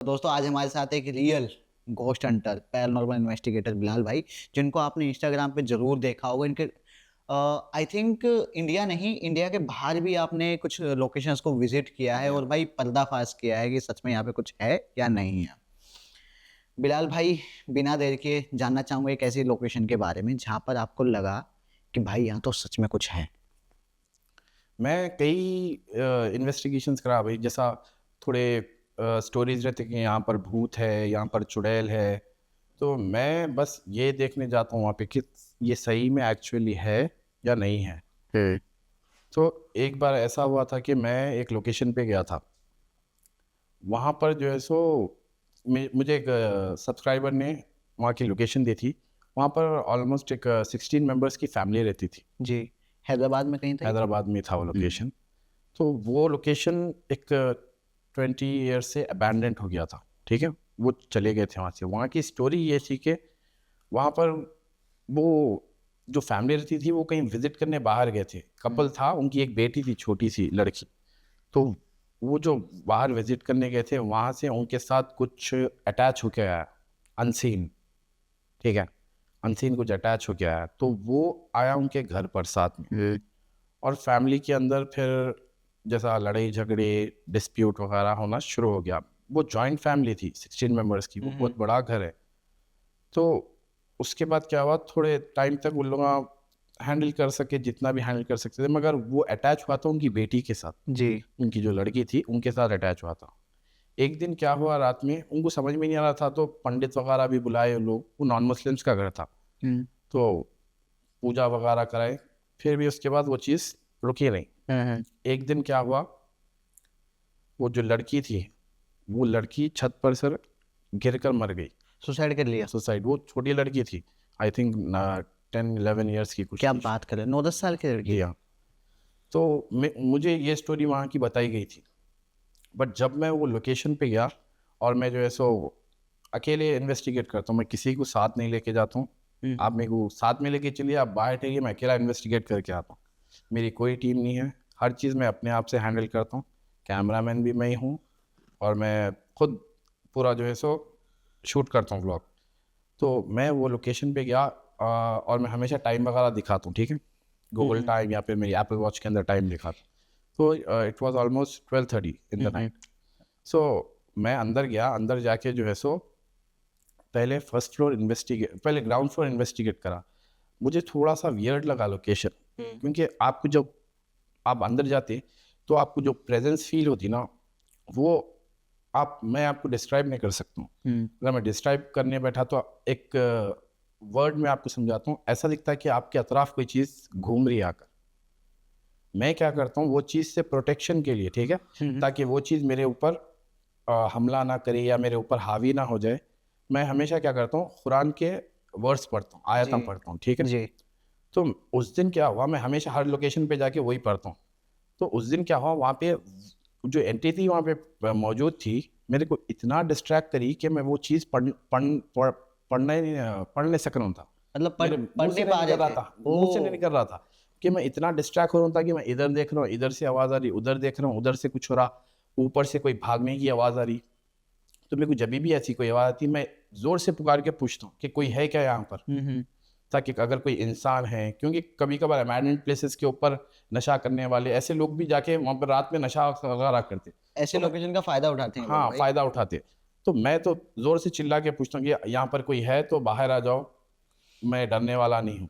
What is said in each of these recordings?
दोस्तों आज हमारे साथ एक real ghost Hunter paranormal investigator Bilal भाई, जिनको आपने इंस्टाग्राम पे जरूर देखा होगा। इनके आई थिंक इंडिया नहीं, इंडिया के बाहर भी आपने कुछ लोकेशंस को विजिट किया है और भाई पर्दाफाश किया है कि सच में यहाँ पे कुछ है या नहीं है। बिलाल भाई, बिना देर के जानना चाहूंगा एक ऐसी लोकेशन के बारे में जहाँ पर आपको लगा कि भाई यहाँ तो सच में कुछ है। मैं कई इन्वेस्टिगेशंस करा भाई, जैसा थोड़े स्टोरीज रहते कि यहाँ पर भूत है, यहाँ पर चुड़ैल है। तो मैं बस ये देखने जाता हूँ वहाँ पे कि ये सही में एक्चुअली है या नहीं है। तो एक बार ऐसा हुआ था कि मैं एक लोकेशन पे गया था। वहाँ पर जो है सो मुझे एक सब्सक्राइबर ने वहाँ की लोकेशन दी थी। वहाँ पर ऑलमोस्ट एक 16 मेंबर्स की फैमिली रहती थी। जी, हैदराबाद में कहीं था? हैदराबाद में था वो लोकेशन। तो वो लोकेशन एक 20 ईयर से अबैंडेंड हो गया था, ठीक है। वो चले गए थे वहाँ से। वहाँ की स्टोरी ये थी कि वहाँ पर वो जो फैमिली रहती थी वो कहीं विजिट करने बाहर गए थे। कपल था, उनकी एक बेटी थी, छोटी सी लड़की। तो वो जो बाहर विजिट करने गए थे, वहाँ से उनके साथ कुछ अटैच होके आया, अनसीन, ठीक है। अनसीन कुछ अटैच होके आया, तो वो आया उनके घर पर साथ में। और फैमिली के अंदर फिर जैसा लड़ाई झगड़े, डिस्प्यूट वगैरह होना शुरू हो गया। वो जॉइंट फैमिली थी 16 मेंबर्स की, वो बहुत बड़ा घर है। तो उसके बाद क्या हुआ, थोड़े टाइम तक वो लोग हैंडल कर सके जितना भी हैंडल कर सकते थे, मगर वो अटैच हुआ था उनकी बेटी के साथ। जी। उनकी जो लड़की थी उनके साथ अटैच हुआ था। एक दिन क्या हुआ, रात में उनको समझ में नहीं आ रहा था, तो पंडित वगैरह भी बुलाए लोग। वो नॉन मुस्लिम्स का घर था, तो पूजा वगैरह कराए। फिर भी उसके बाद वो चीज़ रुकी नहीं। एक दिन क्या हुआ, वो जो लड़की थी, वो लड़की छत पर से गिर कर मर गई। सुसाइड कर लिया? सुसाइड। वो छोटी लड़की थी, आई थिंक 10-11 ईयर्स की कुछ क्या थी। बात कर रहे हैं, 9-10 साल की लड़की? जी हाँ। तो मुझे ये स्टोरी वहाँ की बताई गई थी। बट जब मैं वो लोकेशन पे गया, और मैं जो है सो अकेले इन्वेस्टिगेट करता हूँ, मैं किसी को साथ नहीं लेके जाता हूँ। आप मेरे को साथ में लेके चलिए, आप बाहर ठहरिए, मैं अकेला इन्वेस्टिगेट करके आता हूँ। मेरी कोई टीम नहीं है, हर चीज़ मैं अपने आप से हैंडल करता हूँ। कैमरामैन भी मैं ही हूँ, और मैं खुद पूरा जो है सो शूट करता हूँ व्लॉग। तो मैं वो लोकेशन पे गया, और मैं हमेशा टाइम वगैरह दिखाता हूँ, ठीक है। गूगल टाइम या फिर मेरी एप्पल वॉच के अंदर टाइम दिखाता हूँ। तो it was almost 12:30 in the night. So मैं अंदर गया। अंदर जाके जो है सो पहले पहले ग्राउंड फ्लोर इन्वेस्टिगेट करा। मुझे थोड़ा सा वियर्ड लगा लोकेशन, क्योंकि आपको जब आप अंदर जाते तो आपको जो प्रेजेंस फील होती ना, वो मैं आपको डिस्क्राइब नहीं कर सकता हूँ। अगर मैं डिस्क्राइब करने बैठा तो एक वर्ड में आपको समझाता हूँ। ऐसा दिखता है कि आपके अतराफ कोई चीज़ घूम रही है आकर। मैं क्या करता हूँ, वो चीज़ से प्रोटेक्शन के लिए, ठीक है, ताकि वो चीज़ मेरे ऊपर हमला ना करे या मेरे ऊपर हावी ना हो जाए, मैं हमेशा क्या करता हूँ, कुरान के वर्ड्स पढ़ता हूँ, आयतें पढ़ता हूँ, ठीक है। जी। तो उस दिन क्या हुआ, मैं हमेशा हर लोकेशन पे जाके वही पढ़ता हूँ। तो उस दिन क्या हुआ, वहाँ पे जो एंटिटी वहाँ पे मौजूद थी, मेरे को इतना डिस्ट्रैक्ट करी कि मैं वो चीज़ पढ़ नहीं सक रहा था। मतलब मेरे मुंह से नहीं निकल रहा था, मुंह से नहीं निकल रहा था, कि मैं इतना डिस्ट्रैक्ट हो रहा था कि मैं इधर देख रहा हूँ, इधर से आवाज़ आ रही, उधर देख रहा हूँ, उधर से कुछ हो रहा, ऊपर से कोई भागने की आवाज़ आ रही। तो मेरे को जब भी ऐसी कोई आवाज़ आती, मैं ज़ोर से पुकार के पूछता हूँ कि कोई है क्या यहाँ पर, ताकि अगर कोई इंसान है, क्योंकि कभी कभार अबैंडन्ड प्लेसेस के ऊपर नशा करने वाले ऐसे लोग भी जाके वहाँ पर रात में नशा वगैरह करते। ऐसे लोकेशन का फायदा उठाते हैं लोग हाँ, भाई। फ़ायदा उठाते। तो मैं तो ज़ोर से चिल्ला के पूछता हूँ कि यहाँ पर कोई है तो बाहर आ जाओ, मैं डरने वाला नहीं हूँ।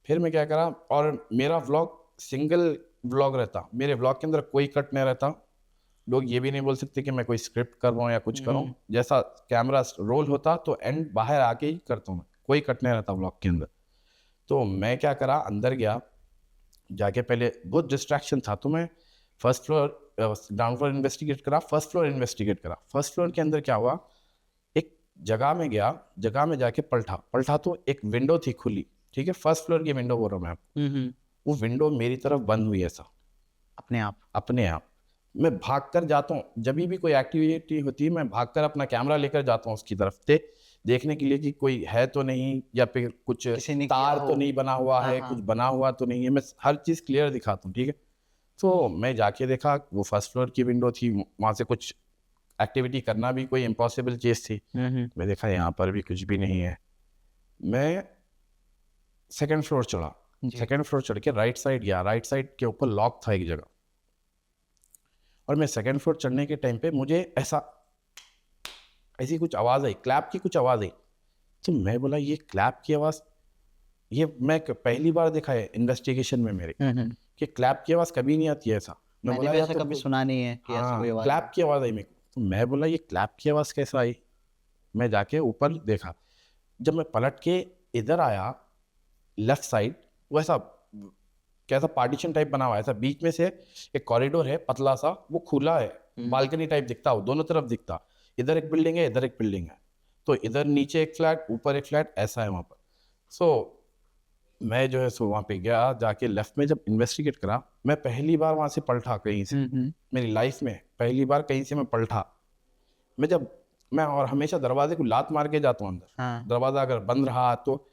फिर मैं क्या करा, और मेरा व्लॉग सिंगल व्लॉग रहता, मेरे व्लॉग के अंदर कोई कट नहीं रहता। लोग ये भी नहीं बोल सकते कि मैं कोई स्क्रिप्ट कर रहा हूँ या कुछ कर रहा हूँ। जैसा कैमरा रोल होता तो एंड बाहर आके ही करता हूँ मैं, कोई कट नहीं रहता व्लॉग के अंदर। तो मैं क्या करा, अंदर गया, जाके पहले बहुत डिस्ट्रैक्शन था, तो मैं first floor ground floor investigate करा, फर्स्ट फ्लोर इन्वेस्टिगेट करा। फर्स्ट फ्लोर के अंदर क्या हुआ, एक जगह में गया, जगह में जाके पलटा तो एक विंडो थी खुली, ठीक है। फर्स्ट फ्लोर की विंडो बोल रहा हूँ मैं आपको। वो विंडो मेरी तरफ बंद हुई, ऐसा अपने आप। मैं भाग कर जाता हूँ, जब भी कोई एक्टिविटी होती है मैं भागकर अपना कैमरा लेकर जाता हूँ उसकी तरफ से, देखने के लिए कि कोई है तो नहीं, या फिर कुछ किसी ने तार किया तो हो। नहीं बना हुआ है, कुछ बना हुआ तो नहीं है। मैं हर चीज़ क्लियर दिखाता हूँ, ठीक है। तो मैं जाके देखा, वो फर्स्ट फ्लोर की विंडो थी, वहाँ से कुछ एक्टिविटी करना भी कोई इम्पॉसिबल चीज़ थी। मैं देखा यहाँ पर भी कुछ भी नहीं है। मैं सेकंड फ्लोर चढ़ा, सेकंड फ्लोर चढ़ के राइट साइड गया, राइट साइड के ऊपर लॉक था एक जगह, और मैं सेकंड फ्लोर चढ़ने के टाइम पे मुझे ऐसी कुछ आवाज़ आई, क्लैप की कुछ आवाज़ आई। तो मैं बोला ये क्लैप की आवाज़, ये मैं पहली बार देखा है इन्वेस्टिगेशन में मेरे कि क्लैप की आवाज़ कभी नहीं आती है ऐसा। मैं मैंने बोला भी यार ऐसा तो कभी सुना नहीं है कि ऐसी कोई आवाज़। क्लैप की आवाज़ आई मेरे को। तो मैं बोला ये क्लैप की आवाज़ कैसे आई। मैं जाके ऊपर देखा, जब मैं पलट के इधर आया लेफ्ट साइड, वैसा कैसा पार्टीशन टाइप बना हुआ है, ऐसा बीच में से एक कॉरिडोर है पतला सा, वो खुला है, बालकनी टाइप दिखता, वो दोनों तरफ दिखता, इधर एक बिल्डिंग है, इधर एक बिल्डिंग है, तो इधर नीचे एक फ्लैट, ऊपर एक फ्लैट, ऐसा है वहाँ पर। सो मैं जो है सो वहाँ पे गया, जाके लेफ्ट में जब इन्वेस्टिगेट करा, मैं पहली बार वहाँ से पलटा कहीं से, मेरी लाइफ में पहली बार कहीं से मैं पलटा। मैं और हमेशा दरवाजे को लात मार के जाता हूँ अंदर, दरवाजा अगर बंद रहा तो,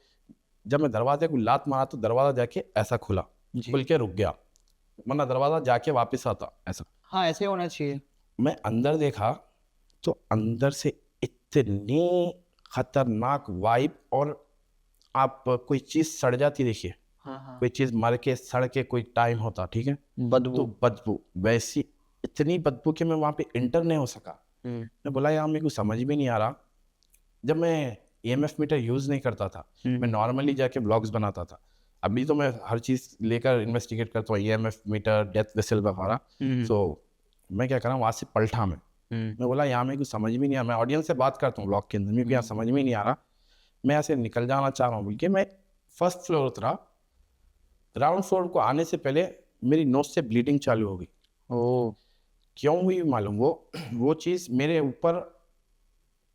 जब मैं दरवाजे को लात मारा तो दरवाजा जाके ऐसा खुला, खुल के रुक गया, वरना दरवाजा जाके वापस आता ऐसा। हाँ, ऐसे होना चाहिए। मैं अंदर देखा तो अंदर से इतनी खतरनाक वाइब, और आप कोई चीज सड़ जाती देखिए, कोई चीज मर के सड़ के कोई टाइम होता, ठीक है, बदबू। तो बदबू, वैसी इतनी बदबू कि मैं वहां पे इंटर नहीं हो सका। मैं बोला यार मेरे को समझ में नहीं आ रहा। जब मैं EMF मीटर यूज नहीं करता था, मैं नॉर्मली जाके ब्लॉग्स बनाता था, अभी तो मैं हर चीज लेकर इन्वेस्टिगेट करता हूँ, EMF मीटर, डेथ वेसल वगैरह। सो मैं क्या कर रहा हूँ, वहां से पलटा मैं बोला यहाँ मेरे को समझ में नहीं आ रहा, मैं ऑडियंस से बात करता हूँ ब्लॉग के अंदर, मेरे को यहाँ समझ में नहीं आ रहा, मैं यहाँ से निकल जाना चाह रहा हूँ बोल के मैं फर्स्ट फ्लोर उतरा। ग्राउंड फ्लोर को आने से पहले मेरी नोज से ब्लीडिंग चालू हो गई। ओह। क्यों हुई मालूम, वो चीज़ मेरे ऊपर,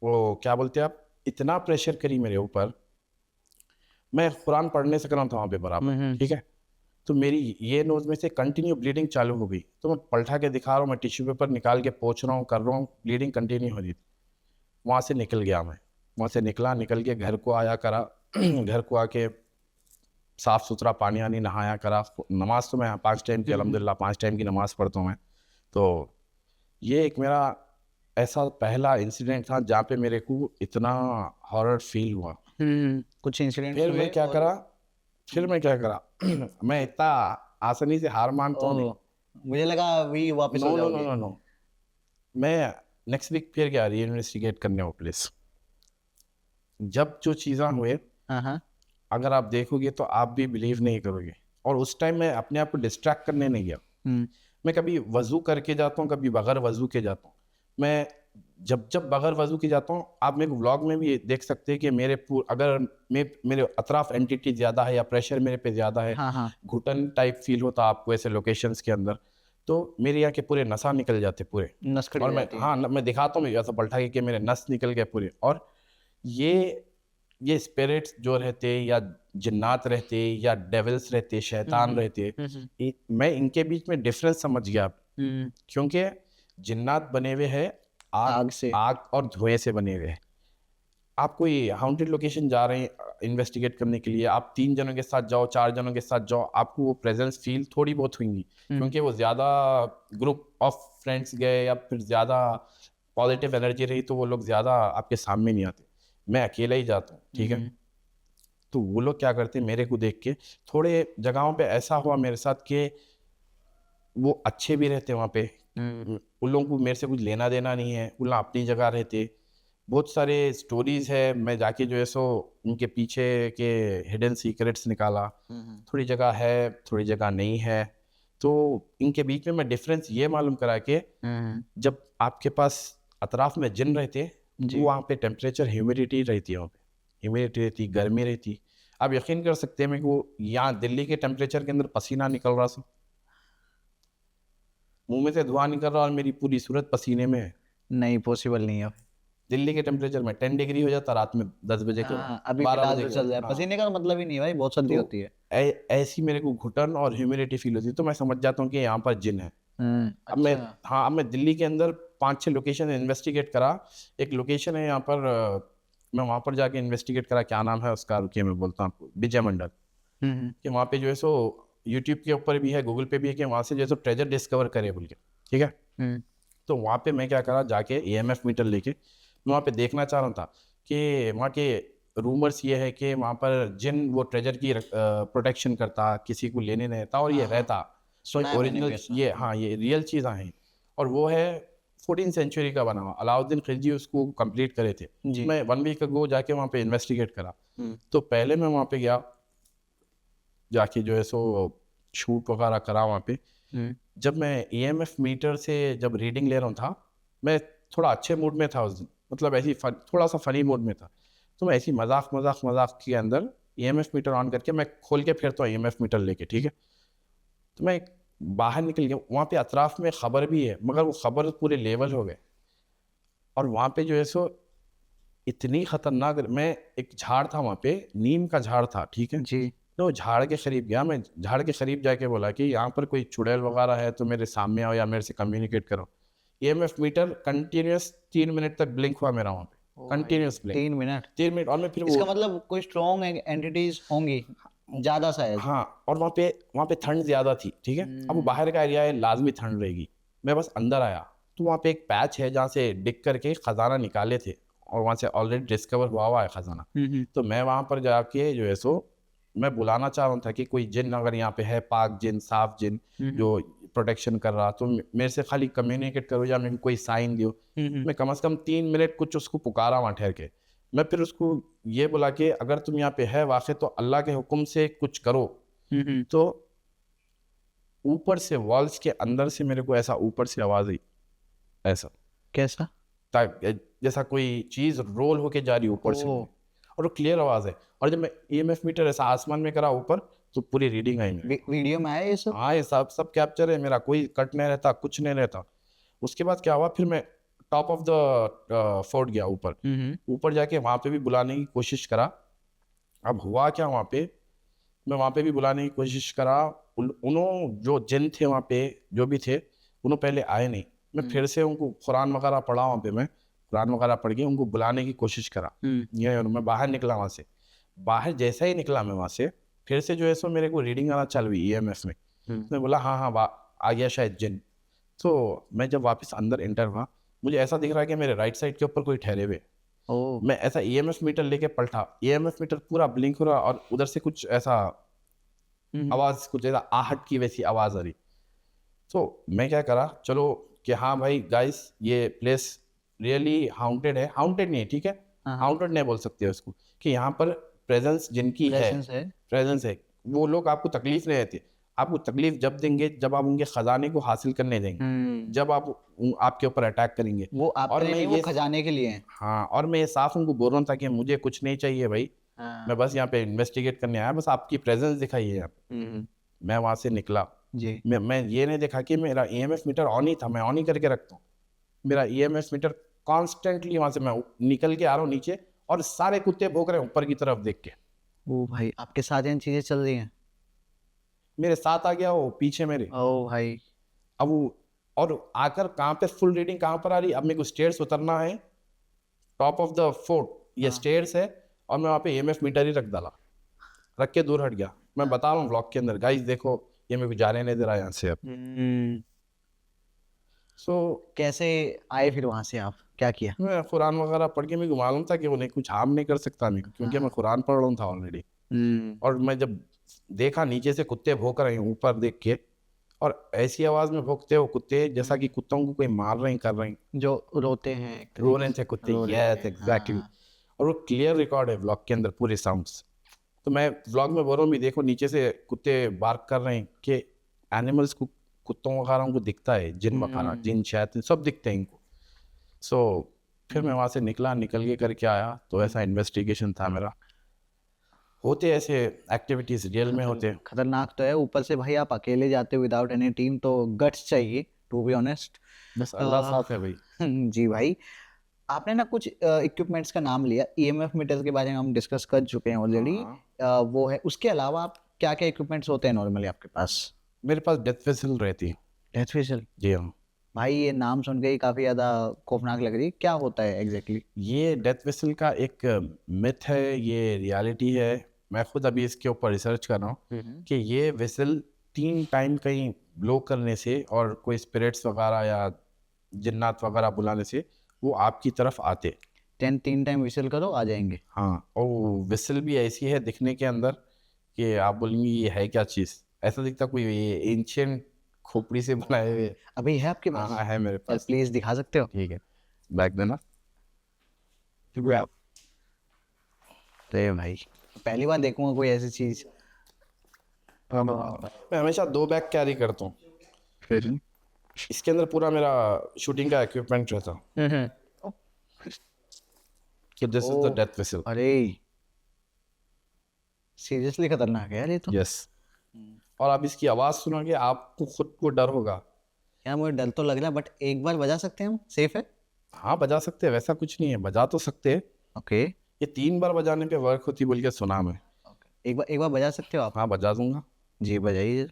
वो क्या बोलते हैं आप, इतना प्रेशर करी मेरे ऊपर, मैं कुरान पढ़ने से रहा था वहाँ पे बराबर, ठीक है, तो मेरी ये नोज में से कंटिन्यू ब्लीडिंग चालू हो गई। तो मैं पलटा के दिखा रहा हूँ, मैं टिश्यू पेपर निकाल के पोंछ रहा हूँ, कर रहा हूँ, ब्लीडिंग कंटिन्यू हो रही थी। वहाँ से निकल गया मैं, वहाँ से निकल के घर को आया करा घर को आके साफ़ सुथरा पानी आनी नहाया करा, नमाज तो मैं 5 टाइम की अल्हम्दुलिल्लाह 5 टाइम की नमाज़ पढ़ता हूँ मैं। तो ये एक मेरा ऐसा पहला इंसिडेंट था जहाँ पे मेरे को इतना हॉरर फील हुआ। कुछ इंसिडेंट फिर मैं क्या करा मैं इतना आसानी से हार मानता हूँ नहीं। मुझे लगा अभी वापस हो जाओगे। नो, मैं नेक्स्ट वीक फिर गया री इन्वेस्टिगेट करने वो प्लेस। जब जो चीज़ें हुए, अगर आप देखोगे तो आप भी बिलीव नहीं करोगे। और उस टाइम मैं अपने आप को डिस्ट्रैक्ट करने नहीं गया। मैं कभी वजू करके जाता हूँ, कभी बगैर वजू के जाता हूँ। मैं जब बगैर वजू के जाता हूँ, आप मेरे को व्लॉग में भी देख सकते हैं कि अगर मेरे अतराफ एंटिटी ज़्यादा है या प्रेशर मेरे पे ज़्यादा है, घुटन टाइप फील होता आपको ऐसे लोकेशंस के अंदर, तो मेरे यहाँ के पूरे नसा निकल जाते पूरे, नस कट और जाती है। मैं दिखाता हूँ ऐसा पलटा के कि मेरे नस निकल गए पूरे। और ये स्पिरिट्स जो रहते या जिन्नात रहते या डेविल्स रहते, शैतान रहते, मैं इनके बीच में डिफरेंस समझ गया। क्योंकि जिन्नात बने हुए हैं आग और धुएं से बने हुए हैं। आप कोई हाउंटेड लोकेशन जा रहे हैं इन्वेस्टिगेट करने के लिए, आप 3 जनों के साथ जाओ, 4 जनों के साथ जाओ, आपको वो प्रेजेंस फील थोड़ी बहुत हुई, क्योंकि वो ज़्यादा ग्रुप ऑफ फ्रेंड्स गए या फिर ज़्यादा पॉजिटिव एनर्जी रही तो वो लोग ज़्यादा आपके सामने नहीं आते। मैं अकेला ही जाता हूँ, ठीक है, तो वो लोग क्या करते हैं मेरे को देख के, थोड़े जगहों पे ऐसा हुआ मेरे साथ कि वो अच्छे भी रहते वहाँ पे, उन लोगों को मेरे से कुछ लेना देना नहीं है, उन लोग अपनी जगह रहते। बहुत सारे स्टोरीज है, मैं जाके जो है सो उनके पीछे के हिडन सीक्रेट्स निकाला, थोड़ी जगह है थोड़ी जगह नहीं है। तो इनके बीच में मैं डिफरेंस ये मालूम करा कि जब आपके पास अतराफ में जिन रहते, वो वहाँ पे टेम्परेचर ह्यूमिडिटी रहती है, वहाँ पे ह्यूमिडिटी रहती, गर्मी रहती। आप यकीन कर सकते हैं मैं कि वो यहाँ दिल्ली के टेम्परेचर के अंदर पसीना निकल रहा था, मुंह में से धुआं निकल रहा और मेरी पूरी सूरत पसीने में है। नहीं, पॉसिबल नहीं है। दिल्ली के टेम्परेचर में 10 डिग्री हो जाता रात में 10 बजे के, अभी 12 बजे चल जाए, पसीने का मतलब ही नहीं भाई, बहुत सर्दी होती है। ऐसी मेरे को घुटन और ह्यूमिडिटी फील होती है, तो मैं समझ जाता हूँ कि यहाँ पर जिन है। अब मैं दिल्ली के अंदर 5-6 लोकेशन इन्वेस्टिगेट करा। एक लोकेशन है यहाँ पर, मैं वहाँ पर जाके इन्वेस्टिगेट करा, क्या नाम है उसका, रुकिए मैं बोलता हूँ आपको, विजय मंडल, कि वहाँ पे जो है सो यूट्यूब के ऊपर भी है, गूगल पे भी है, कि वहाँ से जो है सो ट्रेजर डिस्कवर करे बोल के, ठीक है। तो वहाँ पे मैं क्या करा, जाके EMF मीटर लेके मैं वहाँ पे देखना चाह रहा था कि वहाँ के रूमर्स ये है कि वहाँ पर जिन वो ट्रेजर की प्रोटेक्शन करता, किसी को लेने नहीं देता, और ये हाँ, हाँ। रहता। सुना है मैंने भी ओरिजिनल ऐसा। ये, हाँ, ये रियल चीज़ हैं। और वो है 14 सेंचुरी का बना हुआ। अलाउद्दीन खिलजी उसको कंप्लीट करे थे। जी। मैं 1 वीक अगो जाके वहाँ पे इन्वेस्टिगेट करा। हम्म, तो पहले मैं वहाँ पे गया, जाके जो है सो शूट वगैरह करा वहाँ पे। हम्म, जब मैं EMF मीटर से जब रीडिंग ले रहा था, मैं थोड़ा अच्छे मूड में था उस दिन, मतलब ऐसी थोड़ा सा फनी मूड में था। तो मैं ऐसी मजाक के अंदर EMF मीटर ऑन करके मैं खोल के फिरता हूँ EMF मीटर लेके, ठीक है। तो मैं बाहर निकल गया, वहाँ पे अतराफ में खबर भी है, मगर वो खबर पूरे लेवल हो गए। और वहाँ पे जो है सो इतनी खतरनाक, मैं एक झाड़ था वहाँ पे, नीम का झाड़ था, ठीक है। जी। तो झाड़ के करीब गया मैं, झाड़ के करीब जाके बोला कि यहाँ पर कोई चुड़ैल वगैरह है तो मेरे सामने आओ या मेरे से कम्युनिकेट करो। EMF मीटर कंटिन्यूस 3 मिनट तक ब्लिंक हुआ मेरा वहाँ पे, ओ भाई, कंटिन्यूस ब्लिंक 3 मिनट। 3 मिनट। और मैं फिर इसका वो, मतलब कोई स्ट्रॉन्ग एंटिटीज होंगी ज्यादा शायद। हाँ, और वहाँ पे ठंड ज़्यादा थी, ठीक है। अब वो बाहर का एरिया है, लाजमी ठंड रहेगी। मैं बस अंदर आया तो वहाँ पे एक पैच है जहाँ से डिग करके खजाना निकाले थे, और वहाँ से ऑलरेडी डिस्कवर हुआ है खजाना। तो मैं वहाँ पर जाके जो है सो मैं बुलाना चाह रहा था कि कोई जिन अगर यहाँ पे है, पाक जिन, साफ जिन, जो प्रोटेक्शन कर रहा, तो मेरे से खाली कम्युनिकेट करो या मेरे को कोई साइन दियो। मैं कम से कम 3 मिनट कुछ उसको पुकारा वहाँ ठहर के। मैं फिर उसको ये बोला कि अगर तुम यहाँ पे है वाक़ई तो अल्लाह के हुक्म से कुछ करो। तो ऊपर से वॉल्स के अंदर से मेरे को ऐसा ऊपर से आवाज़ आई, ऐसा कैसा? जैसा कोई चीज़ रोल होके जा रही ऊपर से, ओ। और वो क्लियर आवाज़ है। और जब मैं EMF मीटर ऐसा आसमान में करा ऊपर, तो पूरी रीडिंग आई मेरी। वीडियो में है ये सब? हाँ, ये सब सब कैप्चर है मेरा, कोई कट नहीं रहता, कुछ नहीं रहता। उसके बाद क्या हुआ, फिर मैं टॉप ऑफ द फोर्ट गया ऊपर। ऊपर जाके वहाँ पे भी बुलाने की कोशिश करा। अब हुआ क्या वहाँ पे, मैं वहाँ पे भी बुलाने की कोशिश करा, उन्होंने जो जिन थे वहाँ पे, जो भी थे, उन्होंने पहले आए नहीं। मैं फिर से उनको कुरान वगैरह पढ़ा वहाँ पे, मैं कुरान वगैरह पढ़ के उनको बुलाने की कोशिश करा। ये मैं बाहर निकला वहाँ से, बाहर जैसा ही निकला मैं वहाँ से, फिर से जो है सो मेरे को रीडिंग आना चालू हुई EMF में। मैं बोला हाँ हाँ आ गया शायद जिन। तो मैं जब वापस अंदर एंटर हुआ, मुझे ऐसा दिख रहा है कि मेरे राइट साइड के ऊपर कोई ठहरे हुए। ओ। मैं ऐसा EMF मीटर लेके पलटा, EMF मीटर पूरा ब्लिंक हो रहा, और उधर से कुछ ऐसा आवाज़, कुछ ऐसा आहट की वैसी आवाज़ आ रही। तो मैं क्या करा, चलो कि हाँ भाई गाइस, ये प्लेस रियली हाउंटेड है। हाउंटेड नहीं है, ठीक है, हाउंटेड नहीं बोल सकते उसको, कि यहाँ पर प्रेजेंस जिनकी है, प्रेजेंस है। प्रेजेंस है। वो लोग आपको तकलीफ नहीं देते। आपको तकलीफ जब देंगे जब आप उनके खजाने को हासिल करने देंगे, जब आप आपके ऊपर अटैक करेंगे। वो आपके और लिए मैं नहीं, वो ये, खजाने के लिए है। हाँ, और मैं ये साफ उनको बोल रहा था कि मुझे कुछ नहीं चाहिए भाई, मैं बस यहाँ पे इन्वेस्टिगेट करने आया, बस आपकी प्रेजेंस दिखाई है यहाँ पे। मैं वहाँ से निकला, जी। मैं ये नहीं देखा कि मेरा EMF मीटर ऑन ही था, मैं ऑन ही करके रखता हूँ। मेरा EMF मीटर कॉन्स्टेंटली, वहाँ से मैं निकल के आ रहा हूँ नीचे, और सारे कुत्ते भौंक रहे हैं ऊपर की तरफ देख के। ओ भाई, आपके साथ इन चीजें चल रही हैं? मेरे साथ आ गया वो पीछे मेरे। ओ भाई। अब वो, और आकर कहाँ पे फुल रीडिंग कहाँ पर आ रही, अब मेरे को स्टेयर्स उतरना है, टॉप ऑफ द फोर्ट ये स्टेयर्स है, और मैं वहाँ पे EMF मीटर ही रख डाला, रख के दूर हट गया। मैं बता रहा हूँ व्लॉग के अंदर, गाइस देखो ये मेरे को जाने नहीं दे रहा यहाँ से अब। सो कैसे आए फिर वहां से, आप क्या किया? मैं कुरान वगैरह पढ़ के, मेरे को मालूम था कि वो नहीं कुछ हार्म नहीं कर सकता मेरे को, क्योंकि मैं कुरान पढ़ रहा था ऑलरेडी। और मैं जब देखा नीचे से कुत्ते भौंक रहे हैं ऊपर देख के, और ऐसी आवाज में भौंकते हो कुत्ते जैसा कि कुत्तों को कोई मार रहे हैं, कर रहे हैं, जो रोते हैं एक रो तरीके रहे से, थे कुत्ते, रो रहे यस थे। एग्जैक्टली। हाँ। और वो क्लियर रिकॉर्ड है व्लॉग के अंदर पूरे साउंड्स। तो मैं व्लॉग में बोल रहा हूँ भी, देखो नीचे से कुत्ते बार्क कर रहे हैं, कि एनिमल्स को, कुत्तों वगैरह को दिखता है, जिन वगैरह, जिन शैतान सब दिखते हैं इनको। सो फिर मैं वहाँ से निकल के करके आया। तो ऐसा इन्वेस्टिगेशन था मेरा। होते ऐसे एक्टिविटीज रियल में होते हैं। खतरनाक तो है, ऊपर से भाई आप अकेले जाते हो विदाउट एनी टीम, तो गट्स चाहिए टू बी ऑनेस्ट। बस अल्लाह साफ है भाई। जी भाई। आपने ना कुछ इक्विपमेंट्स का नाम लिया, EMF मीटर्स के बारे में हम डिस्कस कर चुके हैं ऑलरेडी। वो है, उसके अलावा आप क्या क्या इक्विपमेंट्स होते हैं नॉर्मली आपके पास? मेरे पास डेथ वेसल रहती है। Death vigil? जी हाँ। भाई ये नाम सुन के ही काफी ज्यादा खौफनाक लग रही है, क्या होता है एग्जैक्टली? ये डेथ वेसल का एक मिथ है, ये रियलिटी है। मैं खुद अभी इसके ऊपर रिसर्च कर रहा हूँ कि ये वेसल 3 टाइम कहीं ब्लो करने से, और कोई स्पिरिट्स वगैरह या जिन्नात वगैरह बुलाने से वो आपकी तरफ आते। 3 टाइम विसल करो आ जाएंगे। हाँ, और विसल भी ऐसी है दिखने के अंदर कि आप बोलेंगे ये है क्या चीज़, ऐसा दिखता कोई ये एंशियंट खोपड़ी से बनाए हुए। अभी है आपके हाँ पास? हाँ, है मेरे यार पास। प्लीज दिखा सकते हो? ठीक है, बैग देना। अरे भाई पहली बार देखूंगा कोई ऐसी चीज। मैं हमेशा 2 बैग कैरी करता हूँ, फिर इसके अंदर पूरा मेरा शूटिंग का इक्विपमेंट रहता। कि this is the oh, death whistle. अरे सीरियसली खतरनाक है यार ये तो। यस, और आप इसकी आवाज़ सुनोगे आपको खुद को डर होगा। यार मुझे डर तो लग रहा है बट एक बार बजा सकते हैं हम? सेफ है? हाँ, बजा सकते हैं, वैसा कुछ नहीं है, बजा तो सकते हैं। ओके। ये 3 बार बजाने पे वर्क होती बोल के सुना मैं। एक बार बजा सकते हो आप? हाँ, बजा दूंगा। जी बजाइए।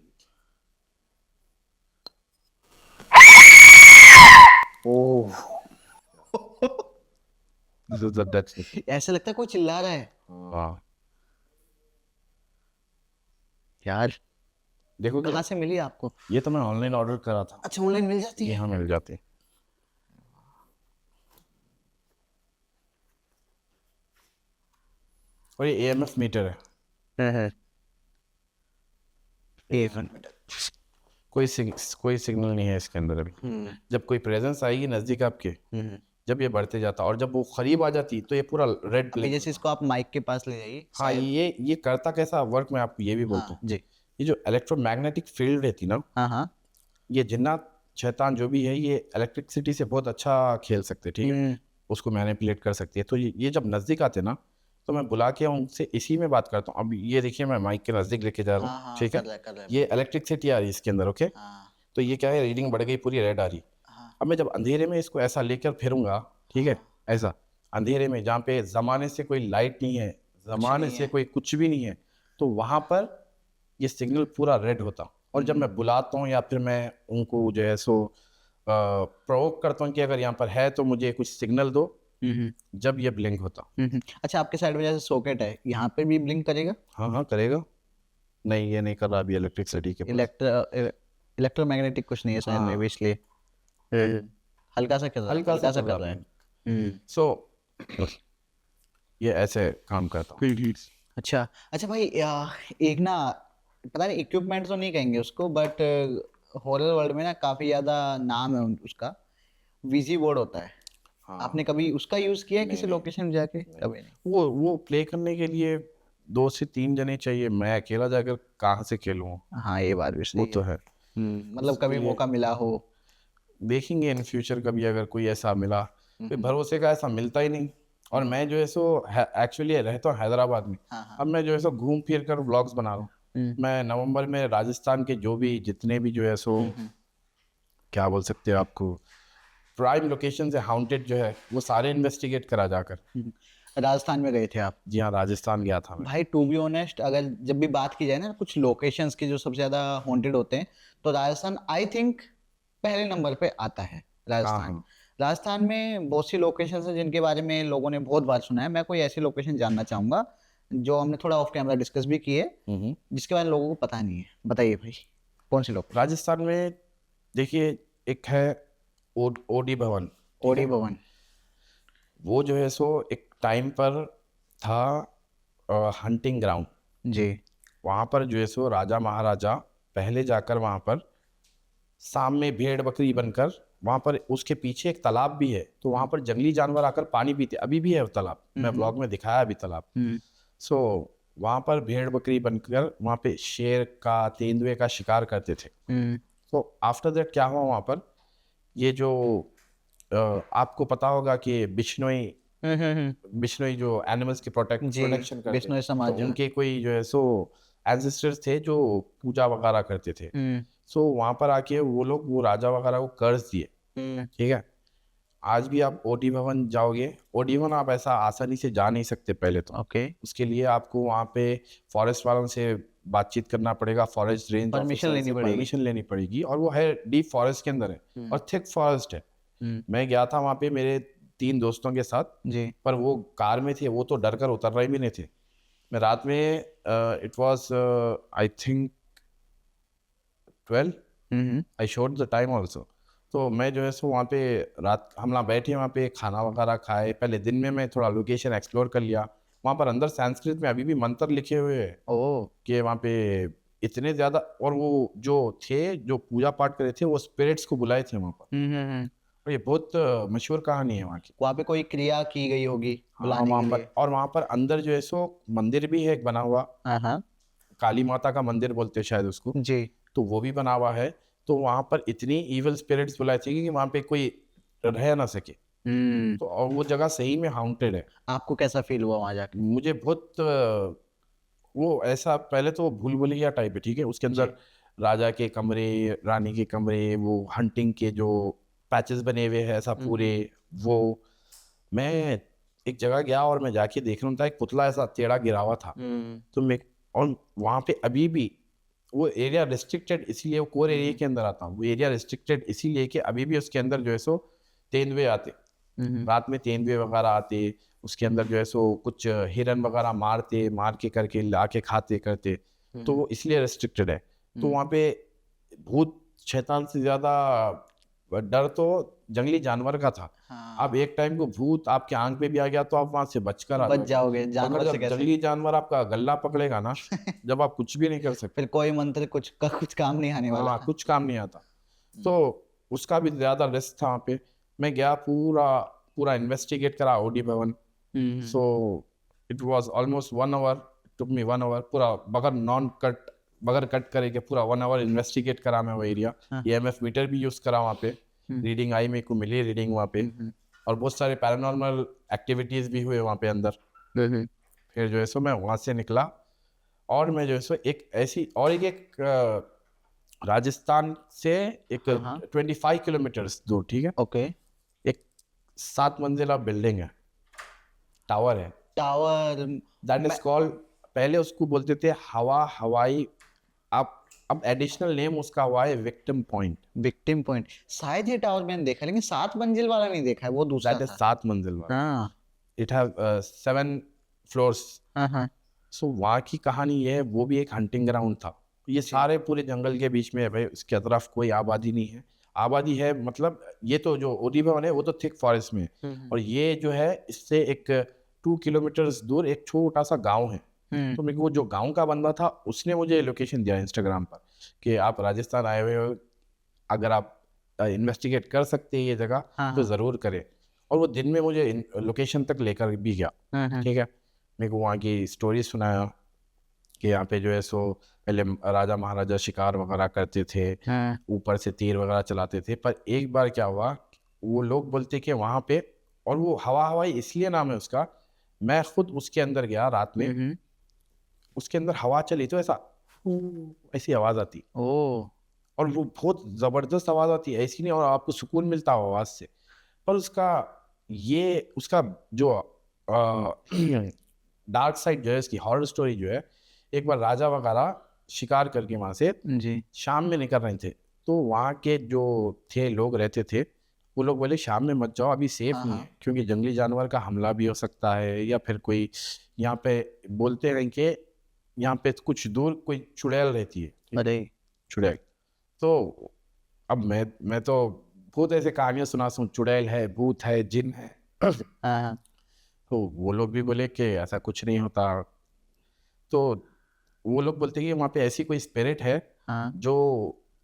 Oh this is the death whistle. ऐसा लगता है कोई चिल्ला रहा है हाँ, यार। देखो कहाँ क्या, से मिली आपको? ये तो मैं ऑनलाइन ऑर्डर करा था। अच्छा ऑनलाइन मिल जाती है? यहाँ मिल जाते हैं। और ये AMF मीटर है, कोई सिग्नल नहीं है इसके अंदर अभी। जब कोई प्रेजेंस आएगी नज़दीक आपके, जब ये बढ़ते जाता और जब वो करीब आ जाती तो ये पूरा रेड अभी ब्लिंक। जैसे इसको आप माइक के पास ले जाइए। हाँ, ये करता कैसा वर्क मैं आपको ये भी बोलता हूँ। जी। ये जो इलेक्ट्रोमैग्नेटिक फील्ड रहती ना, हाँ हाँ। ये जिन्नात शैतान जो भी है ये इलेक्ट्रिसिटी से बहुत अच्छा खेल सकते हैं, ठीक है, उसको मैनिपुलेट कर सकती है। तो ये जब नज़दीक आते ना तो मैं बुला के उनसे इसी में बात करता हूँ। अब ये देखिए मैं माइक के नज़दीक लेके जा रहा हूँ, हाँ ठीक है, कर रहा है। ये इलेक्ट्रिसिटी आ रही है इसके अंदर, ओके। हाँ तो ये क्या है, रीडिंग बढ़ गई, पूरी रेड आ रही। हाँ अब मैं जब अंधेरे में इसको ऐसा लेकर फिरूंगा, ठीक है, ऐसा अंधेरे में जहाँ पे ज़माने से कोई लाइट नहीं है, ज़माने से कोई कुछ भी नहीं है, तो वहाँ पर ये सिग्नल पूरा रेड होता। और जब मैं बुलाता हूँ या फिर मैं उनको जो है सो प्रोवोक करता हूँ कि अगर यहाँ पर है तो मुझे कुछ सिग्नल दो, जब ये ब्लिंक होता। अच्छा आपके साइड में जैसे सॉकेट है यहाँ पे भी ब्लिंक करेगा? हाँ हाँ, करेगा। नहीं, ये नहीं कर रहा अभी इलेक्ट्रिसिटी के पास। इलेक्ट्रोमैग्नेटिक कुछ नहीं है शायद में भी, इसलिए हल्का सा कर रहा है, हल्का सा कर रहा है। सो ये ऐसे काम करता हूँ। अच्छा अच्छा भाई एक ना पता नहीं इक्विपमेंट तो नहीं कहेंगे उसको बट हॉरर वर्ल्ड में ना काफी ज्यादा नाम है उसका, वीजी बोर्ड होता है। हाँ, आपने कभी उसका यूज किया है किसी नहीं। लोकेशन में जाके? कभी नहीं। वो प्ले करने के लिए 2 से 3 जने चाहिए, मैं अकेला जाकर कहाँ से खेलूँ, हाँ ये बात भी वो सही तो है। है। मतलब कभी मौका मिला हो? देखेंगे इन फ्यूचर कभी अगर कोई ऐसा मिला, कोई भरोसे का ऐसा मिलता ही नहीं। और मैं जो है सो एक्चुअली रहता हूँ हैदराबाद में। हाँ हाँ। अब मैं जो है सो घूम फिर कर व्लॉग्स बना रहा हूँ। मैं नवंबर में राजस्थान के जो भी जितने भी जो है सो क्या बोल सकते हैं आपको, प्राइम लोकेशन से हाउंटेड जो है वो सारे इन्वेस्टिगेट करा जाकर। राजस्थान में गए थे आप? जी हाँ, राजस्थान गया था मैं। भाई टू बी ऑनेस्ट अगर जब भी बात की जाए ना कुछ लोकेशंस की जो सबसे ज्यादा हॉन्टेड होते हैं तो राजस्थान आई थिंक पहले नंबर पे आता है। राजस्थान हाँ। राजस्थान में बहुत सी लोकेशंस हैं जिनके बारे में लोगों ने बहुत बार सुना है। मैं कोई ऐसी लोकेशन जानना चाहूंगा जो हमने थोड़ा ऑफ कैमरा डिस्कस भी की है जिसके बारे में लोगों को पता नहीं है। बताइए भाई कौन सी लोकेशन? राजस्थान में देखिए, एक है ओडी भवन। ओडी भवन। वो जो है सो एक टाइम पर था हंटिंग ग्राउंड। जी। वहाँ पर जो है सो राजा महाराजा पहले जाकर वहाँ पर शाम में भेड़ बकरी बनकर, वहाँ पर उसके पीछे एक तालाब भी है, तो वहाँ पर जंगली जानवर आकर पानी पीते, अभी भी है वो तालाब, मैं ब्लॉग में दिखाया अभी तालाब। सो वहाँ पर भेड़ बकरी बनकर वहाँ पे शेर का, तेंदुए का शिकार करते थे। तो आफ्टर दैट क्या हुआ वहाँ पर, ये जो आपको पता होगा कि बिश्नोई जो एनिमल्स की प्रोटेक्शन करते बिश्नोई हैं, समाज तो जो उनके कोई जो है सो एंसेस्टर्स थे जो पूजा वगैरह करते थे। सो वहाँ पर आके वो लोग वो राजा वगैरह को कर्ज दिए, ठीक है। आज भी आप ओडी भवन जाओगे, ओडी भवन आप ऐसा आसानी से जा नहीं सकते पहले तो। ओके। उसके लिए आपको वहाँ पे फॉरेस्ट वालों से बातचीत करना पड़ेगा, फॉरेस्ट रेंज परमिशन लेनी पड़ेगी, और वो है डीप फॉरेस्ट के अंदर है और थिक फॉरेस्ट है। मैं गया था वहाँ पे मेरे 3 दोस्तों के साथ जी। पर वो कार में थे, वो तो डर कर उतर रहे भी नहीं थे। मैं रात में it was I think 12, I showed the time also, तो मैं जो है सो वहाँ पे रात हम लोग बैठे वहाँ पे खाना वगैरह खाए। पहले दिन में मैं थोड़ा लोकेशन एक्सप्लोर कर लिया। वहाँ पर अंदर संस्कृत में अभी भी मंत्र लिखे हुए हैं ओ कि वहाँ पे इतने ज़्यादा, और वो जो थे जो पूजा पाठ कर रहे थे वो स्पिरिट्स को बुलाए थे वहाँ पर। हम्म। और ये बहुत मशहूर कहानी है वहाँ की। वहाँ पे कोई क्रिया की गई होगी हाँ बुलाने वहाँ के पर, लिए। और वहाँ पर अंदर जो है सो मंदिर भी है एक बना हुआ, हाँ काली माता का मंदिर बोलते हैं शायद उसको, जी। तो वो भी बना हुआ है। तो वहाँ पर इतनी इविल स्पिरिट्स बुलाई थी कि वहाँ पे कोई रह ना सके। हम्म। तो और वो जगह सही में हाउंटेड है। आपको कैसा फील हुआ वहाँ जाके? मुझे बहुत वो ऐसा, पहले तो भूल भुलैया टाइप है, ठीक है, उसके जी। अंदर राजा के कमरे, रानी के कमरे, वो हंटिंग के जो पैचेस बने हुए हैं ऐसा पूरे। वो मैं एक जगह गया और मैं जाके देख रहा था, एक पुतला ऐसा टेढ़ा गिरा हुआ था। तो मैं, और वहाँ पे अभी भी वो एरिया रिस्ट्रिक्टेड, इसीलिए वो कोर एरिया के अंदर आता हूँ, वो एरिया रिस्ट्रिक्टेड इसीलिए कि अभी भी उसके अंदर जो है सो तेंदुए आते, रात में तेंदुए वगैरह आते, उसके अंदर जो है सो कुछ हिरन वगैरह मारते, मार के करके ला के खाते करते। तो वो इसलिए रिस्ट्रिक्टेड है। तो वहाँ पे भूत शैतान से ज्यादा डर तो जंगली जानवर का था। हाँ। अब एक टाइम को भूत आपके आंख पे भी आ गया तो आप वहां से बचकर आ बच जाओगे। जाओगे मगर जानवर से जब कैसे? जंगली जानवर आपका गला पकड़ेगा ना, जब आप कुछ भी नहीं कर सकते। फिर कोई मंत्र कुछ काम नहीं आने वाला। हाँ, कुछ काम नहीं आता। तो उसका भी ज्यादा रिस्क था वहाँ पे। मैं गया, पूरा पूरा इन्वेस्टिगेट करा ओडी भवन। So it was almost 1 hour, took me 1 hour पूरा, बगैर कट करे के पूरा 1 आवर इन्वेस्टिगेट करा मैं वो एरिया। EMF मीटर भी यूज करा वहाँ पे, रीडिंग आई मेरे को मिली रीडिंग वहाँ पे। और बहुत सारे पैरानॉर्मल एक्टिविटीज भी हुए वहाँ पे अंदर। फिर जो है सो मैं वहाँ से निकला, और मैं जो है सो एक ऐसी और एक राजस्थान से एक 25 किलोमीटर्स दूर, ठीक है, ओके। एक 7 मंजिला बिल्डिंग है, टावर है। टावर। दैट इज कॉल्ड, पहले उसको बोलते थे हवाई, अब एडिशनल नेम उसका हुआ है विक्टिम पॉइंट। विक्टिम पॉइंट शायद ये टावर मैंने देखा, लेकिन 7 मंजिल वाला नहीं देखा है, वो दूसरा दैट इज था। 7 मंजिल वाला। हाँ इट हैव 7 फ्लोर्स। हाँ। सो वहाँ की कहानी ये है, वो भी एक हंटिंग ग्राउंड था। ये सारे पूरे जंगल के बीच में है भाई, इसके तरफ कोई आबादी नहीं है। आबादी है मतलब, ये तो जो ओडी भवन है वो तो थिक फॉरेस्ट में है। और ये जो है इससे एक 2 किलोमीटर दूर एक छोटा सा गांव है। तो मेरे को वो जो गांव का बंदा था उसने मुझे लोकेशन दिया इंस्टाग्राम पर कि आप राजस्थान आए हुए हो, अगर आप इन्वेस्टिगेट कर सकते हैं ये जगह तो ज़रूर करें। और वो दिन में मुझे लोकेशन तक लेकर भी गया, ठीक है। मेरे को वहाँ की स्टोरी सुनाया कि यहाँ पे जो है सो पहले राजा महाराजा शिकार वगैरह करते थे, ऊपर से तीर वगैरह चलाते थे। पर एक बार क्या हुआ, वो लोग बोलते कि वहाँ पे, और वो हवाई इसलिए नाम है उसका, मैं खुद उसके अंदर गया रात में, उसके अंदर हवा चली तो ऐसी आवाज आती, ओ और वो बहुत जबरदस्त आवाज आती है, ऐसी नहीं, और आपको सुकून मिलता है आवाज से। पर उसका जो डार्क साइड जो है, इसकी हॉरर स्टोरी जो है, एक बार राजा वगैरह शिकार करके वहां से जी। शाम में निकल रहे थे, तो वहाँ के जो थे लोग रहते थे, वो लोग बोले शाम में मत जाओ, अभी सेफ नहीं है, क्योंकि जंगली जानवर का हमला भी हो सकता है, या फिर कोई यहाँ पे बोलते हैं कि यहाँ पे कुछ दूर कोई चुड़ैल रहती है। अरे चुड़ैल, तो अब मैं तो बहुत ऐसे कहानियां सुना सुन, चुड़ैल है, भूत है, जिन है। तो वो लोग भी बोले कि ऐसा कुछ नहीं होता। तो वो लोग बोलते हैं कि वहाँ पे ऐसी कोई स्पिरिट है जो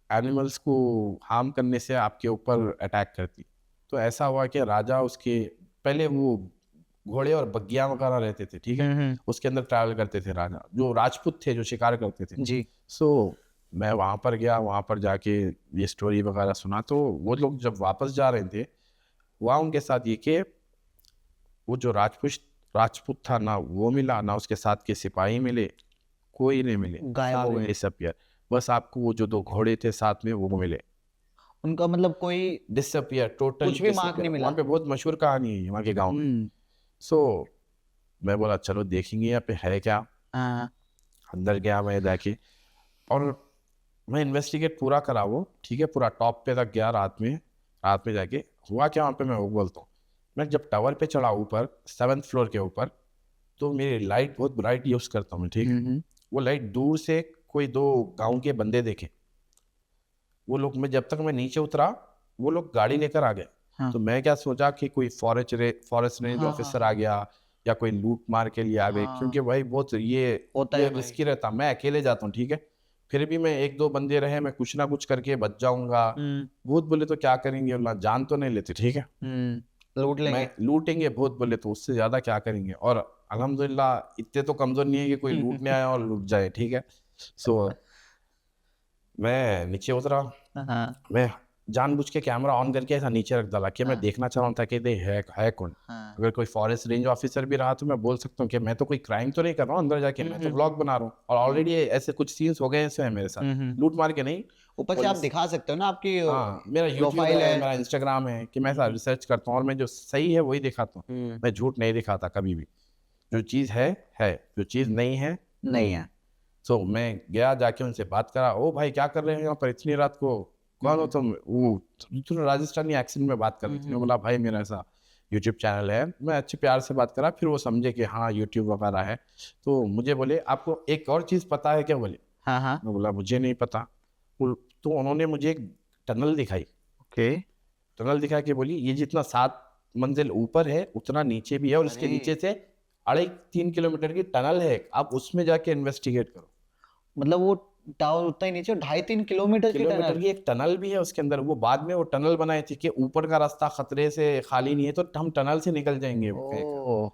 एनिमल्स को हार्म करने से आपके ऊपर अटैक करती। तो ऐसा हुआ कि राजा, उसके पहले वो घोड़े और बग्गियां वगैरह रहते थे, ठीक है, उसके अंदर ट्रैवल करते थे राजा, जो राजपूत थे, जो शिकार करते थे जी। सो मैं वहाँ पर गया, वहाँ पर जाके ये स्टोरी वगैरह सुना। तो वो लोग जब वापस जा रहे थे, वहाँ उनके साथ ये कि वो जो राजपूत था ना, वो मिला ना, उसके साथ के सिपाही मिले, कोई नहीं मिले, गायब हो गए। डिसअपियर। बस आपको वो जो 2 घोड़े थे साथ में वो मिले, उनका मतलब कोई डिसअपियर, टोटल कुछ भी मार्क नहीं मिला। वहाँ पे बहुत मशहूर कहानी है वहाँ के गाँव में। सो मैं बोला चलो देखेंगे यहाँ पे है क्या। अंदर गया मैं जाके, और मैं इन्वेस्टिगेट पूरा करा वो, ठीक है, पूरा टॉप पे तक गया रात में जाके। हुआ क्या वहाँ पे, मैं वो बोलता हूँ। मैं जब टावर पे चढ़ा ऊपर 7th फ्लोर के ऊपर, तो मेरी लाइट बहुत ब्राइट यूज़ करता हूँ मैं, ठीक। वो लाइट दूर से कोई 2 गाँव के बंदे देखे, वो लोग, मैं जब तक मैं नीचे उतरा वो लोग गाड़ी लेकर आ गए। हाँ। तो मैं क्या सोचा कि कोई फॉरेस्ट रेंज हाँ, ऑफिसर हाँ, आ गया या कोई लूट मार के लिए आ गए, हाँ। क्योंकि भाई बहुत होता ये है भाई। रिस्की रहता। मैं अकेले जाता हूँ, ठीक है, फिर भी मैं एक दो बंदे रहे, मैं कुछ ना कुछ करके बच जाऊंगा। भूत बोले तो क्या करेंगे, ना जान तो नहीं लेते, ठीक है, लूट मैं लेंगे। लूटेंगे, भूत बोले तो उससे ज्यादा क्या करेंगे। और अल्हम्दुलिल्लाह इतने तो कमजोर नहीं है कि कोई लूटने आया और लूट जाए, ठीक है। सो मैं नीचे उतरा, हाँ, मैं जानबूझ के कैमरा ऑन करके ऐसा नीचे रख डाला कि मैं हाँ, देखना चाह रहा था कि है कौन। हाँ। अगर कोई फॉरेस्ट रेंज ऑफिसर भी रहा तो मैं बोल सकता हूँ कि मैं तो कोई क्राइम तो नहीं कर रहा हूँ अंदर जाके, मैं तो व्लॉग बना रहा हूँ, और ऑलरेडी ऐसे कुछ सीन्स हो गए हैं मेरे साथ, लूट मार के नहीं। ऊपर से आप पुलिस, दिखा सकते हो ना आपकी हाँ, मेरा यूट्यूब प्रोफाइल है, है। मेरा इंस्टाग्राम है, कि मैं ऐसा रिसर्च करता हूँ और मैं जो सही है वही दिखाता हूँ। मैं झूठ नहीं दिखाता कभी भी। जो चीज़ है, जो चीज़ नहीं है नहीं है। तो मैं गया, जाके उनसे बात करा, ओ भाई क्या कर रहे हो यहाँ पर इतनी रात को, कौन हो तुम। वो थोड़ा राजस्थानी एक्सेंट में बात कर रहे थे। मैं बोला भाई मेरा ऐसा यूट्यूब चैनल है। मैं अच्छे प्यार से बात करा, फिर वो समझे कि हाँ यूट्यूब वगैरह है। तो मुझे बोले आपको एक और चीज़ पता है क्या, बोले। हाँ, हाँ। मैं बोला मुझे नहीं पता। तो उन्होंने मुझे एक टनल दिखाई। ओके। टनल दिखा के बोली ये जितना 7 मंजिल ऊपर है उतना नीचे भी है, और इसके अरे! नीचे से 2.5-3 किलोमीटर की टनल है, आप उसमें जाके इन्वेस्टिगेट करो। मतलब वो टावर उतना ही नीचे 2.5-3 किलोमीटर की किलोमीटर टनल। की एक टनल भी है उसके अंदर। वो बाद में वो टनल बनाई थी कि ऊपर का रास्ता खतरे से खाली नहीं है तो हम टनल से निकल जाएंगे। ओह! और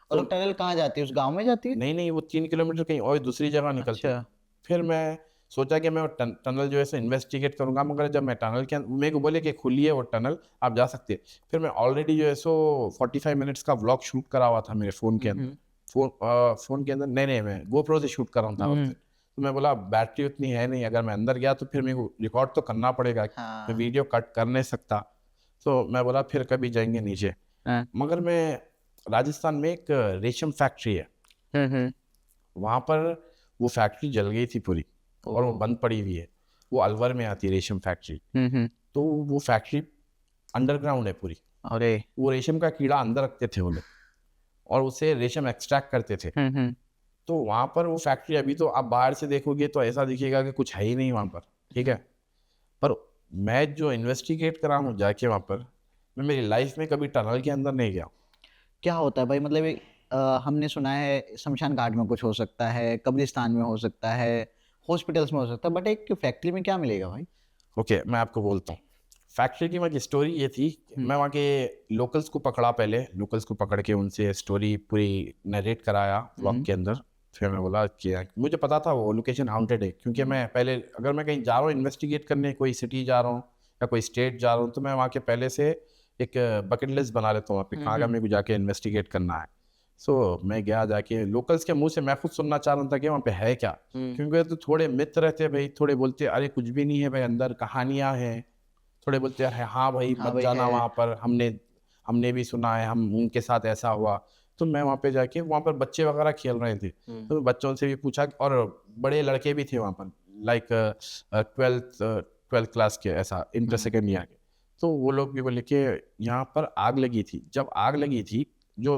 तो वो टनल कहाँ जाती है? उस गाँव में जाती है? नहीं नहीं, वो 3 किलोमीटर कहीं और दूसरी जगह निकलती अच्छा। है। फिर मैं सोचा कि मैं वो टनल जो है सो इन्वेस्टिगेट करूंगा, मगर जब मैं टनल के मेरे को बोले कि खुली है वो टनल, आप जा सकते हैं। फिर मैं ऑलरेडी जो है सो 45 मिनट्स का व्लॉग शूट करा हुआ था मेरे फ़ोन के अंदर। फ़ोन के अंदर नहीं, मैं गोप्रो से शूट कर रहा था उस दिन। तो मैं बोला बैटरी उतनी है नहीं, अगर मैं अंदर गया तो फिर मेरे को रिकॉर्ड तो करना पड़ेगा, मैं हाँ। वीडियो कट कर नहीं सकता। तो मैं बोला फिर कभी जाएंगे नीचे। हाँ। मगर मैं राजस्थान में एक रेशम फैक्ट्री है, वहाँ पर वो फैक्ट्री जल गई थी पूरी, और वो ओह! बंद पड़ी हुई है। वो अलवर में आती है रेशम फैक्ट्री। तो वो फैक्ट्री अंडरग्राउंड है पूरी। अरे! वो रेशम का कीड़ा अंदर रखते थे वो लोग, और उससे रेशम एक्सट्रैक्ट करते थे। तो वहाँ पर वो फैक्ट्री, अभी तो आप बाहर से देखोगे तो ऐसा दिखेगा कि कुछ है ही नहीं वहाँ पर, ठीक है। पर मैं जो इन्वेस्टिगेट करा हूँ जाके वहाँ पर, मैं मेरी लाइफ में कभी टनल के अंदर नहीं गया। क्या होता है भाई? मतलब हमने सुना है शमशान घाट में कुछ हो सकता है, कब्रिस्तान में हो सकता है, हॉस्पिटल्स में हो सकता है, बट एक फैक्ट्री में क्या मिलेगा भाई? ओके, मैं आपको बोलता हूँ। फैक्ट्री की वहाँ की स्टोरी ये थी, मैं वहाँ के लोकल्स को पकड़ा, पहले लोकल्स को पकड़ के उनसे स्टोरी पूरी नरेट कराया व्लॉग के अंदर। फिर मैं बोला कि मुझे पता था वो लोकेशन हाउंटेड है, क्योंकि मैं पहले अगर मैं कहीं जा रहा हूँ इन्वेस्टिगेट करने, कोई सिटी जा रहा हूँ या कोई स्टेट जा रहा हूँ, तो मैं वहाँ के पहले से एक बकेट लिस्ट बना लेता हूँ वहाँ पे कहाँ का मेरे को जाके इन्वेस्टिगेट करना है। सो मैं गया, जाके लोकल्स के मुंह से मैं खुद सुनना चाह रहा था कि वहाँ पे है क्या, क्योंकि तो थोड़े मित्र रहते भाई, थोड़े बोलते अरे कुछ भी नहीं है भाई, अंदर कहानियाँ हैं। थोड़े बोलते हैं हाँ भाई हाँ मत भाई जाना है। वहाँ पर, हमने हमने भी सुना है, हम उनके साथ ऐसा हुआ। तो मैं वहाँ पे जाके, वहाँ पर बच्चे वगैरह खेल रहे थे, तो मैं बच्चों से भी पूछा, और बड़े लड़के भी थे वहाँ पर, लाइक 12th क्लास के, ऐसा इंटर सेकेंड ईयर के। तो वो लोग भी बोले कि यहाँ पर आग लगी थी। जब आग लगी थी, जो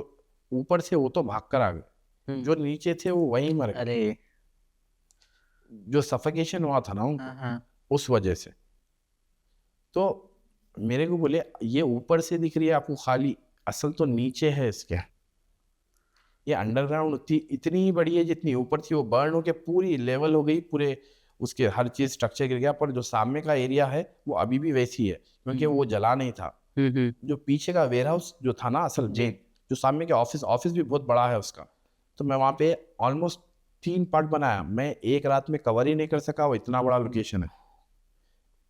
ऊपर से वो तो भाग कर आ गए, जो नीचे थे वो वहीं मर गए। अरे! जो सफोकेशन हुआ था ना उनको, हाँ, हाँ। उस वजह से। तो मेरे को बोले ये ऊपर से दिख रही है आपको खाली, असल तो नीचे है इसके। ये अंडरग्राउंड इतनी ही बड़ी है जितनी ऊपर थी, वो बर्न होके पूरी लेवल हो गई, पूरे उसके हर चीज स्ट्रक्चर गिर गया। पर जो सामने का एरिया है वो अभी भी वैसी है, क्योंकि वो जला नहीं था। जो पीछे का वेयर हाउस जो था ना असल जेन, जो सामने के ऑफिस ऑफिस भी बहुत बड़ा है उसका। तो मैं वहाँ पे ऑलमोस्ट 3 पार्ट बनाया, मैं एक रात में कवर ही नहीं कर सका, वो इतना बड़ा लोकेशन है।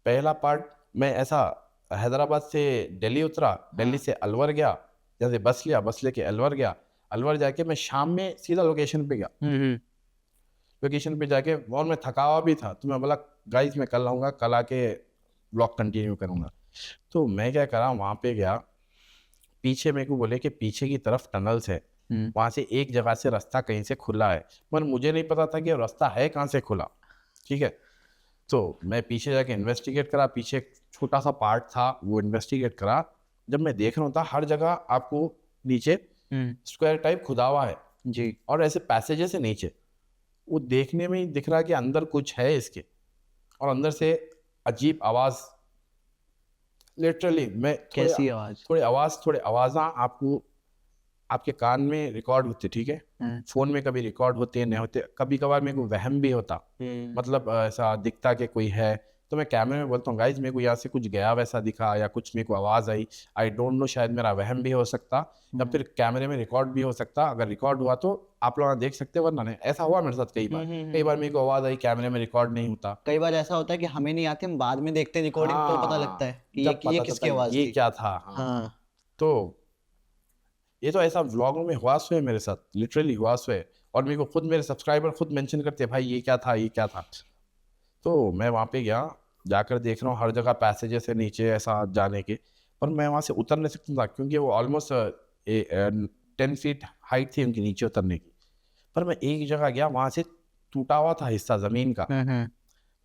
पहला पार्ट मैं ऐसा हैदराबाद से दिल्ली उतरा, दिल्ली से अलवर गया, जैसे बस लिया, बस लेके अलवर गया, अलवर जाके मैं शाम में सीधा लोकेशन पे गया। लोकेशन पे जाके, और मैं थका हुआ भी था, तो मैं बोला गाइस मैं कल आऊँगा, कल आके ब्लॉग कंटिन्यू करूँगा। तो मैं क्या करा, वहाँ पे गया, पीछे मेरे को बोले कि पीछे की तरफ टनल्स है, वहाँ से एक जगह से रास्ता कहीं से खुला है, पर मुझे नहीं पता था कि रास्ता है कहाँ से खुला, ठीक है। तो मैं पीछे जाके इन्वेस्टिगेट करा, पीछे एक छोटा सा पार्ट था वो इन्वेस्टिगेट करा। जब मैं देख रहा था हर जगह आपको नीचे स्क्वायर टाइप खुदा हुआ है जी। और ऐसे पैसेजेस है नीचे, वो देखने में ही दिख रहा कि अंदर कुछ है इसके, और अंदर से अजीब आवाज लिटरली मैं कैसी आवाज? थोड़े आवाज़ आपको आपके कान में रिकॉर्ड होते, ठीक है, हाँ। फोन में कभी रिकॉर्ड होते नहीं होते, कभी कभार मेरे को वहम भी होता, मतलब ऐसा दिखता कि कोई है, तो मैं कैमरे में बोलता हूँ गाइज मेरे को यहाँ से कुछ गया वैसा दिखा या कुछ मेरे को आवाज़ आई, आई डोंट नो, शायद मेरा वहम भी हो सकता या फिर कैमरे में रिकॉर्ड भी हो सकता। अगर रिकॉर्ड हुआ तो आप लोग देख सकते, वरना नहीं। ऐसा हुआ मेरे साथ कई बार मेरे को आवाज़ आई, कैमरे में रिकॉर्ड नहीं होता। कई बार ऐसा होता है कि हमें नहीं आती, हम बाद में देखते हैं रिकॉर्डिंग तो पता लगता है हाँ, कि जब ये पता चलता किसकी आवाज ये थी। क्या था। हाँ, हाँ। तो ये तो ऐसा व्लॉगों में हुआ सो है मेरे साथ, लिटरली हुआ सो है। और मेरे को खुद मेरे सब्सक्राइबर खुद मेंशन करते हैं भाई ये क्या था, ये क्या था। तो मैं वहाँ पे गया, जाकर देख रहा हूँ हर जगह पैसेजेस है नीचे ऐसा जाने के, पर मैं वहाँ से उतर नहीं सकता था क्योंकि वो ऑलमोस्ट 10 फीट हाइट थी उनकी नीचे उतरने की। पर मैं एक जगह गया, वहाँ से टूटा हुआ था हिस्सा ज़मीन का।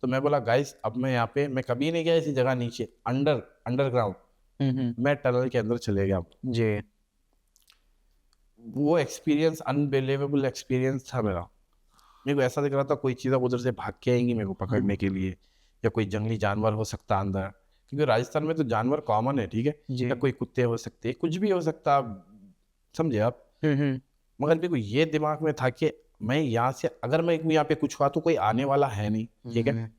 तो मैं बोला गाइस अब मैं यहाँ पे, मैं कभी नहीं गया इसी जगह नीचे, अंडरग्राउंड, मैं टनल के अंदर चले गया। जी। वो एक्सपीरियंस अनबिलीवेबल एक्सपीरियंस था मेरा। मेरे को ऐसा दिख रहा था कोई चीज़ें उधर से भाग के आएंगी मेरे को पकड़ने के लिए, या कोई जंगली जानवर हो सकता अंदर, क्योंकि राजस्थान में तो जानवर कॉमन है, ठीक है, जी। या कोई कुत्ते हो सकते, कुछ भी हो सकता, समझे आप। मगर मेरे को ये दिमाग में था कि मैं यहाँ से, अगर मैं यहाँ पे कुछ हुआ तो कोई आने वाला है नहीं, ठीक है।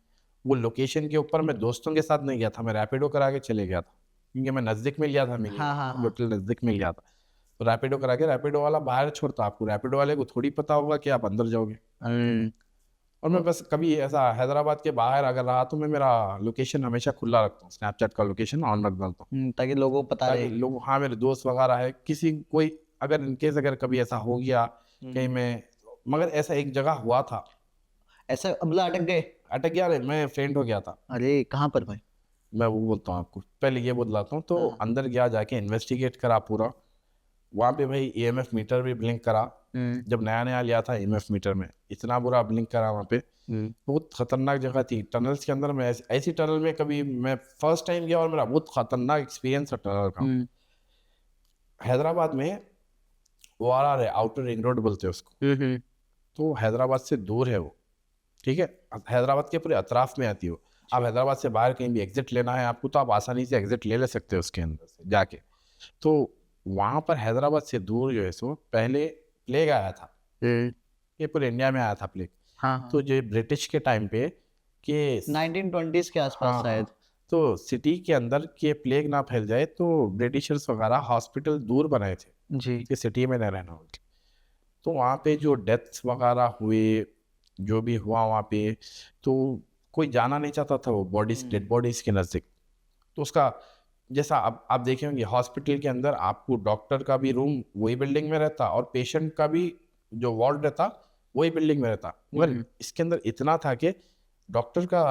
वो लोकेशन के ऊपर मैं दोस्तों के साथ नहीं गया था, मैं रैपिडो करा के चले गया था क्योंकि मैं नज़दीक में लिया था, मेरे होटल नज़दीक में लिया था। तो रैपिडो करा के, रैपिडो वाला बाहर छोड़ता, आपको रैपिडो वाले को थोड़ी पता होगा कि आप अंदर जाओगे। और मैं बस कभी ऐसा हैदराबाद के बाहर अगर रहा तो मैं मेरा लोकेशन हमेशा खुला रखता हूँ, स्नैपचैट का लोकेशन ऑन रख डालता हूँ, ताकि लोगों को पता ताकि रहे। लोग, हाँ मेरे दोस्त वगैरह है, किसी कोई अगर इनकेस अगर कभी ऐसा हो गया कहीं मैं, मगर ऐसा एक जगह हुआ था, ऐसा अबला अटक गया रे, मैं फेंट हो गया था। अरे कहाँ पर भाई? मैं वो बोलता हूँ आपको, पहले ये बतलाता हूँ। तो अंदर गया, जाके इन्वेस्टिगेट करा पूरा, वहाँ पे भाई ईएमएफ मीटर भी ब्लिंक करा। जब नया नया लिया था ईएमएफ मीटर में, इतना बुरा ब्लिंक करा वहाँ पे, बहुत खतरनाक जगह थी। टनल्स के अंदर में, ऐसी टनल में कभी मैं फर्स्ट टाइम गया और मेरा बहुत खतरनाक एक्सपीरियंस था टनल का। हैदराबाद में वो आ रहा है, आउटर रिंग रोड बोलते हैं उसको, तो हैदराबाद से दूर है वो, ठीक है, हैदराबाद के पूरे अतराफ में आती है वो। आप हैदराबाद से बाहर कहीं भी एग्जिट लेना है आपको, तो आप आसानी से एग्जिट ले सकते हो उसके अंदर से जाके। तो वहाँ पर हैदराबाद से दूर जो है सो पहले प्लेग आया था, ये पूरे इंडिया में आया था प्लेग। हाँ। तो जो ब्रिटिश के टाइम पे के 1920s के आसपास शायद। तो सिटी के अंदर के प्लेग ना फैल जाए तो ब्रिटिशर्स वगैरह हॉस्पिटल दूर बनाए थे जी। कि सिटी में न रहना हो। तो वहाँ पे जो डेथ्स वगैरह हुए, जो भी हुआ वहाँ पे, तो कोई जाना नहीं चाहता था वो बॉडीज, डेड बॉडीज के नज़दीक। तो उसका जैसा आप देखे होंगे हॉस्पिटल के अंदर आपको डॉक्टर का भी रूम वही बिल्डिंग में रहता और पेशेंट का भी जो वार्ड रहता वही बिल्डिंग में रहता, मगर इसके अंदर इतना था कि डॉक्टर का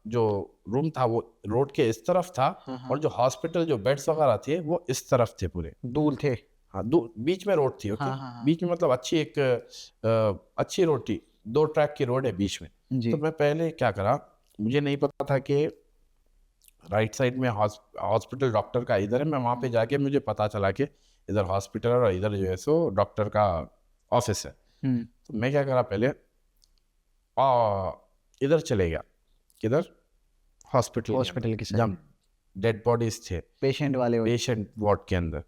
जो रूम था वो रोड के इस तरफ था और जो हॉस्पिटल जो बेड्स वगैरह थे वो इस तरफ थे, पूरे दूर थे। हाँ, बीच में रोड थी। ओके, बीच में मतलब अच्छी एक अच्छी रोड थी, 2 ट्रैक की रोड है बीच में। तो मैं पहले क्या करा, मुझे नहीं पता था कि राइट साइड में हॉस्पिटल डॉक्टर का इधर है। मैं वहाँ पे जाके मुझे पता चला कि इधर हॉस्पिटल और इधर जो है सो डॉक्टर का ऑफिस है। तो मैं क्या करा, पहले इधर चले गया, किधर, हॉस्पिटल के जहाँ डेड बॉडीज थे, पेशेंट वार्ड के अंदर।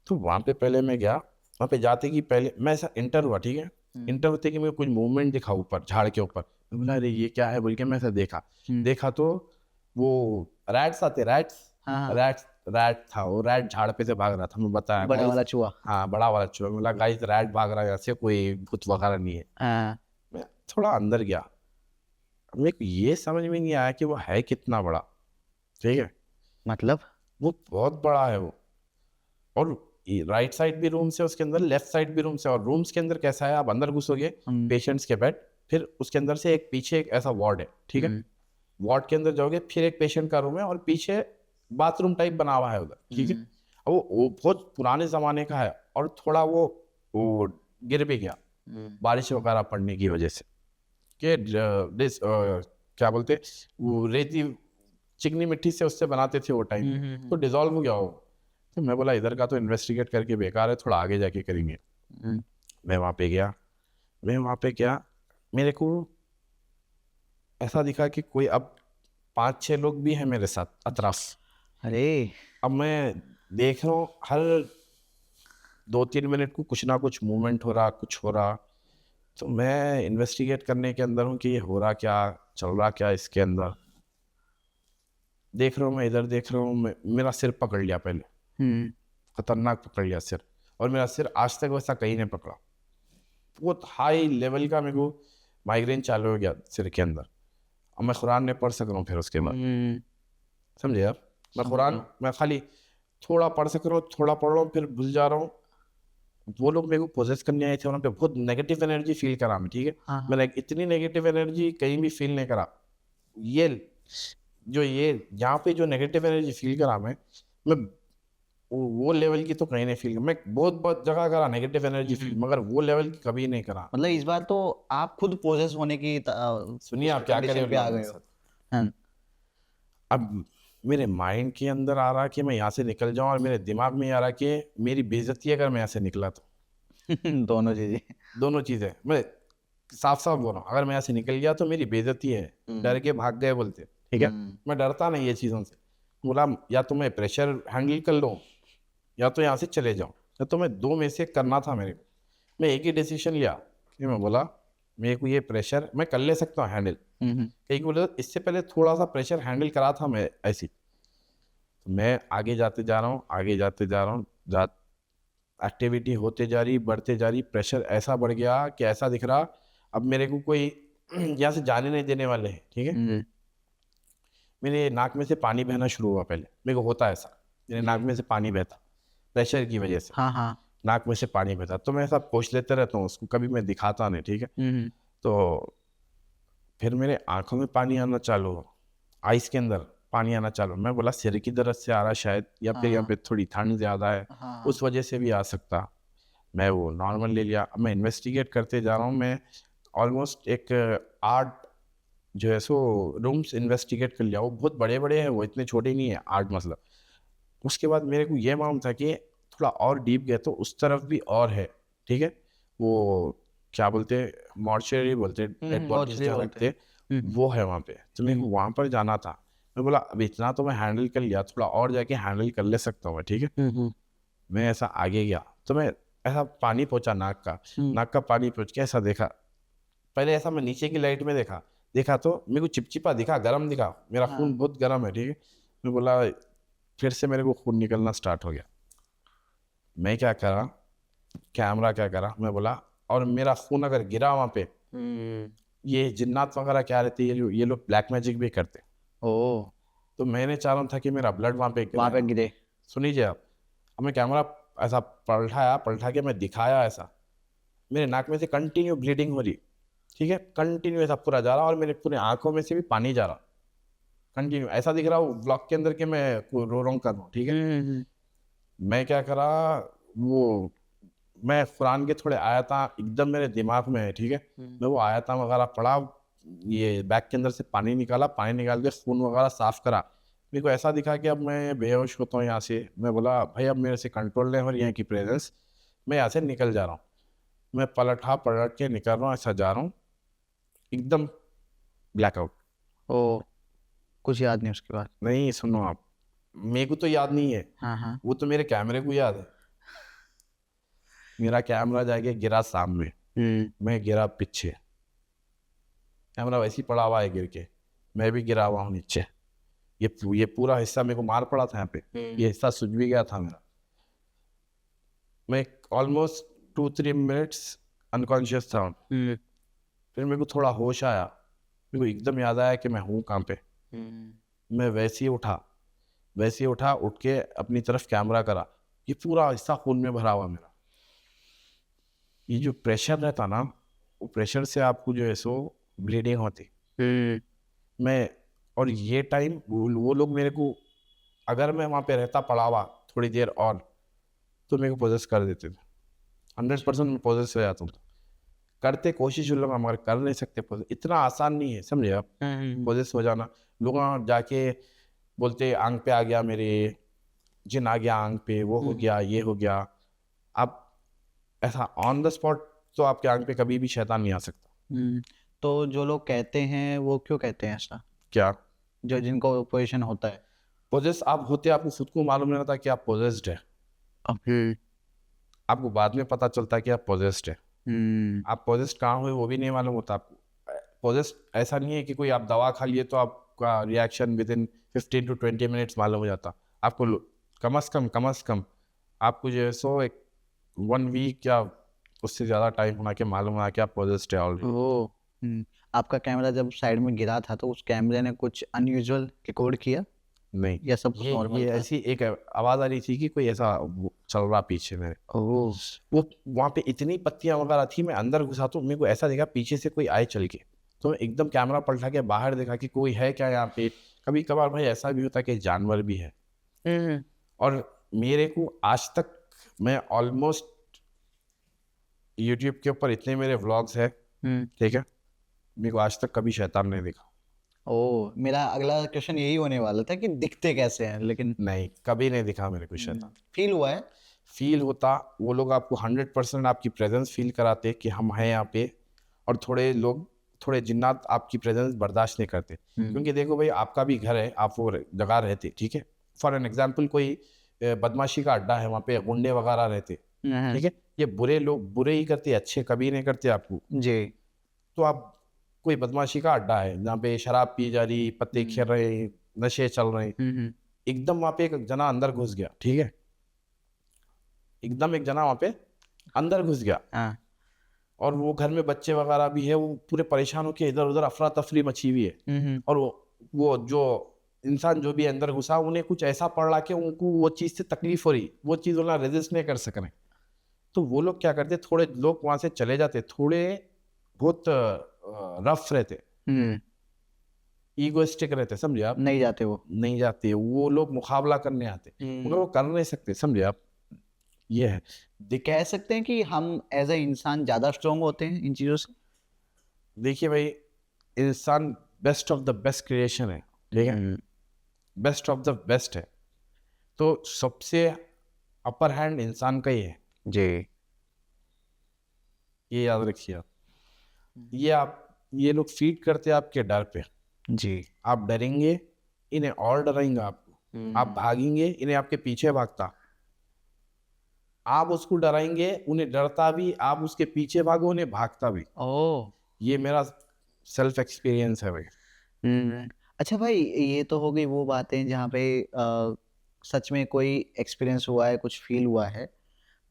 तो वहाँ पे पहले मैं गया, वहाँ पे जाते कि पहले मैं ऐसा इंटर हुआ, ठीक है, इंटर होते कि मुझे कुछ मूवमेंट दिखा ऊपर झाड़ के ऊपर। मैं बोला अरे ये क्या है बोल के मैं ऐसा देखा तो वो रैट्स आते, रैट था वो, रैट झाड़ पे से भाग रहा था। मैं बताया बड़ा वाला चूहा। हाँ, बड़ा वाला चूहा। बोला गाइस रैट भाग रहा है यहाँ से, कोई भूत वगैरह नहीं है। मैं थोड़ा अंदर गया, मेरे को ये समझ में नहीं आया कि वो है कितना बड़ा, ठीक है, मतलब वो बहुत बड़ा है वो, और राइट साइड भी रूम से उसके अंदर, लेफ्ट साइड भी रूम से। और रूम्स के अंदर कैसा है, आप अंदर घुसोगे पेशेंट्स के बेड, फिर उसके अंदर से एक पीछे एक ऐसा वार्ड है, ठीक है, वार्ड के अंदर जाओगे फिर एक पेशेंट का रूम है और पीछे बाथरूम टाइप बना हुआ है उधर, ठीक है। वो बहुत पुराने जमाने का है और थोड़ा वो गिर भी गया बारिश वगैरह पड़ने की वजह से, कि क्या बोलते वो रेती चिकनी मिट्टी से उससे बनाते थे वो टाइम, तो डिजॉल्व हो गया वो। तो मैं बोला इधर का तो इन्वेस्टिगेट करके बेकार है, थोड़ा आगे जाके करेंगे। मैं वहाँ पे गया, मेरे को ऐसा दिखा कि कोई अब 5-6 लोग भी हैं मेरे साथ अतराफ, अरे अब मैं देख रहा हूँ हर 2-3 मिनट को कुछ ना कुछ मूवमेंट हो रहा, कुछ हो रहा। तो मैं इन्वेस्टिगेट करने के अंदर हूँ कि ये हो रहा क्या, चल रहा क्या इसके अंदर। देख रहा हूँ मैं, इधर देख रहा हूँ मैं, मेरा सिर पकड़ लिया पहले, हम्म खतरनाक पकड़ लिया सिर। और मेरा सिर आज तक वैसा कहीं नहीं पकड़ा। बहुत हाई लेवल का मेरे को माइग्रेन चालू हो गया सिर के अंदर। अब मैं कुरान नहीं पढ़ सक रहा हूँ फिर उसके बाद, हम्म, समझे आप। मैं समझ कुरान रहा हूँ। मैं खाली थोड़ा पढ़ सक रहा हूँ, थोड़ा पढ़ रहा हूँ फिर भूल जा रहा हूँ। वो लोग मेरे को पोजेस करने आए थे, वहाँ पे बहुत नेगेटिव एनर्जी फील करा मैं, ठीक है। हाँ हाँ। मैंने इतनी नेगेटिव एनर्जी कहीं भी फील नहीं करा। ये ये यहाँ पे जो नेगेटिव एनर्जी फील करा मैं वो लेवल की तो कहीं नहीं फील। मैं बहुत बहुत जगह करा नेगेटिव एनर्जी फील, मगर वो लेवल की कभी नहीं करा। मतलब इस बार तो आप खुद पोजेस होने की सुनिए उस आप क्या करे कंडीशन पे आ मेरे गए हो। साथ। हाँ। अब मेरे माइंड के अंदर आ रहा कि मैं यहाँ से निकल जाऊँ, और मेरे दिमाग में आ रहा कि मेरी बेइज्जती अगर मैं यहाँ से निकला तो। दोनों चीजें। दोनों चीज़ें मैं साफ साफ बोल रहा हूँ, अगर मैं यहाँ से निकल गया तो मेरी बेइज्जती है। डर के भाग गए बोलते, ठीक है। मैं डरता नहीं ये चीज़ों से। बोला या तो मैं प्रेशर हैंडल कर लूँ, या तो यहाँ से चले जाऊँ, या तो मैं दो में से करना था मेरे को। मैं एक ही डिसीजन लिया कि मैं बोला मेरे को ये प्रेशर मैं कर ले सकता हूँ हैंडल। एक बोले इससे पहले थोड़ा सा प्रेशर हैंडल करा था मैं ऐसी। तो मैं आगे जाते जा रहा हूँ, आगे जाते जा रहा हूँ, एक्टिविटी होते जा रही, बढ़ते जा रही। प्रेशर ऐसा बढ़ गया कि ऐसा दिख रहा अब मेरे को कोई यहाँ से जाने नहीं देने वाले हैं, ठीक है। मेरे नाक में से पानी बहना शुरू हुआ। पहले मेरे को होता है ऐसा, मेरे नाक में से पानी बहता प्रेशर की वजह से। हाँ हाँ। नाक में से पानी बहता, तो मैं ऐसा पोंछ लेते रहता हूँ उसको, कभी मैं दिखाता नहीं, ठीक है। तो फिर मेरे आंखों में पानी आना चालू हो, आइस के अंदर पानी आना चालू। मैं बोला सिर की दर्द से आ रहा शायद, या फिर यहाँ पे थोड़ी ठंड ज़्यादा है, हाँ। उस वजह से भी आ सकता। मैं वो नॉर्मल ले लिया। अब मैं इन्वेस्टिगेट करते जा रहा हूँ। मैं ऑलमोस्ट एक 8 जो है सो रूम्स इन्वेस्टिगेट कर लिया। वो बहुत बड़े बड़े हैं, वो इतने छोटे नहीं है, 8 मतलब। उसके बाद मेरे को ये मालूम था कि थोड़ा और डीप गए तो उस तरफ भी और है, ठीक है। वो क्या बोलते हैं, मॉर्चरी बोलते हैं, डेड बॉडीज मौचरी जहाँ बोलते रखते हैं। हैं, वो है वहाँ पे। तो मेरे को वहाँ पर जाना था। मैं बोला अब इतना तो मैं हैंडल कर लिया, थोड़ा और जाके हैंडल कर ले सकता हूँ मैं, ठीक है। मैं ऐसा आगे गया तो मैं ऐसा पानी पहुंचा नाक का, नाक का पानी पहुंच के ऐसा देखा। पहले ऐसा मैं नीचे की लाइट में देखा देखा तो मेरे को चिपचिपा दिखा, गर्म दिखा, मेरा खून बहुत गर्म है, ठीक है। मैं बोला फिर से मेरे को खून निकलना स्टार्ट हो गया। मैं क्या करा, कैमरा क्या करा, मैं बोला और मेरा खून अगर गिरा वहाँ पे, ये जिन्नात वगैरह क्या रहते हैं, ये लोग ब्लैक मैजिक भी करते। ओ तो मैंने चाह रहा था कि मेरा ब्लड वहाँ पे वहां पे गिरे। गिरे। सुनिए आप, अब मैं कैमरा ऐसा पलटा के मैं दिखाया ऐसा, मेरे नाक में से कंटिन्यू ब्लीडिंग हो रही, ठीक है। कंटिन्यू ऐसा पूरा जा रहा, और मेरे पूरे आंखों में से भी पानी जा रहा कंटिन्यू। ऐसा दिख रहा वो ब्लॉक के अंदर के मैं रो रहा कर रहा हूँ, ठीक है। मैं क्या करा, वो मैं कुरान के थोड़े आयता एकदम मेरे दिमाग में है, ठीक है। मैं वो आयता वगैरह पढ़ा, ये बैग के अंदर से पानी निकाला, पानी निकाल के खून वगैरह साफ करा। मेरे को ऐसा दिखा कि अब मैं बेहोश होता हूँ यहाँ से। मैं बोला भाई अब मेरे से कंट्रोल नहीं हो रही यहाँ की प्रेजेंस, मैं यहाँ से निकल जा रहा हूँ। मैं पलट के निकल रहा हूँ, ऐसा जा रहा हूँ, एकदम ब्लैकआउट। ओ कुछ याद नहीं उसके बाद। नहीं सुनो आप, मेरे को तो याद नहीं है, हाँ हाँ। वो तो मेरे कैमरे को याद है। मेरा कैमरा जाके गिरा सामने, मैं गिरा पीछे, कैमरा वैसे ही पड़ा हुआ है गिर के, मैं भी गिरा हुआ हूँ नीचे। ये पूरा हिस्सा मेरे को मार पड़ा था यहाँ पे, ये हिस्सा सूज भी गया था मेरा। मैं ऑलमोस्ट 2-3 मिनट्स अनकॉन्शियस था। फिर मेरे को थोड़ा होश आया, मेरे को एकदम याद आया कि मैं हूँ कहाँ पे। मैं वैसे ही उठा, उठ के अपनी तरफ कैमरा करा, ये पूरा हिस्सा खून में भरा हुआ मेरा। ये जो प्रेशर रहता ना, वो प्रेशर से आपको जो है सो ब्लीडिंग होती। मैं और ये टाइम वो लोग मेरे को, अगर मैं वहाँ पे रहता पड़ा हुआ थोड़ी देर और, तो मेरे को पोजेस कर देते थे। 100% में पोजेस हो जाता था। करते कोशिश उन लोग, हमारे कर नहीं सकते पोजेस, इतना आसान नहीं है, समझे आप। पोजेस हो जाना, लोग वहाँ जाके बोलते आंख पे आ गया मेरे, जिन आ गया आंख पे, वो हो गया, ये हो गया। अब ऐसा ऑन द स्पॉट तो आपके आंख पे कभी भी शैतान नहीं आ सकता। तो जो लोग कहते हैं वो क्यों कहते हैं ऐसा, क्या जो जिनको पोजीशन होता है? पोजेस आप होते आपको खुद को मालूम नहीं रहता कि आप पोजेस्ड है, आपको बाद में पता चलता है कि आप पोजेस्ड है। आप पोजेस्ड कहाँ हुए वो भी नहीं मालूम होता आपको। पोजेस्ड ऐसा नहीं है कि कोई आप दवा खा लिए तो आपका reaction with in 15 to 20 minutes मालूम हो जाता। आपको कम अज़ कम आपको जो है सो एक 1 वीक या उससे ज़्यादा टाइम होना के मालूम होना कि आप पोजेस्ड है ऑलरेडी। आपका कैमरा जब साइड में गिरा था तो उस कैमरे ने कुछ अनयूजुअल रिकॉर्ड किया नहीं, या सब कुछ नॉर्मल ये था? ऐसी एक आवाज़ आ रही थी कि कोई ऐसा चल रहा पीछे मेरे। ओह वो वहाँ पे इतनी पत्तियां वगैरह थी, मैं अंदर घुसा तो मेरे को ऐसा दिखा पीछे से कोई आए चल के, तो मैं एकदम कैमरा पलटा के बाहर देखा कि कोई है क्या यहाँ पे। कभी कभार भाई ऐसा भी होता है कि जानवर भी है। और मेरे को आज तक, मैं ऑलमोस्ट यूट्यूब के ऊपर इतने मेरे व्लॉग्स है, ठीक है, मेरे को आज तक कभी शैतान नहीं दिखा। ओह मेरा अगला क्वेश्चन यही होने वाला था कि दिखते कैसे हैं, लेकिन नहीं, कभी नहीं दिखा मेरे को शैतान। फील हुआ है। फील होता, वो लोग आपको 100% आपकी प्रेजेंस फील कराते कि हम हैं यहाँ पे। और थोड़े जिन्नात आपकी प्रेजेंस बर्दाश्त नहीं करते, क्योंकि देखो भाई आपका भी घर है, आप वो जगह रहते, ठीक है। फॉर एन एग्जाम्पल कोई बदमाशी का अड्डा है, वहाँ पे गुंडे वगैरह रहते, ठीक है। ये बुरे लोग बुरे ही करते, अच्छे कभी नहीं करते आपको जी। तो आप कोई बदमाशी का अड्डा है जहाँ पे शराब पी जा रही, पत्ते खेल रहे, नशे चल रहे, एकदम वहाँ पे एक जना अंदर घुस गया, ठीक है, एकदम एक जना वहाँ पे अंदर घुस गया। हाँ। और वो घर में बच्चे वगैरह भी है, वो पूरे परेशान होके इधर उधर अफरा तफरी मची हुई है। और वो जो इंसान जो भी अंदर घुसा, उन्हें कुछ ऐसा पड़ रहा कि उनको वो चीज़ से तकलीफ हो रही, वो चीज़ वो रेजिस्ट नहीं कर सक रहे। तो वो लोग क्या करते, थोड़े लोग वहाँ से चले जाते, थोड़े बहुत रफ रहते, ईगोइस्टिक रहते, समझे आप। नहीं जाते वो। नहीं जाते वो लोग, मुकाबला करने आते, मगर वो कर नहीं सकते, समझे आप। ये है कह सकते हैं कि हम एज ए इंसान ज्यादा स्ट्रोंग होते हैं इन चीजों से। देखिए भाई, इंसान best of the best creation है, ठीक है, बेस्ट ऑफ द बेस्ट है। तो सबसे अपर हैंड इंसान का ही है जी। ये याद रखिए आप। ये लोग फीड करते हैं आपके डर पे। जी। आप डरेंगे, इन्हें और डराएंगे आपको। आप भागेंगे, इन्हें आपके पीछे भागता। आप उसको डराएंगे, उन्हें डरता भी, आप उसके पीछे भागो, उन्हें भागता भी। ओह ये मेरा सेल्फ एक्सपीरियंस है भाई। अच्छा भाई, ये तो हो गई वो बातें जहाँ पे सच में कोई एक्सपीरियंस हुआ है, कुछ फील हुआ है।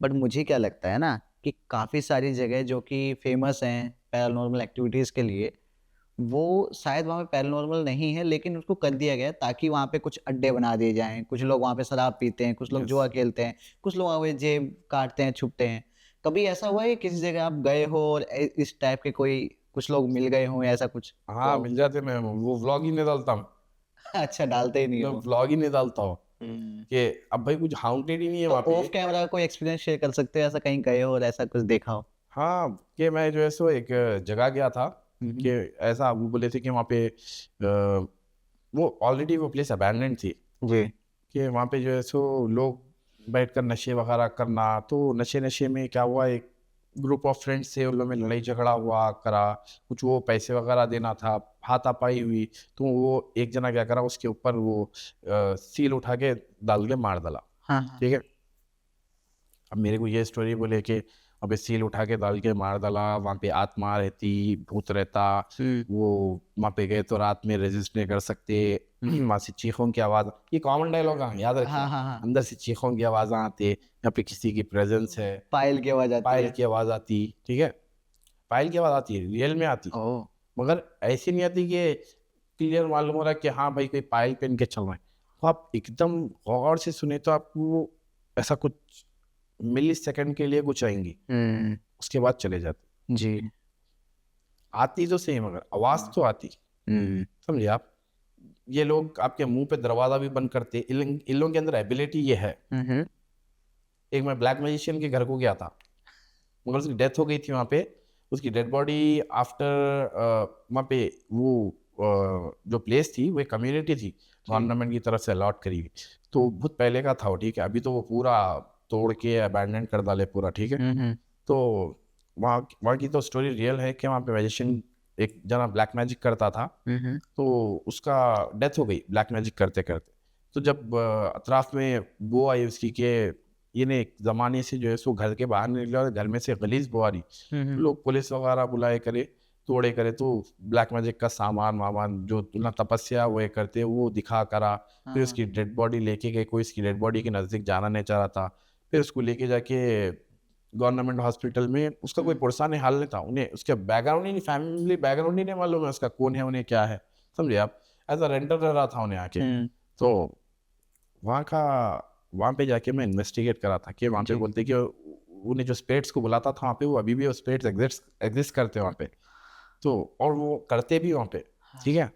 बट मुझे क्या लगता है ना कि काफ़ी सारी जगह जो कि फेमस हैं पैरानॉर्मल एक्टिविटीज़ के लिए, वो शायद वहाँ पे पैरानॉर्मल नहीं है, लेकिन उसको कर दिया गया है ताकि वहाँ पे कुछ अड्डे बना दिए जाएँ। कुछ लोग वहाँ पे शराब पीते हैं, कुछ लोग Yes. जुआ खेलते हैं, कुछ लोग वहाँ पे जेब काटते हैं, छुपते हैं। कभी ऐसा हुआ है किसी जगह आप गए हो और इस टाइप के कोई कुछ लोग मिल गए हों, ऐसा कुछ? हाँ, मिल जाते। मैं वो व्लॉग ही नहीं डालता हूँ, अच्छा, डालते ही नहीं मैं हो। व्लॉग ही नहीं डालता हूँ कि अब भाई कुछ हाउंटेड ही नहीं है तो वहाँ पे। ऑफ कैमरा कोई एक्सपीरियंस शेयर कर सकते हो, ऐसा कहीं गए हो और ऐसा कुछ देखा हो? हाँ, कि मैं जो है सो एक जगह गया था कि ऐसा वो बोले थे कि वहाँ पे वो ऑलरेडी वो प्लेस अबैंडन थी जी। कि वहाँ पे जो है सो लोग बैठकर नशे वगैरह करना। तो नशे में क्या हुआ, एक ग्रुप ऑफ फ्रेंड्स से उन लोगों में लड़ाई झगड़ा हुआ करा, कुछ वो पैसे वगैरह देना था, हाथापाई हुई। तो वो एक जना क्या करा, उसके ऊपर वो सील उठा के डाल के मार डाला, हाँ। ठीक है। अब मेरे को ये स्टोरी बोले कि अबे सील उठा के डाल के मार डाला, वहाँ पे आत्मा रहती, भूत रहता, वो वहाँ पे गए तो रात में रेजिस्ट नहीं कर सकते, वहाँ से चीखों की आवाज़, ये कॉमन डायलॉग है, याद रखिए। हाँ। अंदर से चीखों की आवाज़ आते, यहाँ पे किसी की प्रेजेंस है, पायल की आवाज आती पायल है। की आवाज़ आती, ठीक है, पायल की आवाज़ आती है, रियल में आती, ओह। मगर ऐसी नहीं आती कि क्लियर मालूम हो रहा है कि हाँ भाई कोई पायल पहन के चल रहा है। तो आप एकदम गौर से सुने तो आपको ऐसा कुछ मिली सेकंड के लिए कुछ आएंगी, उसके बाद चले जाते। जी। आती तो सही, मगर आवाज तो आती, समझे आप। ये लोग आपके मुंह पे दरवाजा भी बंद करते, इन लोगों के अंदर एबिलिटी ये है। एक मैं ब्लैक मैजिशियन के घर को गया था, मगर उसकी डेथ हो गई थी वहाँ पे। उसकी डेड बॉडी आफ्टर वहाँ पे वो जो प्लेस थी वो एक कम्युनिटी थी, गवर्नमेंट की तरफ से अलॉट करी हुई। तो बहुत पहले का था वो, ठीक है। अभी तो वो पूरा तोड़ के अबैंडन कर डाले पूरा, ठीक है। तो वहाँ की तो स्टोरी रियल है कि वहाँ पे मैजिशियन एक जना ब्लैक मैजिक करता था, तो उसका डेथ हो गई ब्लैक मैजिक करते करते। तो जब अतराफ में बो आई उसकी के ये ने एक ज़माने से जो है सो घर के बाहर नहीं निकला और घर में से गलीज बो आ रही, तो लोग पुलिस वगैरह बुलाए करे, तोड़े करे, तो ब्लैक मैजिक का सामान वामान जो तुलना तपस्या वो ये करते वो दिखा करा। फिर उसकी डेड बॉडी लेके गए, कोई इसकी डेड बॉडी के नज़दीक जाना नहीं चाह रहा था। फिर उसको लेके जाके गवर्नमेंट हॉस्पिटल में, उसका कोई पुरसाने हाल नहीं था, उन्हें उसके बैकग्राउंड ही नहीं, फैमिली बैकग्राउंड ही नहीं मालूम है उसका कौन है, उन्हें क्या है, समझे आप। एज अ रेंटर रह रहा था उन्हें आके। तो वहाँ पे जाके मैं इन्वेस्टिगेट करा था कि वहाँ पे बोलते कि उन्हें जो स्पिरिट्स को बुलाता था वहाँ पे, वो अभी भी वो स्पिरिट्स एग्जिस्ट करते हैं वहाँ पे, तो और वो करते भी वहाँ पे, ठीक है।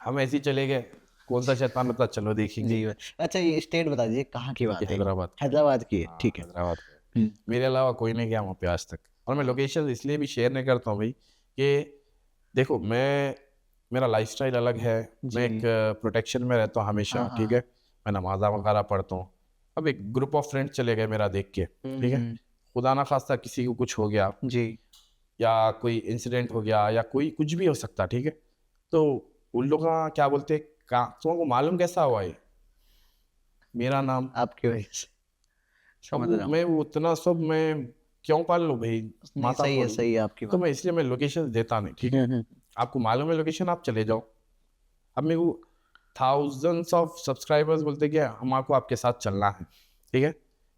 हम ऐसे ही चले गए, कौन सा शैतान होता चलो देखेंगे। जी अच्छा, ये स्टेट बता दीजिए कहाँ की बात है? हैदराबाद। हैदराबाद की है, ठीक है। हैदराबाद का। मेरे अलावा कोई नहीं गया वहाँ पे आज तक, और मैं लोकेशन इसलिए भी शेयर नहीं करता हूँ भाई कि देखो मेरा लाइफस्टाइल अलग है, मैं एक प्रोटेक्शन में रहता हूँ हमेशा, ठीक है। मैं नमाज़ा वगैरह पढ़ता हूँ। अब एक ग्रुप ऑफ फ्रेंड्स चले गए मेरा देख के, ठीक है, खुदा ना खास्ता किसी को कुछ हो गया जी, या कोई इंसिडेंट हो गया या कोई कुछ भी हो सकता, ठीक है। तो उन लोग का क्या बोलते, तुमको मालूम कैसा हुआ ये मेरा नाम? आपकी वजह से समझ रहा हूँ। मैं वो उतना सब मैं क्यों पाल लूँ भाई, नहीं, माता सही है, थोड़ी। सही है आपकी तो बात। मैं इसलिए मैं लोकेशन देता नहीं, ठीक है। आपको मालूम है लोकेशन, आप चले जाओ। अब मेरे को थाउजेंड्स ऑफ सब्सक्राइबर्स बोलते कि हम आपको आपके साथ चलना है, ठीक है।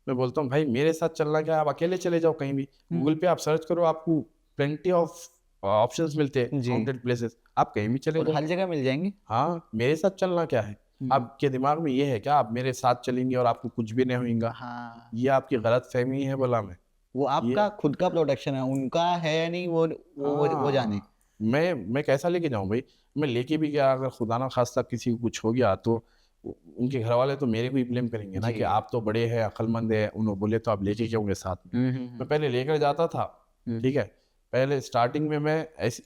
मैं बोलता हूँ भाई मेरे साथ चलना क्या है, आप अकेले चले जाओ कहीं भी, गूगल पे आप सर्च करो, आपको प्लेंटी ऑफ ऑप्शंस मिलते हैं, हाउंटेड प्लेसेस, आप कहीं भी चले और जाओ, हर जगह मिल जाएंगे। हाँ। मेरे साथ चलना क्या है, आपके दिमाग में ये है क्या आप मेरे साथ चलेंगे और आपको कुछ भी नहीं होगा? हाँ, ये आपकी गलत फहमी है। बोला मैं, वो आपका खुद का प्रोडक्शन है, उनका है या नहीं वो जाने। मैं कैसा लेके जाऊं भाई, मैं लेके भी गया, अगर खुदा ना खास्ता किसी को कुछ हो गया तो उनके घर वाले तो मेरे को ही ब्लेम करेंगे ना कि आप तो बड़े हैं, अक्लमंद है, उन्होंने बोले तो आप लेके क्यों गए साथ में। मैं पहले लेकर जाता था, ठीक है। पहले स्टार्टिंग में मैं ऐसे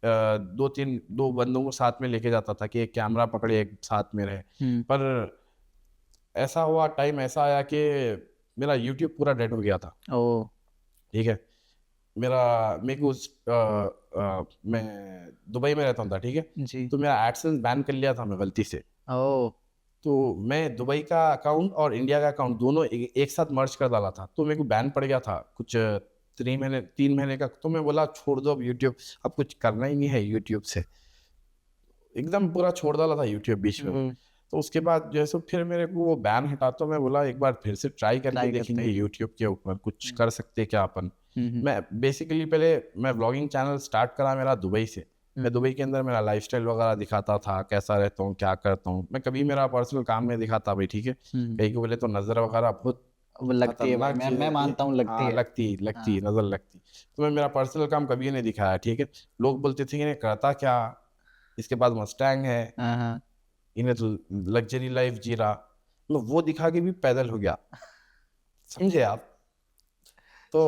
दो बंदों को साथ में लेके जाता था कि एक कैमरा पकड़े एक साथ में रहे, पर ऐसा हुआ, टाइम ऐसा आया कि मेरा यूट्यूब पूरा डेड हो गया था, ओ, ठीक है। मेरे को मैं दुबई में रहता था, ठीक है। जी, तो मेरा एडसेंस बैन कर लिया था मैं गलती से। ओ, तो मैं दुबई का अकाउंट और इंडिया का अकाउंट दोनों एक साथ मर्ज कर डाला था, तो मेरे को बैन पड़ गया था कुछ 3 महीने का। तो मैं बोला छोड़ दो अब यूट्यूब, अब कुछ करना ही नहीं है यूट्यूब से, एकदम पूरा छोड़ डाला था यूट्यूब बीच में। तो उसके बाद जैसे फिर मेरे को वो बैन हटा, तो मैं बोला एक बार फिर से ट्राई करके देखेंगे यूट्यूब के ऊपर कुछ कर सकते क्या अपन। मैं बेसिकली पहले मैं व्लॉगिंग चैनल स्टार्ट करा मेरा दुबई से। मैं दुबई के अंदर मेरा लाइफस्टाइल वगैरह दिखाता था, कैसा रहता हूँ, क्या करता हूँ। मैं कभी मेरा पर्सनल काम में दिखाता भाई, ठीक है। कहीं को बोले तो नजर वगैरह बहुत लगती है भाई, मैं मानता हूँ, लगती है। लगती नजर लगती। तो मैं मेरा पर्सनल काम कभी नहीं दिखाया, ठीक है। लोग बोलते थे कि करता क्या, इसके पास मस्टैंग है, इन्हें तो लग्जरी लाइफ जी रहा। तो वो दिखा के भी पैदल हो गया, समझे आप। तो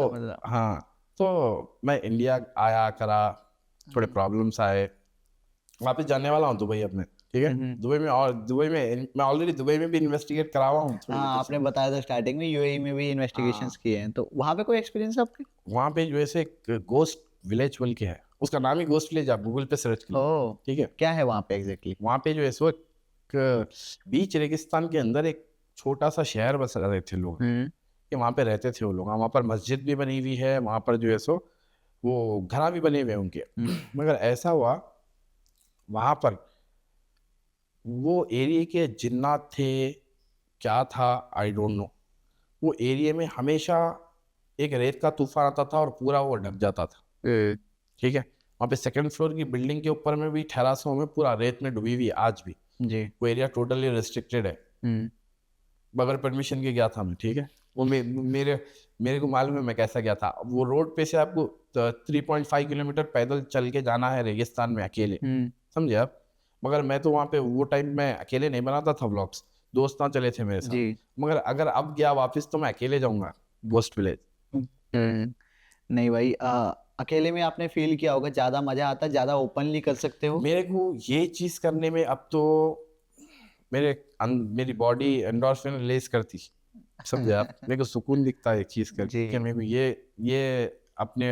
हाँ, तो मैं इंडिया आया करा, थोड़े प्रॉब्लम्स आए, वापस जाने वाला हूँ दुबई अब मैं, ठीक है। दुबई में मैं ऑलरेडी दुबई में भी इन्वेस्टिगेट करा हुआ हूँ। हाँ, आपने बताया था स्टार्टिंग में यूएई में भी इन्वेस्टिगेशंस किए हैं, तो वहाँ पे कोई एक्सपीरियंस आपके? वहाँ पे जो ऐसे गोस्ट विलेज बोल के है, उसका नाम ही गोस्ट विलेज, आप गूगल पे सर्च करो, ठीक है। क्या है वहाँ पे एग्जैक्टली? वहाँ पे जो है सो एक बीच रेगिस्तान के अंदर एक छोटा सा शहर बस रहे थे लोग, कि वहाँ पे रहते थे वो लोग। वहाँ पर मस्जिद भी बनी हुई है, वहाँ पर जो है सो वो घर भी बने हुए हैं उनके। मगर ऐसा हुआ वहाँ पर वो एरिया के जिन्नात थे, क्या था आई डोंट नो। वो एरिया में हमेशा एक रेत का तूफान आता था और पूरा वो ढक जाता था, ठीक है। वहाँ पे सेकंड फ्लोर की बिल्डिंग के ऊपर में भी ठहरासों में पूरा रेत में डूबी हुई आज भी। जी, वो एरिया टोटली रिस्ट्रिक्टेड है, बगैर परमिशन के गया था मैं, ठीक है। वो मेरे को मालूम है मैं कैसा गया था। वो रोड पे से आपको 3.5 किलोमीटर पैदल चल के जाना है रेगिस्तान में अकेले, समझे आप। मगर मैं तो वहाँ पे वो टाइम में अकेले नहीं बनाता था व्लॉग्स, दोस्त ना चले थे मेरे साथ। मगर अगर अब गया वापस तो मैं अकेले जाऊंगा गोस्ट विलेज। नहीं भाई, अकेले में आपने फील किया होगा, ज्यादा मजा आता है, ज्यादा ओपनली कर सकते हो। मेरे को ये चीज करने में अब तो मेरी बॉडी एंडोर्फिन रिलीज करती, समझे आप। मेरे को सुकून दिखता है एक चीज करके कि मेरे को ये अपने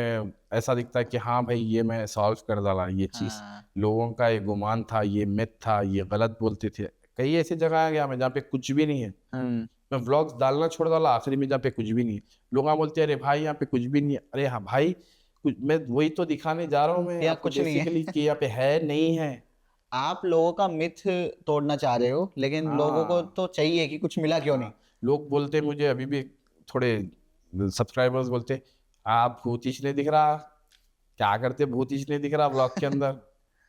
ऐसा दिखता है कि हाँ भाई ये मैं सॉल्व कर डाला ये चीज। लोगों का ये गुमान था, ये मिथ था, ये गलत बोलते थे, कई ऐसी जगह आ गया मैं जहाँ पे कुछ भी नहीं है, मैं व्लॉग्स डालना छोड़ डाला आखिरी में जहाँ पे कुछ भी नहीं है। लोग बोलते हैं अरे भाई यहाँ पे कुछ भी नहीं है, अरे हाँ भाई कुछ, मैं वही तो दिखाने जा रहा हूँ मैं या आपको कुछ नहीं है। बेसिकली कि यहाँ पे है नहीं है। आप लोगों का मिथ तोड़ना चाह रहे हो, लेकिन लोगों को हाँ तो चाहिए कि कुछ मिला क्यों नहीं। लोग बोलते मुझे अभी भी, थोड़े सब्सक्राइबर्स बोलते आप भूतिश नहीं दिख रहा, क्या करते भूतिश नहीं दिख रहा व्लॉग के अंदर।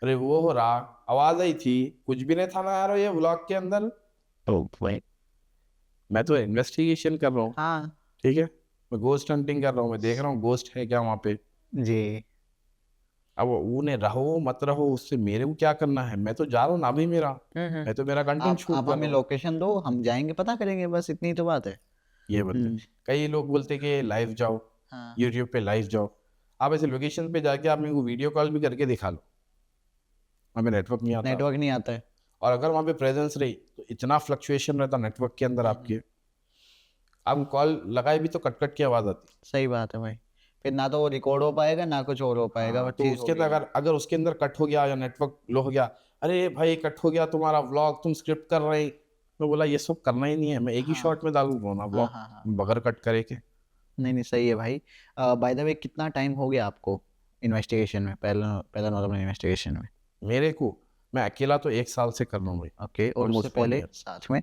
अरे वो हो रहा, आवाज आई थी, कुछ भी नहीं था ना यार ये व्लॉग के अंदर। तो मैं तो इन्वेस्टिगेशन कर रहा हूँ, हाँ ठीक है, मैं गोस्ट हंटिंग कर रहा हूँ, मैं देख रहा हूँ गोस्ट है क्या वहाँ पे। जी। अब उन्हें रहो मत रहो उससे मेरे को क्या करना है, मैं तो जा रहा हूँ ना भी मेरा, मैं तो मेरा कंटेंट शूट आप कर हमें रहा हूँ। लोकेशन दो, हम जाएंगे, पता करेंगे, बस इतनी तो बात है। ये बोलते कई लोग बोलते कि लाइव जाओ, हाँ। यूट्यूब पे लाइव जाओ। आप ऐसे लोकेशन पे जाके आप मेरे को वीडियो कॉल भी करके दिखा लो, हमें नेटवर्क नहीं आता। नेटवर्क नहीं आता है। और अगर वहाँ पे प्रेजेंस रही तो इतना फ्लक्चुएशन रहता नेटवर्क के अंदर आपके, आप कॉल लगाए भी तो कट कट की आवाज़ आती। सही बात है भाई, फिर ना तो वो रिकॉर्ड हो पाएगा ना कुछ और हो पाएगा। हाँ, वो तो चीज़ उसके होगी अंदर नहीं। अगर अगर उसके अंदर कट हो गया या नेटवर्क लो हो गया, अरे भाई कट हो गया तुम्हारा व्लॉग, तुम स्क्रिप्ट कर रहे, मैं बोला ये सब करना ही नहीं है, मैं एक ही हाँ शॉट में डालूंगा ना हाँ व्लॉग हाँ हाँ। बगैर कट करे के। नहीं नहीं, सही है भाई। बाय द वे, कितना टाइम हो गया आपको इन्वेस्टिगेशन में, पहला पहला नॉर्मल इन्वेस्टिगेशन में? मेरे को, मैं अकेला तो 1 साल से कर रहा हूँ भाई, ओके, और उससे ऑलमोस्ट 1 पहले ईयर। साथ में?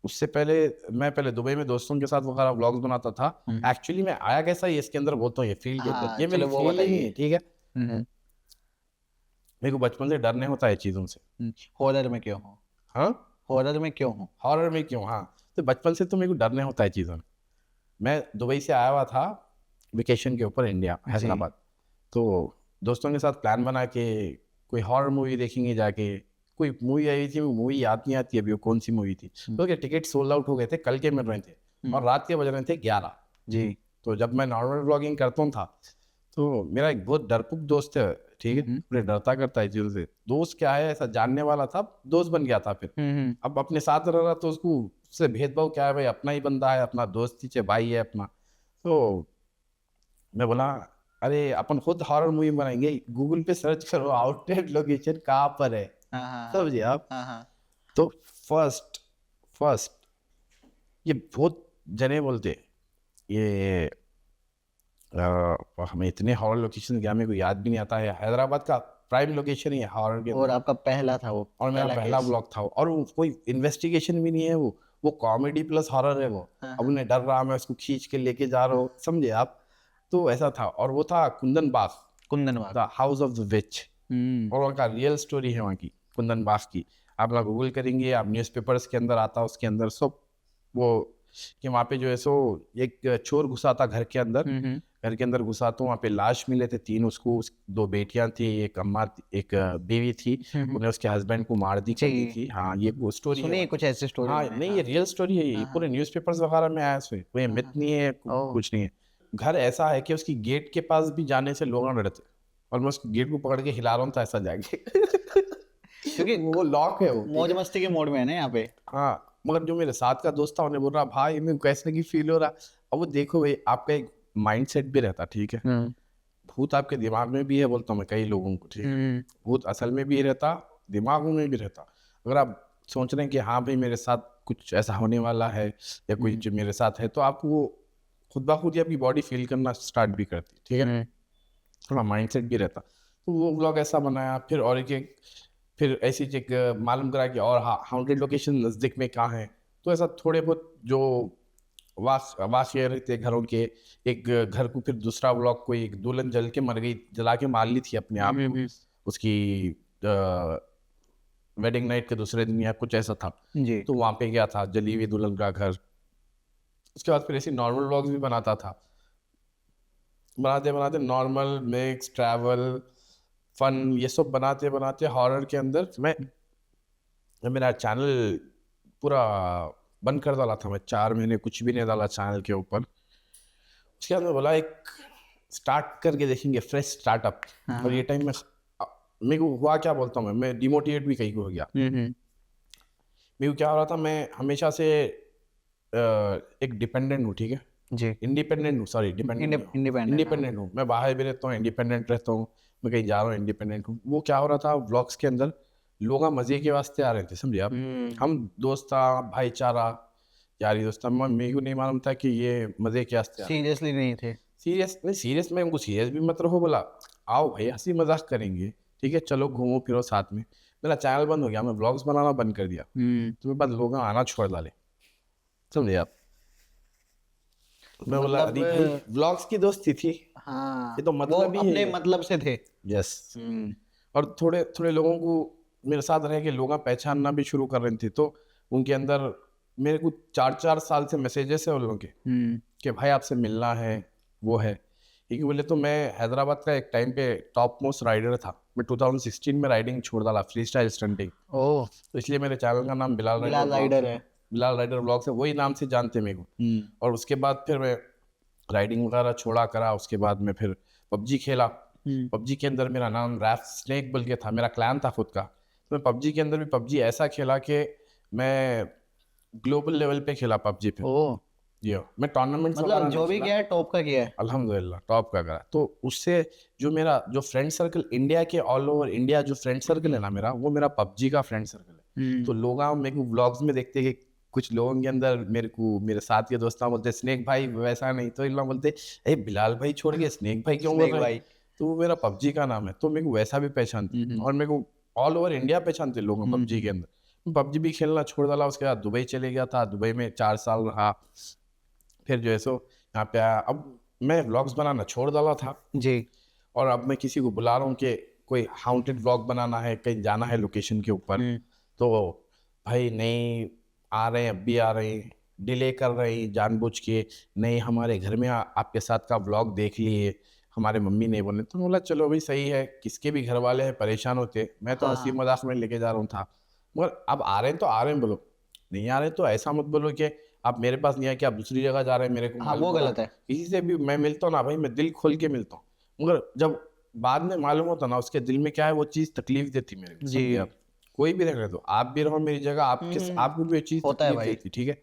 उससे पहले मैं पहले दुबई में दोस्तों के साथ वगैरह व्लॉग्स बनाता था। एक्चुअली मैं आया कैसा ये इसके अंदर बोलता हूँ, ये फील्ड के अंदर हाँ ये मेरी चलो वो फील्ड ही बताइए। है, ठीक है। मेरे को बचपन से डर नहीं होता है चीज़ों से। हॉरर में क्यों हो? हाँ, हॉरर में क्यों हो? हॉरर में क्यों, हाँ, तो बचपन से तो मेरे को डर नहीं होता है चीज़ों में। मैं दुबई से आया हुआ था वेकेशन के ऊपर इंडिया, हैदराबाद। तो दोस्तों के साथ प्लान बना के कोई हॉरर मूवी देखेंगे जाके, कोई मूवी आई थी, मूवी याद नहीं आती अभी वो कौन सी मूवी थी। तो क्या टिकट सोल्ड आउट हो गए थे, कल के मिल रहे थे और रात के बज रहे थे 11 जी। तो जब मैं नॉर्मल व्लॉगिंग करता था तो मेरा एक बहुत डरपुक दोस्त है, ठीक है, पूरे डरता करता है चीज़ों से। दोस्त क्या है, ऐसा जानने वाला था, दोस्त बन गया था फिर। अब अपने साथ रह रहा तो उसको, उससे भेदभाव क्या है भाई, अपना ही बंदा है, अपना दोस्त ही भाई है अपना। तो मैं बोला अरे अपन खुद हॉरर मूवी बनाएंगे, गूगल पे सर्च करो आउटलेट लोकेशन कहाँ पर है, समझे आप। हाँ हाँ। तो फर्स्ट फर्स्ट ये बहुत जने बोलते ये हमें इतने हॉरर लोकेशन गया, मेरे को याद भी नहीं आता है, हैदराबाद का प्राइम लोकेशन ही है हॉरर के और अंदर। आपका पहला था वो? और मेरा पहला केस? ब्लॉग था और वो कोई इन्वेस्टिगेशन भी नहीं है, वो कॉमेडी प्लस हॉरर है वो। अब उन्हें डर रहा, मैं उसको खींच के लेके जा रहा हूँ, समझे आप। तो ऐसा था, और वो था Kundan Bagh, the house of the witch, और वहाँ का रियल स्टोरी है वहाँ की, कुंदन बाग की। आप लोग गूगल करेंगे, आप न्यूज़पेपर्स के अंदर आता, उसके अंदर सब वो कि वहाँ पे जो है सो एक चोर घुसा था घर के अंदर, घर के अंदर घुसा तो वहाँ पे लाश मिले थे 3, उसको 2 बेटियां थी, एक अम्मा, एक बीवी थी, उन्हें उसके हस्बैंड को मार दी थी। हाँ ये वो स्टोरी सुनिए है कुछ ऐसी स्टोरी। हाँ नहीं ये रियल स्टोरी है, ये पूरे न्यूज़पेपर्स वगैरह में आया इसमें, कोई मिथ नहीं है, कुछ नहीं है। घर ऐसा है कि उसकी गेट के पास भी जाने से लोग डरते, और मैं उसकी गेट को पकड़ के हिला रहा हूँ था ऐसा जाके क्योंकि वो लॉक है, वो मौज मस्ती के मोड में है ना यहाँ पे। हाँ। मगर जो मेरे साथ का दोस्त था उन्हें बोल रहा भाई मेरे को कैसे की फील हो रहा। अब वो देखो भाई आपका एक माइंडसेट भी रहता, ठीक है, भूत आपके दिमाग में भी है, बोलता हूँ मैं कई लोगों को, ठीक है, भूत असल में भी रहता, दिमागों में भी रहता। अगर आप सोच रहे हैं कि हाँ भाई मेरे साथ कुछ ऐसा होने वाला है या कोई जो मेरे साथ है, तो आपको वो खुद ब खुद ही आपकी बॉडी फील करना स्टार्ट भी करती, ठीक है, थोड़ा माइंडसेट भी रहता। तो वो ब्लॉग ऐसा बनाया, फिर और एक फिर ऐसी एक मालूम करा कि और हाउंटेड लोकेशन नज़दीक में कहाँ है। तो ऐसा थोड़े बहुत जो वाकये रहते घरों के, एक घर को फिर दूसरा ब्लॉग, कोई एक दुल्हन जल के मर गई, जला के मार ली थी अपने आप को, उसकी वेडिंग नाइट के दूसरे दिन या कुछ ऐसा था जी। तो वहाँ पे गया था, जली हुई दुल्हन का घर। उसके बाद फिर ऐसे नॉर्मल व्लॉग्स भी बनाता था, बनाते बनाते नॉर्मल, मिक्स, ट्रैवल, फन, ये सब बनाते बनाते हॉरर के अंदर मेरा चैनल पूरा बंद कर डाला था। मैं 4 महीने कुछ भी नहीं डाला चैनल के ऊपर। उसके बाद मैं बोला एक स्टार्ट करके देखेंगे, फ्रेश स्टार्टअप। और ये टाइम में मेरे को हुआ क्या बोलता हूँ मैं डिमोटिवेट भी कहीं को हो गया। मेरे को क्या हो रहा था, मैं हमेशा से एक डिपेंडेंट हूँ, ठीक है, जी। इंडिपेंडेंट हूँ, सॉरी इंडिपेंडेंट हूँ। मैं बाहर भी रहता हूँ, इंडिपेंडेंट रहता हूँ, मैं कहीं जा रहा हूँ, इंडिपेंडेंट हूँ। वो क्या हो रहा था व्लॉग्स के अंदर, लोग मजे के वास्ते आ रहे थे, समझे आप। हम दोस्त था, भाईचारा, यारी दोस्त था, मेरे को नहीं मालूम था कि ये मजे के वास्ते आ रहे हैं। सीरियसली नहीं थे। सीरियस में उनको सीरियस भी मत रहो, बोला आओ भाई हंसी मजाक करेंगे, ठीक है, चलो घूमो फिरो साथ में। मेरा चैनल बंद हो गया, मैं व्लॉग्स बनाना बंद कर दिया, तो मेरे पास लोग आना छोड़ डाले, समझे आप। मैं बोला अरे भाई मतलब व्लॉग्स की दोस्ती थी, हाँ, ये तो वो मतलब ही है अपने ये। मतलब से थे। यस। और थोड़े थोड़े लोगों को मेरे साथ रह के लोग पहचानना भी शुरू कर रहे थे, तो उनके अंदर मेरे को 4-4 साल से मैसेजेस है उन लोगों के कि भाई आपसे मिलना है, वो है। क्योंकि बोले तो मैं हैदराबाद का एक टाइम पे टॉप मोस्ट राइडर था, मैं 2016 में राइडिंग छोड़ डाला, फ्री स्टाइल स्टंटिंग। ओह, तो इसलिए मेरे चैनल का नाम Bilal rider Bilal blogs rider है। है। बिलाल राइडर ब्लॉग्स है, वही नाम से जानते हैं मेरे को। और उसके बाद फिर मैं राइडिंग वगैरह छोड़ा करा, उसके बाद मैं फिर पबजी खेला। पबजी के अंदर मेरा नाम रैफ स्नेक बोल के था, मेरा क्लैन था खुद का। तो मैं पबजी के अंदर भी पबजी ऐसा खेला कि मैं ग्लोबल लेवल पे खेला पबजी पे। ओह, ये मैं टूर्नामेंट्स मतलब वगैरह जो नहीं भी खेला, किया है टॉप का किया है। अल्हम्दुलिल्लाह टॉप का करा। तो उससे जो मेरा जो फ्रेंड सर्कल इंडिया के ऑल ओवर इंडिया जो फ्रेंड सर्कल है ना मेरा, वो मेरा पबजी का फ्रेंड सर्कल है। तो लोग मेरे को व्लॉग्स में देखते हैं कि कुछ लोगों के अंदर मेरे को मेरे साथ के दोस्त बोलते स्नेक भाई वैसा नहीं, तो इन लोग बोलते ए बिलाल भाई छोड़ के स्नेक भाई क्यों बोल स्नेक रहे भाई। हैं। तो वो मेरा पबजी का नाम है, तो मेरे को वैसा भी पहचानते और मेरे को ऑल ओवर इंडिया पहचानते लोग पबजी के अंदर। पबजी भी खेलना छोड़ डाला, उसके बाद दुबई चले गया था, दुबई में 4 साल रहा। फिर जो है सो यहाँ पे आया, अब मैं व्लॉग्स बनाना छोड़ डाला था, जी। और अब मैं किसी को बुला रहा हूँ कि कोई हाउंटेड व्लॉग बनाना है, कहीं जाना है लोकेशन के ऊपर, तो भाई नहीं आ रहे हैं, अब भी आ रहे हैं, डिले कर रहे हैं जानबूझ के, नहीं हमारे घर में आपके साथ का व्लॉग देख लिए, हमारे मम्मी नहीं बोले। तो बोला चलो भाई सही है, किसके भी घर वाले हैं परेशान होते, मैं तो हंसी हाँ, मजाक में लेके जा रहा हूँ था। मगर अब आ रहे हैं तो आ रहे हैं बोलो, नहीं आ रहे तो ऐसा मत बोलो कि आप मेरे पास नहीं आए कि आप दूसरी जगह जा रहे हैं, मेरे को हाँ, मालूम वो होता। गलत है। किसी से भी मैं मिलता हूँ ना भाई, मैं दिल खोल के मिलता हूँ, मगर जब बाद में मालूम होता ना उसके दिल में क्या है, वो चीज़ तकलीफ देती मेरे को, जी। समझे आप। कोई भी रह दो, आप भी रहो मेरी जगह, आपको भी ये चीज़ होता है तकलीफ भाई। देती, ठीक है।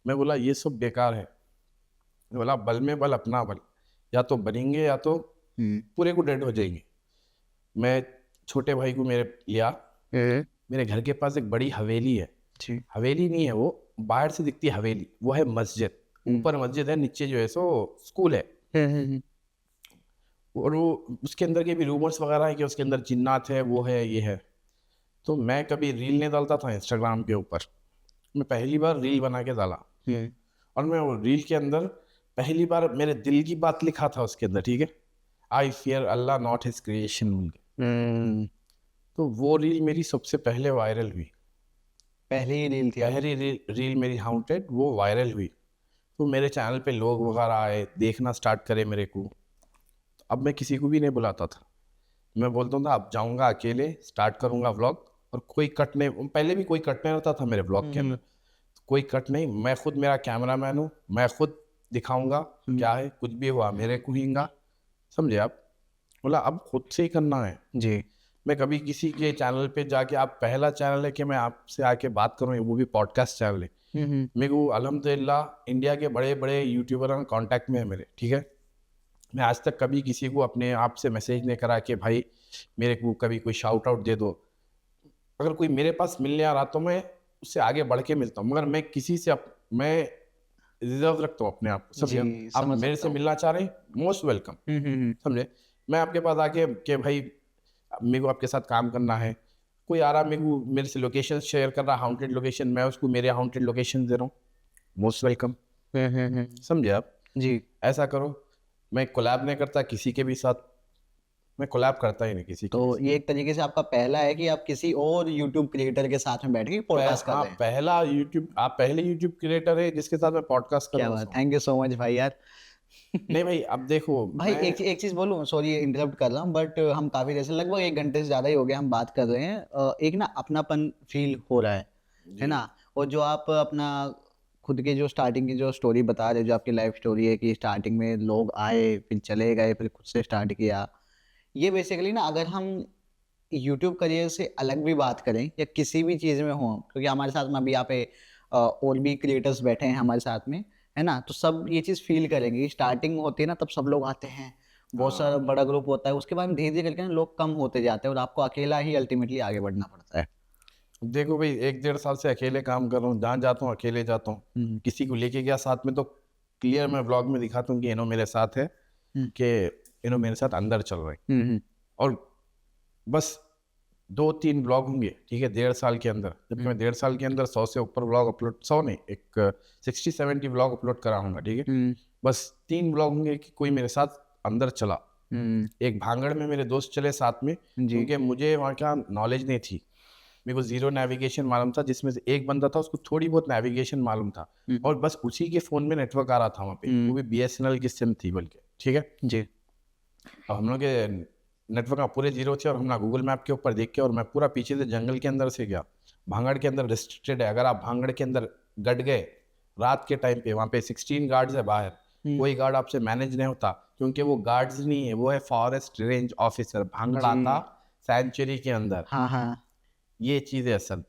मैं बोला ये सब बेकार है। मैं बोला बल में बल अपना बल, या तो बनेंगे या तो पूरे को डेड हो जाएंगे। मैं छोटे भाई को मेरे लिया, मेरे घर के पास एक बड़ी हवेली है, जी। हवेली नहीं है वो, बाहर से दिखती है हवेली, वो है मस्जिद, ऊपर मस्जिद है, नीचे जो है सो स्कूल है। और वो उसके अंदर के भी रूमर्स वगैरह है कि उसके अंदर जिन्नात है, वो है, ये है। तो मैं कभी रील नहीं डालता था इंस्टाग्राम के ऊपर, मैं पहली बार रील बना के डाला, और मैं वो रील के अंदर पहली बार मेरे दिल की बात लिखा था उसके अंदर, ठीक है, I fear Allah not his creation. तो वो रील मेरी सबसे पहले वायरल हुई, पहली ही रील थी आपकी? पहली रील मेरी हाउंटेड वो वायरल हुई। तो मेरे चैनल पे लोग वगैरह आए, देखना स्टार्ट करे मेरे को। तो अब मैं किसी को भी नहीं बुलाता था, मैं बोलता था अब जाऊंगा अकेले, स्टार्ट करूंगा व्लॉग, और कोई कट नहीं, पहले भी कोई कट नहीं रहता था मेरे व्लॉग के अंदर, कोई कट नहीं, मैं खुद मेरा कैमरामैन हूँ, मैं खुद दिखाऊंगा क्या है, कुछ भी हुआ मेरे को हीगा, समझे आप। बोला अब खुद से ही करना है जी। मैं कभी किसी के चैनल पे जाके, आप पहला चैनल है कि मैं आपसे आके बात करूँ, वो भी पॉडकास्ट चैनल है। मेरे को अल्हम्दुलिल्लाह इंडिया के बड़े बड़े यूट्यूबर कांटेक्ट में है मेरे, ठीक है। मैं आज तक कभी किसी को अपने आप से मैसेज नहीं करा कि भाई मेरे को कभी कोई शाउट आउट दे दो। अगर कोई मेरे पास मिलने आ रहा तो मैं उससे आगे बढ़ के मिलता हूँ, मगर मैं किसी से मैं रिजर्व रखता हूँ अपने आप को, समझे। जी, आप समझ मेरे सकता से हूँ। मिलना चाह रहे हैं, मोस्ट वेलकम, समझे। मैं आपके पास आके कि भाई मेरे को आपके साथ काम करना है, कोई आ रहा मेरे को मेरे से लोकेशन शेयर कर रहा, हाउंटेड लोकेशन, मैं उसको मेरे हाउंटेड लोकेशन दे रहा हूँ, मोस्ट वेलकम, समझे आप। जी। ऐसा करो, मैं कोलैब नहीं करता किसी के भी साथ, मैं कोलैब करता ही नहीं किसी के तो भी साथ। ये एक तरीके से आपका पहला है कि आप किसी और यूट्यूब क्रिएटर के साथ में बैठ के पॉडकास्ट कर हाँ, रहे हैं। पहला यूट्यूब, आप पहले यूट्यूब क्रिएटर है जिसके साथ मैं पॉडकास्ट कर क्या रहा बात, हूँ। थैंक यू सो मच भाई यार। नहीं भाई अब देखो भाई मैं, एक चीज बोलूं, सॉरी इंटरप्ट कर रहा हूँ, बट हम काफी देर से लगभग 1 घंटे से ज्यादा ही हो गया हम बात कर रहे हैं। एक ना अपनापन फील हो रहा है ना। और जो आप अपना खुद की जो स्टार्टिंग की जो स्टोरी बता रहे हो, जो आपकी लाइफ स्टोरी है कि स्टार्टिंग में लोग आए फिर चले गए फिर खुद से स्टार्ट किया, ये बेसिकली ना अगर हम यूट्यूब करियर से अलग भी बात करें या किसी भी चीज़ में हो, क्योंकि हमारे साथ में अभी यहाँ पे और भी क्रिएटर्स बैठे हैं हमारे साथ में, है ना, तो सब ये चीज़ फील करेंगे। स्टार्टिंग होती है ना तब सब लोग आते हैं, बहुत सारा बड़ा ग्रुप होता है, उसके बाद धीरे धीरे करके ना लोग कम होते जाते हैं और आपको अकेला ही अल्टीमेटली आगे बढ़ना पड़ता है। देखो भाई, 1-1.5 साल से अकेले काम कर रहा हूँ, जहाँ जाता हूँ अकेले जाता हूँ। किसी को लेके गया साथ में तो क्लियर मैं व्लॉग में दिखाता हूँ कि इन्हों मेरे साथ है, कि इन्हों मेरे साथ अंदर चल रहे हैं। और बस 2-3 ब्लॉग होंगे, ठीक है, 1.5 साल के अंदर। जबकि मैं 1.5 साल के अंदर 100 से ऊपर ब्लॉग अपलोड, 100 नहीं, एक 60-70 ब्लॉग अपलोड करा हूँगा, ठीक है। बस 3 ब्लॉग होंगे कि कोई मेरे साथ अंदर चला। एक भांगड़ में मेरे दोस्त चले साथ में, क्योंकि मुझे वहाँ का नॉलेज नहीं थी। मेरे को जीरो नेविगेशन मालूम था, जिसमें से एक बंदा था उसको थोड़ी बहुत नेविगेशन मालूम था, और बस उसी के फ़ोन में नेटवर्क आ रहा था वहाँ पे, वो भी BSNL की सिम थी बल्कि, ठीक है जी। अब हम लोग के नेटवर्क पूरे जीरो थे, और हम ना गूगल मैप के ऊपर देख के, और मैं पूरा पीछे से जंगल के अंदर से गया। भांगड़ के अंदर रिस्ट्रिक्टेड है, अगर आप भांगड़ के अंदर गट गए रात के टाइम पे, वहाँ पे 16 गार्ड्स है बाहर, कोई गार्ड आपसे मैनेज नहीं होता, क्योंकि वो गार्ड्स नहीं है, वो है फॉरेस्ट रेंज ऑफिसर। भांगड़ आता सेंचुरी के अंदर। हाँ हाँ। ये चीज़ है असल।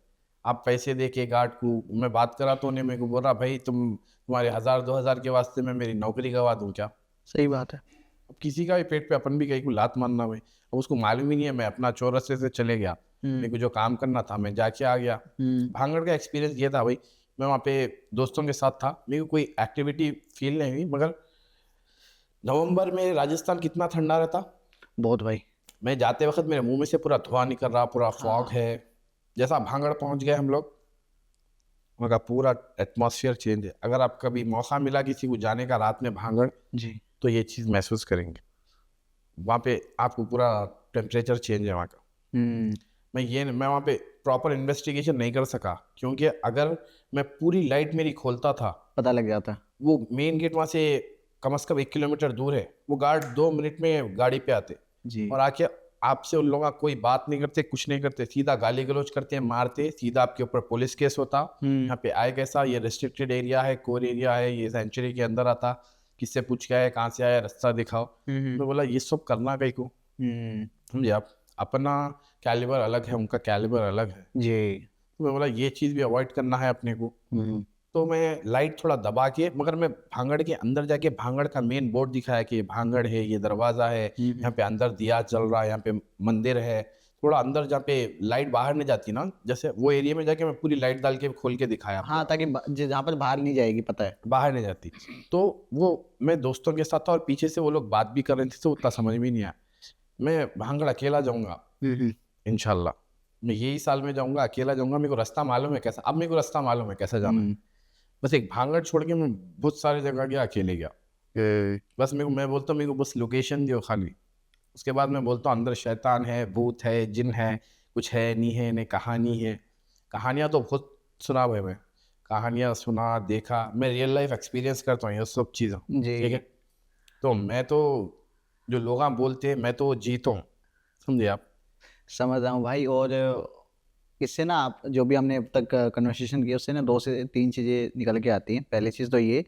आप पैसे दे के गार्ड को, मैं बात करा तो उन्हें मेरे को बोल रहा, भाई तुम्हारे 1000-2000 के वास्ते मैं मेरी नौकरी गवा दूँ क्या? सही बात है। अब किसी का भी पेट पे अपन भी कहीं को लात मारना भाई, अब उसको मालूम ही नहीं है। मैं अपना चौरस्ते से चले गया, मेरे को जो काम करना था मैं जाके आ गया। भांगड़ का एक्सपीरियंस ये था भाई, मैं वहाँ पे दोस्तों के साथ था, मेरे को कोई एक्टिविटी फील नहीं हुई। मगर नवंबर में राजस्थान कितना ठंडा रहता, बहुत भाई। मैं जाते वक्त मेरे मुंह में से पूरा धुआं निकल रहा, पूरा फॉग है। जैसा भांगड़ पहुंच गए हम लोग, वहाँ का पूरा एटमॉस्फेयर चेंज है। अगर आप कभी मौका मिला किसी को जाने का रात में भांगड़, जी। तो ये चीज़ महसूस करेंगे। वहाँ पे आपको पूरा टेम्परेचर चेंज है वहाँ का। मैं वहाँ पे प्रॉपर इन्वेस्टिगेशन नहीं कर सका, क्योंकि अगर मैं पूरी लाइट मेरी खोलता था, पता लग जाता। वो मेन गेट वहाँ से कम से कम 1 किलोमीटर दूर है, वो गार्ड 2 मिनट में गाड़ी पे आते जी। और आके आपसे उन लोगों का कोई बात नहीं करते, कुछ नहीं करते, सीधा गाली गलौज करते हैं, मारते, सीधा आपके ऊपर पुलिस केस होता। यहाँ पे आए कैसा, ये रेस्ट्रिक्टेड एरिया है, कोर एरिया है, ये सेंचुरी के अंदर आता, किससे पूछ के आया, कहाँ से आया, रास्ता दिखाओ। मैं बोला ये सब करना कहीं को, समझे आप, अपना कैलिबर अलग है, उनका कैलिबर अलग है जी। तो मैं बोला ये चीज़ भी अवॉइड करना है अपने को। तो मैं लाइट थोड़ा दबा के, मगर मैं भांगड़ के अंदर जाके भांगड़ का मेन बोर्ड दिखाया कि ये भांगड़ है, ये दरवाज़ा है, यहाँ पे अंदर दिया जल रहा है, यहाँ पे मंदिर है। थोड़ा अंदर जहाँ पे लाइट बाहर नहीं जाती ना, जैसे वो एरिया में जाके मैं पूरी लाइट डाल के खोल के दिखाया। हाँ, ताकि जहाँ पर बाहर नहीं जाएगी, पता है। बाहर नहीं जाती। तो वो मैं दोस्तों के साथ था, और पीछे से वो लोग बात भी कर रहे थे, तो उतना समझ में नहीं आया। मैं भांगड़ अकेला जाऊँगा इंशाल्लाह, मैं यही साल में जाऊँगा, अकेला जाऊँगा। मेरे को रास्ता मालूम है कैसा, अब मेरे को रास्ता मालूम है कैसा जाना है। बस एक भांगड़ छोड़ के मैं बहुत सारी जगह गया, अकेले गया। बस मैं बोलता हूँ मेरे को बस लोकेशन दो खाली, उसके बाद मैं बोलता हूँ अंदर शैतान है, भूत है, जिन है, कुछ है नहीं है, नहीं कहानी है। कहानियाँ तो बहुत सुना भाई, मैं कहानियाँ सुना, देखा, मैं रियल लाइफ एक्सपीरियंस करता हूँ ये सब चीज़ें, ठीक है। तो मैं तो जो लोग बोलते हैं मैं तो जीता हूँ, समझे आप। समझ रहा हूँ भाई। और इससे ना, आप जो भी हमने अब तक कन्वर्सेशन की, उससे ना 2 से 3 चीज़ें निकल के आती हैं। पहली चीज़ तो ये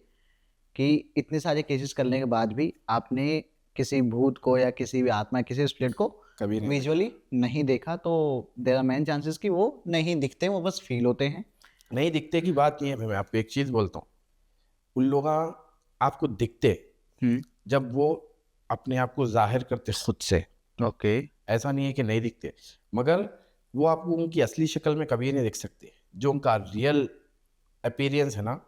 कि इतने सारे केसेस करने के बाद भी आपने किसी भूत को या किसी भी आत्मा, किसी स्पिरिट को कभी नहीं विजुअली नहीं देखा, तो देयर आर मैन चांसेस कि वो नहीं दिखते, वो बस फील होते हैं। नहीं दिखते की बात नहीं है। मैं आपको एक चीज़ बोलता हूँ, उन लोग आपको दिखते जब वो अपने आप को जाहिर करते खुद से। ओके। ऐसा नहीं है कि नहीं दिखते, मगर वो आपको उनकी असली शक्ल में कभी नहीं दिख सकते। जो उनका रियल अपीयरेंस है ना,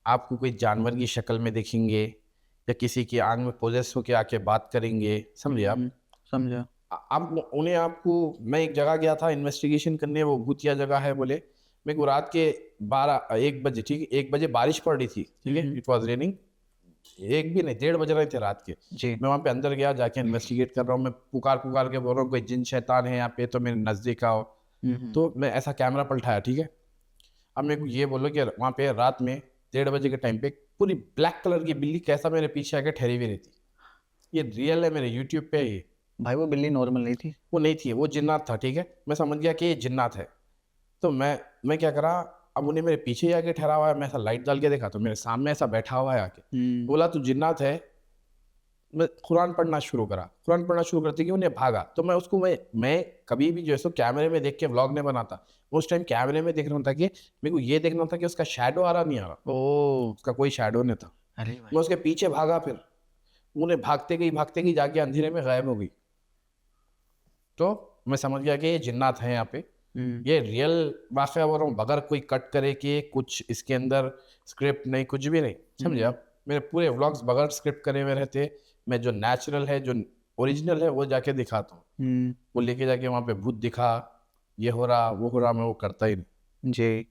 आपको कोई जानवर की शक्ल में दिखेंगे, या किसी की आंख में पोजेस होके आके बात करेंगे, समझे आप। समझा। आप उन्हें, आपको, मैं एक जगह गया था इन्वेस्टिगेशन करने, वो भूतिया जगह है बोले। मेरे को रात के 1 बजे, ठीक है, 1 बजे बारिश पड़ रही थी, ठीक है, इट वॉज रेनिंग। 1 भी नहीं, 1:30 बज रहे थे रात के जी। मैं वहाँ पे अंदर गया, जाके इन्वेस्टिगेट कर रहा हूँ। मैं पुकार के बोल रहा हूँ कोई जिन शैतान है यहाँ पे, तो मेरे नज़दीक आओ। तो मैं ऐसा कैमरा पलटाया, ठीक है। अब मेरे को ये बोलो कि वहाँ पे रात में 1:30 बजे के टाइम पे पूरी ब्लैक कलर की बिल्ली कैसा मेरे पीछे आके ठहरी हुई रहती। ये रियल है, मेरे यूट्यूब पे है ये। भाई वो बिल्ली नॉर्मल नहीं थी। वो नहीं थी, वो जिन्नात था, ठीक है। मैं समझ गया कि ये जिन्नात है। तो मैं क्या करा, अब उन्हें मेरे पीछे ही आके ठहरा हुआ है। मैं ऐसा लाइट डाल के देखा तो मेरे सामने ऐसा बैठा हुआ है आके। बोला तू जिन्नात है। मैं कुरान पढ़ना शुरू करा, कुरान पढ़ना शुरू करते कि उन्हें भागा। तो मैं उसको, मैं कभी भी जो है सो कैमरे में देख के व्लॉग नहीं बनाता। उस टाइम कैमरे में देख रहा था कि मेरे को ये देखना था कि उसका शैडो आ रहा नहीं आ रहा। उसका कोई शैडो नहीं था। अरे मैं उसके पीछे भागा, फिर उन्हें भागते गई जाके अंधेरे में गायब हो गई। तो मैं समझ गया कि ये जिन्नात हैं यहाँ पे। ये रियल वाकया बोल रहा हूँ, बगैर कोई कट करे कि कुछ इसके अंदर स्क्रिप्ट नहीं, कुछ भी नहीं, समझे आप। मेरे पूरे व्लॉग्स बगैर स्क्रिप्ट करे हुए रहते। मैं जो नेचुरल है, जो ओरिजिनल है, वो जाके दिखाता हूँ। वो लेके जाके वहाँ पे भूत दिखा, ये हो रहा, वो हो रहा, मैं वो करता ही नहीं। जी।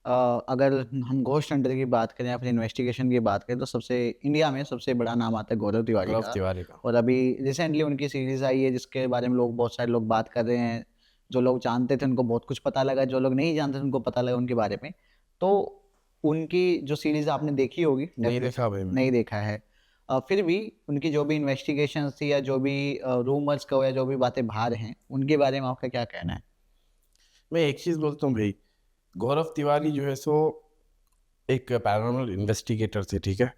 अगर हम घोस्ट हंटर की बात करें या फिर इन्वेस्टिगेशन की बात करें तो सबसे इंडिया में सबसे बड़ा नाम आता है गौरव तिवारी गौरव का। तिवारी का। और अभी रिसेंटली उनकी सीरीज आई है जिसके बारे में बहुत सारे लोग बात कर रहे हैं। जो लोग जानते थे उनको बहुत कुछ पता लगा, जो लोग नहीं जानते थे उनको पता लगा उनके बारे में। तो उनकी जो सीरीज आपने देखी होगी, नहीं देखा भाई मैं। नहीं देखा है। फिर भी उनकी जो भी इन्वेस्टिगेशन थी या जो भी रूमर्स कहो या जो भी बातें बाहर हैं उनके बारे में आपका क्या कहना है? मैं एक चीज़ बोलता हूँ भाई, गौरव तिवारी जो है सो एक पैरानॉर्मल इन्वेस्टिगेटर थे, ठीक है।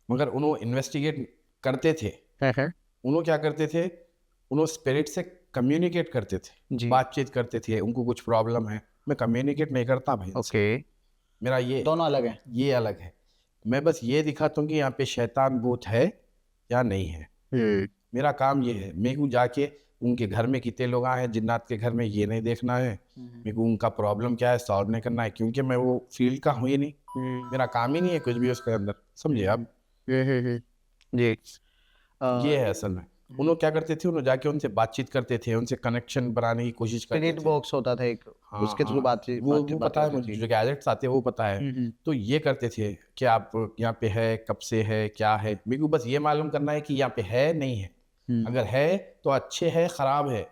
मगर उन्होंने इन्वेस्टिगेट करते थे, उन्होंने क्या करते थे, उन्होंने स्पिरिट से कम्युनिकेट करते थे, जी। बातचीत करते थे। उनको कुछ प्रॉब्लम है, मैं कम्युनिकेट नहीं करता भाई इनसे। ओके। मेरा ये दोनों अलग हैं। ये अलग है। मैं बस ये दिखाता हूँ कि यहाँ पे शैतान भूत है या नहीं है। मेरा काम ये है, मेरे को जाके उनके घर में कितने लोग आए हैं जिन्नात के घर में, ये नहीं देखना है। मेरे को उनका प्रॉब्लम क्या है सॉल्व नहीं करना है, क्योंकि मैं वो फील्ड का हूँ ही नहीं। मेरा काम ही नहीं है कुछ भी उसके अंदर, समझे आप। जी। ये है असल में। उन्होंने क्या करते थे, उन्होंने जाके उनसे बातचीत करते थे, उनसे कनेक्शन बनाने की कोशिश करते स्पिरिट थे। बॉक्स होता था एक, हाँ उसके थ्रू हाँ, बातचीत वो पता है होती मुझे, थी। जो गैजेट्स आते हैं वो पता है। तो ये करते थे कि आप यहाँ पे है, कब से है, क्या है। मेरे को बस ये मालूम करना है कि यहाँ पे है नहीं है। अगर है तो अच्छे है, खराब है,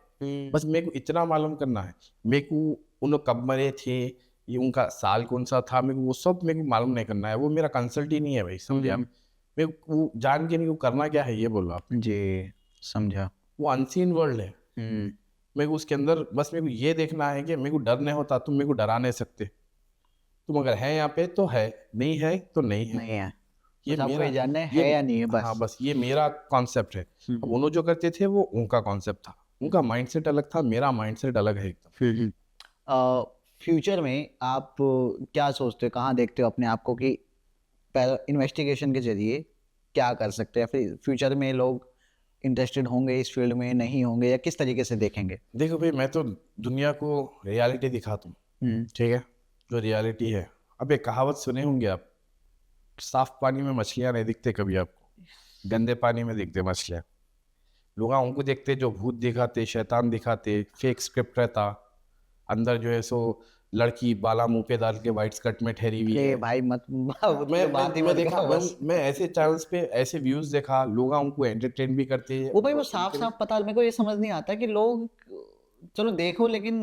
बस मेरे को इतना मालूम करना है। मेरे को उन कब मरे थे, ये उनका साल कौन सा था, मेरे को वो सब मेरे को मालूम नहीं करना है। वो मेरा कंसल्ट ही नहीं है भाई, समझे आप। मेरे को वो जान के नहीं को करना क्या है, ये बोलो आप। जी, समझा। वो अनसीन वर्ल्ड है। मेरे को उसके अंदर बस मेरे को ये देखना है कि मेरे को डर नहीं होता, तुम मेरे को डरा नहीं सकते। तुम अगर है यहाँ पे तो है, नहीं है तो नहीं है। नहीं है, ये बस आपको मेरा ये जानना है या नहीं है बस। हाँ बस ये मेरा कॉन्सेप्ट है। अब उन्होंने जो करते थे वो उनका कॉन्सेप्ट था, उनका माइंडसेट अलग था, मेरा माइंडसेट अलग है एकदम। फ्यूचर में आप क्या सोचते हो, कहाँ देखते हो अपने आप को कि इन्वेस्टिगेशन के जरिए क्या कर सकते हैं, फिर फ्यूचर में लोग इंटरेस्टेड होंगे इस फील्ड में, नहीं होंगे, या किस तरीके से देखेंगे? देखो भाई, मैं तो दुनिया को रियलिटी दिखाता हूँ, ठीक है। जो रियलिटी है, अब एक कहावत सुने होंगे आप, साफ पानी में मछलियाँ नहीं दिखते कभी आपको, गंदे पानी में दिखते मछलियाँ। लोग उनको देखते जो भूत दिखाते, शैतान दिखाते, फेक स्क्रिप्ट रहता, अंदर जो है सो लड़की बाला मुंह पे डाल के वाइट स्कर्ट में ठहरी हुई है। भाई मत मैं बात ही मैं मत देखा, करो बस। मैं ऐसे चैनल्स पे ऐसे व्यूज देखा, लोग उनको एंटरटेन भी करते हैं। वो भाई वो साफ साफ पता, मेरे को ये समझ नहीं आता कि लोग, चलो देखो, लेकिन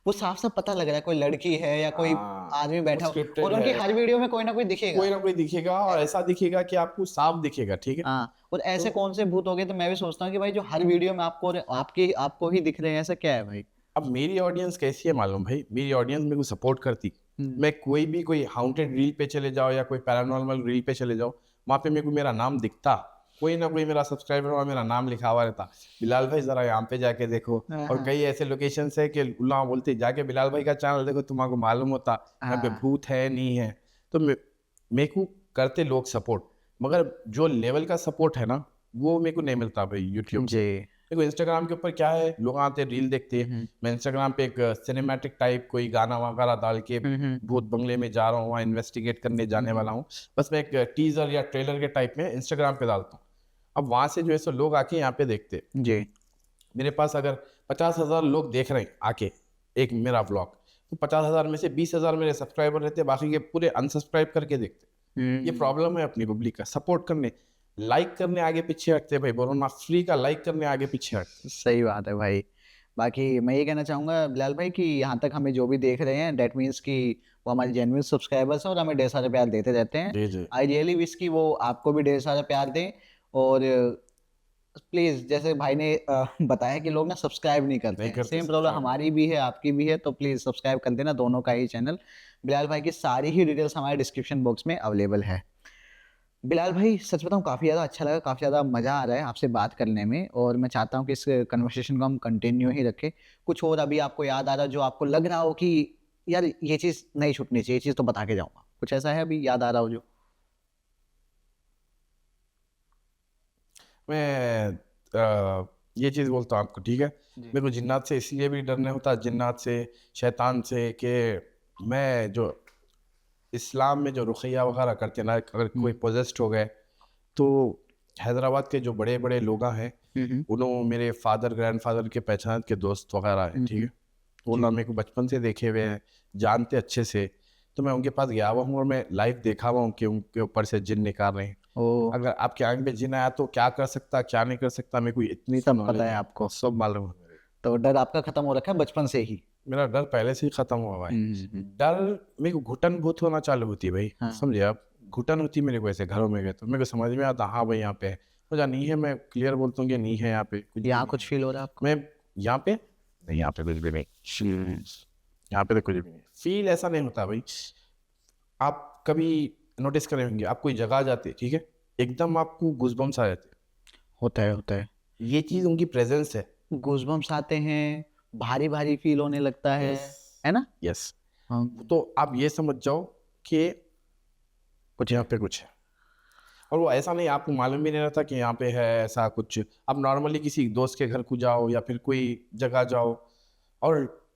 वो साफ साफ पता लग रहा है कोई लड़की है या कोई आदमी बैठा हो, स्क्रिप्टेड और उनकी है, हर वीडियो में कोई ना कोई दिखेगा। कोई ना कोई दिखेगा, और ऐसा दिखेगा कि आपको साफ दिखेगा, ठीक है। हाँ, और ऐसे कौन से भूत हो गए, तो मैं भी सोचता हूँ कि भाई जो हर वीडियो में आपको ही दिख रहे हैं, ऐसा क्या है भाई? अब मेरी ऑडियंस कैसी है मालूम भाई, मेरी ऑडियंस मेरे को सपोर्ट करती। मैं कोई हाउंटेड रील पे चले जाओ या कोई पैरानॉर्मल रील पे चले जाओ, वहाँ पे मेरे को मेरा नाम दिखता, कोई ना कोई मेरा सब्सक्राइबर और मेरा नाम लिखा हुआ रहता, बिलाल भाई जरा यहाँ पे जाके देखो। और कई ऐसे लोकेशन है कि उल्ला बोलते जाके बिलाल भाई का चैनल देखो, तुम्हारा मालूम होता यहाँ पे भूत है नहीं है। तो मेरे को करते लोग सपोर्ट, मगर जो लेवल का सपोर्ट है ना, वो मेरे को नहीं मिलता भाई यूट्यूब से। देखो इंस्टाग्राम के ऊपर क्या है, लोग आते रील देखते हैं, मैं इंस्टाग्राम पे एक सिनेमैटिक टाइप कोई गाना वगैरह डाल के भूत बंगले में जा रहा हूँ, वहाँ इन्वेस्टिगेट करने जाने वाला हूँ, बस मैं एक टीजर या ट्रेलर के टाइप में इंस्टाग्राम पे डालता हूँ। अब वहाँ से जो है सो लोग आके यहाँ पे देखते जी। मेरे पास अगर 50,000 लोग देख रहे हैं आके एक मेरा व्लॉग, तो 50,000 में से 20,000 मेरे सब्सक्राइबर रहते, बाकी के पूरे अनसब्सक्राइब करके देखते। ये प्रॉब्लम है अपनी पब्लिक का, सपोर्ट करने, लाइक करने आगे पीछे हटते भाई, बोलो ना, फ्री का लाइक करने आगे पीछे हटते। सही बात है भाई। बाकी मैं ये कहना चाहूँगा बिलाल भाई कि यहाँ तक हमें जो भी देख रहे हैं, डेट मीन्स कि वो हमारे जेन्युइन सब्सक्राइबर्स हैं और हमें ढेर सारे प्यार देते रहते हैं। जी जी। आई रियली विश कि वो आपको भी ढेर सारा प्यार दें। और प्लीज़, जैसे भाई ने बताया कि लोग ना सब्सक्राइब नहीं करते नहीं हैं, करते सेम प्रॉब्लम subscribe। हमारी भी है, आपकी भी है, तो प्लीज़ सब्सक्राइब कर देना दोनों का ही चैनल। बिलाल भाई की सारी ही डिटेल्स हमारे डिस्क्रिप्शन बॉक्स में अवेलेबल है। बिलाल भाई सच बताऊँ काफ़ी ज़्यादा अच्छा लगा, काफ़ी ज़्यादा मज़ा आ रहा है आपसे बात करने में, और मैं चाहता हूँ कि इस कन्वर्सेशन को हम कंटिन्यू ही रखें। कुछ और अभी आपको याद आ रहा है जो आपको लग रहा हो कि यार ये चीज़ नहीं छूटनी चाहिए, ये चीज़ तो बता के जाऊँगा, कुछ ऐसा है अभी याद आ रहा हो जो? मैं ये चीज़ बोलता हूँ आपको, ठीक है। मेरे को जिन्नात से इसलिए भी डर नहीं होता, जिन्नात से, शैतान से, कि मैं जो इस्लाम में जो रुक़िया वगैरह करते हैं ना, अगर कोई पोजेस्ड हो गए तो हैदराबाद के जो बड़े बड़े लोग हैं उन्होंने मेरे फादर ग्रैंडफादर के पहचान के दोस्त वगैरह हैं, ठीक है। वो ना मेरे को बचपन से देखे हुए हैं, जानते अच्छे से, तो मैं उनके पास गया हुआ हूँ और मैं लाइव देखा हुआ हूँ कि उनके ऊपर से जिन निकाल रहे हैं। अगर आपके आंख पे जिन आया तो क्या कर सकता, क्या नहीं कर सकता, मेरे को इतनी सब knowledge पता है आपको। सब मालूम है मेरे। तो डर आपका खत्म हो रखा है बचपन से ही। मेरा डर पहले से ही खत्म हुआ भाई। डर मेरे को घुटन बहुत होना चालू होती है भाई, हाँ। समझे आप। घुटन होती है मेरे को ऐसे घरों में गए तो मेरे को समझ में आता, हाँ भाई यहाँ पे है, मुझे नहीं है, मैं क्लियर बोलता हूँ कि नहीं है यहाँ पे कुछ भी यहाँ नहीं कुछ है। फील हो रहा है आपको? मैं यहाँ पे नहीं, यहाँ पे कुछ भी नहीं, यहाँ पे तो कुछ भी नहीं फील ऐसा नहीं होता भाई। आप कभी नोटिस करे होंगे, आप कोई जगह जाते, ठीक है, एकदम आपको गूज़बम्स आ जाते, होता है। ये चीज़ उनकी प्रेजेंस है। गूज़बम्स आते हैं, भारी भारी फील होने लगता है ना? यस। हाँ। तो आप ये समझ जाओ कि कुछ यहाँ पे कुछ है, और वो ऐसा नहीं, आपको मालूम भी नहीं रहता कि यहाँ पे है ऐसा कुछ। आप नॉर्मली किसी दोस्त के घर को जाओ या फिर कोई जगह जाओ, और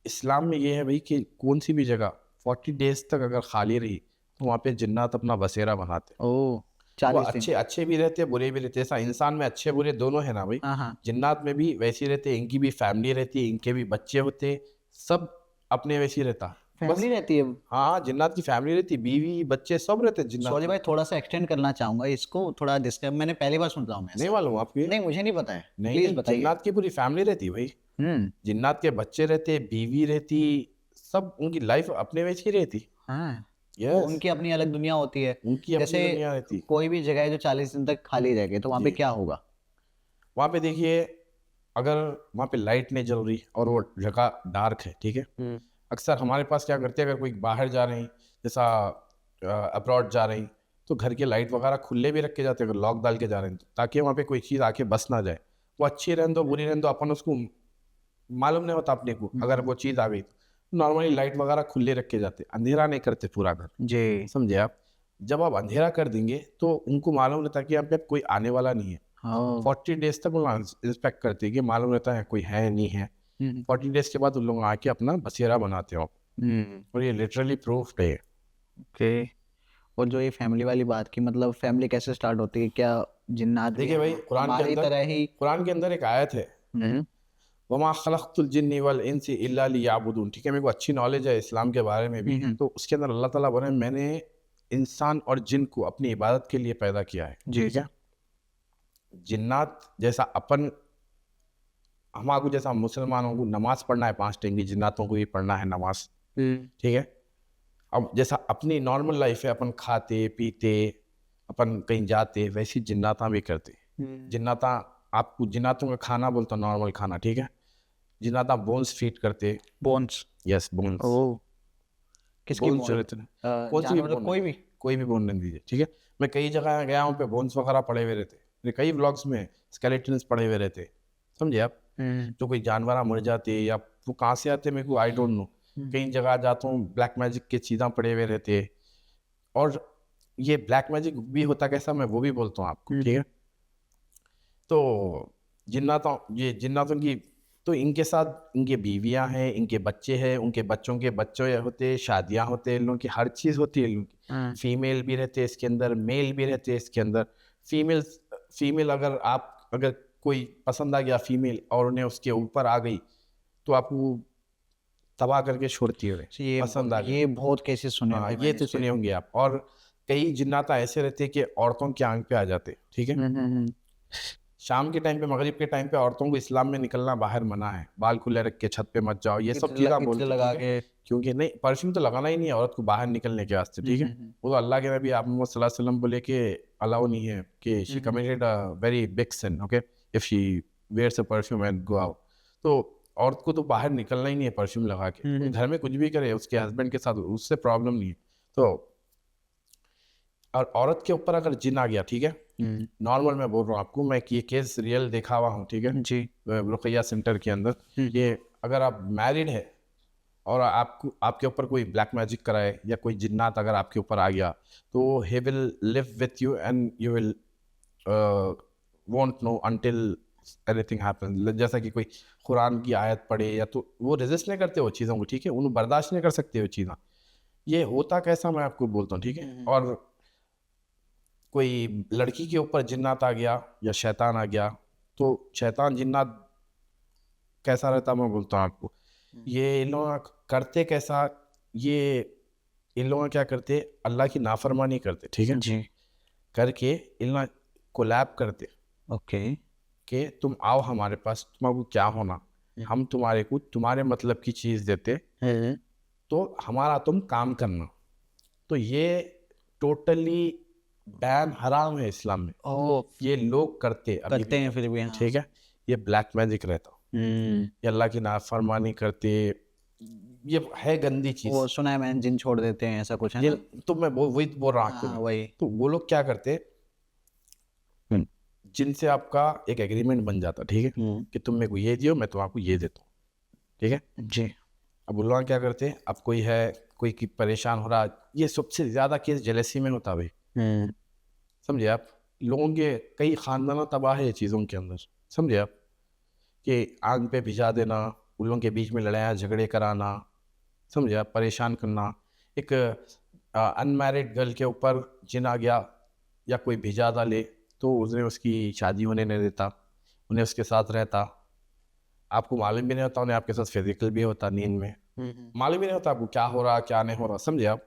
इस्लाम में ये है भाई कि कौन सी भी जगह 40 डेज तक अगर खाली रही तो वहाँ पे जिन्नात अपना बसेरा बनाते हैं। ओह, वो 40 दिन। अच्छे अच्छे भी रहते हैं, बुरे भी रहते हैं, ऐसा इंसान में अच्छे बुरे दोनों है ना भाई। हाँ हाँ। जिन्नात में भी वैसे ही रहते हैं, इनकी भी फैमिली रहती है, इनके भी बच्चे होते हैं, सब अपने वैसे ही रहता है। बस फैमिली रहती है। हाँ, जिन्नात की फैमिली रहती है, बीवी बच्चे सब रहते हैं जिन्नात सॉरी में। भाई, थोड़ा सा एक्सटेंड करना चाहूंगा इसको, थोड़ा डिस्क्राइब, मैंने पहली बार सुन रहा हूँ मैं नहीं ऐसा। मालूम आपको ये? नहीं, मुझे नहीं पता है, नहीं प्लीज नहीं, बताइए। जिन्नात की पूरी फैमिली रहती है भाई। जिन्नात के बच्चे रहते, बीवी रहती, सब उनकी लाइफ अपने वैसी ही रहती। हाँ। यस, उनकी अपनी अलग दुनिया होती है। उनकी अपनी जैसे दुनिया रहती। कोई भी जगह है जो 40 दिन तक खाली रहेगी तो वहाँ पे जी। क्या होगा? वहाँ पे देखिए, अगर वहाँ पे लाइट नहीं जल रही और वो जगह डार्क है, ठीक है, अक्सर हमारे पास क्या करते हैं, अगर कोई बाहर जा रहे हैं, जैसा अब्रॉड जा रहे हैं, तो घर के लाइट वगैरह खुले भी रख के जाते हैं, अगर लॉक डाल के जा रहे हैं तो, ताकि वहाँ पे कोई चीज़ आके बस ना जाए। वो अच्छी रहने दो बुरी रहने दो, अपन उसको मालूम नहीं होता अपने को, अगर वो चीज़ आ गई तो नॉर्मली लाइट वगैरह खुले रख के जाते, अंधेरा नहीं करते पूरा घर, जी। समझे आप। जब आप अंधेरा कर देंगे तो उनको मालूम रहता है कि यहाँ पे कोई आने वाला नहीं है। हाँ। 40 डेज तक वो इंस्पेक्ट करते हैं कि मालूम रहता है कोई है नहीं है। 40 डेज के बाद उन लोग आके अपना बसेरा बनाते हो, और ये लिटरली प्रूफ है। ओके। और जो ये फैमिली वाली बात की, मतलब फैमिली कैसे स्टार्ट होती है? क्या जिन्नात भी देखिए भाई, हमारी तरह ही? कुरान के अंदर एक आयत है, वमा खलक़तुल जिन्नि वल इंसी इल्ला लियअबुदून, ठीक है। मेरे को अच्छी नॉलेज है इस्लाम के बारे में भी, तो उसके अंदर अल्लाह ताला बोले मैंने इंसान और जिन को अपनी इबादत के लिए पैदा किया है, ठीक है। जिन्नात जैसा अपन हमारे जैसा मुसलमानों को नमाज पढ़ना है 5 टाइम की, जिन्नातों को भी पढ़ना है नमाज, ठीक है। अब जैसा अपनी नॉर्मल लाइफ है, अपन खाते पीते अपन कहीं जाते, वैसी जिन्नाता भी करते। जिन्नाता, आपको जिन्नातों का खाना बोलता नॉर्मल खाना, ठीक है। जिन्नाता बोन्स फीड करते। बोन्स? Yes, bones. ओह, किसकी बोन्स जो बोन? रहते हैं, कौन सी भी जानवर, bone कोई नहीं, भी? कोई भी बोन नहीं दीजिए, ठीक है। मैं कई जगह गया हूँ पे बोन्स वगैरह पड़े हुए रहते, मेरे कई व्लॉग्स में स्केलेटन्स पड़े हुए रहते, समझे आप। जो कोई जानवर मर जाते या वो कहाँ से आते मेरे को आई डोंट नो। कई जगह जाता हूँ, ब्लैक मैजिक के चीज़ें पड़े हुए रहते, और ये ब्लैक मैजिक भी होता कैसा मैं वो भी बोलता हूँ आपको, ठीक है। तो जिन्नातों की, तो इनके साथ इनके बीवियां हैं, इनके बच्चे हैं, उनके बच्चों के बच्चे होते, शादियां होते, इन लोगों की हर चीज़ होती है। इन लोगों की फीमेल भी रहते हैं इसके अंदर, मेल भी रहते हैं इसके अंदर। फीमेल अगर कोई पसंद आ गया फीमेल और उन्हें उसके ऊपर आ गई तो आपको तबाह करके छोड़ती है, ये पसंद आ गई। ये बहुत केसेस सुने हाँ, भाई ये मैंने तो इसके। सुने होंगे आप। और कई जिन्नाता ऐसे रहते हैं कि औरतों के आंख पे आ जाते, ठीक है। शाम के टाइम पे, मगरिब के टाइम पे औरतों को इस्लाम में निकलना बाहर मना है, बाल खुले रख के छत पे मत जाओ, ये सब चीज़ें बोलते हैं, लगा ठीक है? के। क्योंकि नहीं, परफ्यूम तो लगाना ही नहीं है औरत को बाहर निकलने के वास्ते, ठीक है। वो तो अल्लाह के नबी आप मोहम्मद सल्लल्लाहु अलैहि वसल्लम बोले कि अलाउ नहीं है कि she committed a very big sin, okay, if she wears a perfume and go out. तो औरत को तो बाहर निकलना ही नहीं है परफ्यूम लगा के, वो घर में कुछ भी करे उसके हस्बैंड के साथ, उससे प्रॉब्लम नहीं है। तो और औरत के ऊपर अगर जिन आ गया, ठीक है, नॉर्मल मैं बोल रहा हूँ आपको, मैं ये केस रियल देखा हुआ हूँ, ठीक है जी। रुकैया सेंटर के अंदर। ये अगर आप मैरिड है और आपके ऊपर कोई ब्लैक मैजिक कराए या कोई जिन्नात अगर आपके ऊपर आ गया, तो he will live with you and you will won't know until anything happen, जैसा कि कोई कुरान की आयत पढ़े या तो वो रेजिस्ट नहीं करते वो चीज़ों को, ठीक है, उन्हें बर्दाश्त नहीं कर सकते वो चीज़ें। ये होता कैसा मैं आपको बोलता हूँ, ठीक है। और कोई लड़की के ऊपर जिन्नात आ गया या शैतान आ गया, तो शैतान जिन्नात कैसा रहता मैं बोलता हूँ आपको। ये इन लोग करते कैसा, ये इन लोग क्या करते, अल्लाह की नाफरमानी करते, ठीक है, जी। करके इन लोग कोलैब करते ओके। कि तुम आओ हमारे पास, तुम्हारा क्या होना, हम तुम्हारे को तुम्हारे मतलब की चीज़ देते, तो हमारा तुम काम करना। तो ये टोटली बैन, हराम है इस्लाम में। ओ, ये लोग करते अभी करते भी हैं फिर भी, हाँ। ठीक है, ये ब्लैक मैजिक रहता, ये अल्लाह की नाफरमानी करते, ये है गंदी चीज़। वो सुना है मैंने, जिन छोड़ देते हैं ऐसा कुछ, है ये ना? तो मैं वही बोल रहा हूँ आपको हाँ, मैं। वही। तो वो लोग क्या करते, जिनसे आपका एक एग्रीमेंट बन जाता, ठीक है, कि तुम मेरे को ये दियो, मैं तुम्हारा ये देता हूँ, ठीक है। जी। अब वो लोग क्या करते, अब कोई है, कोई की परेशान हो रहा, ये सबसे ज़्यादा केस जेलेसी में होता भाई, समझे आप। लोगों के कई खानदाना तबाह है ये चीज़ों के अंदर, समझे आप, कि आग पे भिजा देना, उन लोगों के बीच में लड़ाइयाँ झगड़े कराना, समझे आप, परेशान करना। एक अनमैरिड गर्ल के ऊपर जिन आ गया या कोई भिजा डाले, तो उसने उसकी शादी होने नहीं देता, उन्हें उसके साथ रहता, आपको मालूम भी नहीं होता, उन्हें आपके साथ फिजिकल भी होता, नींद में मालूम भी नहीं होता आपको क्या हो रहा क्या नहीं हो रहा, समझे आप।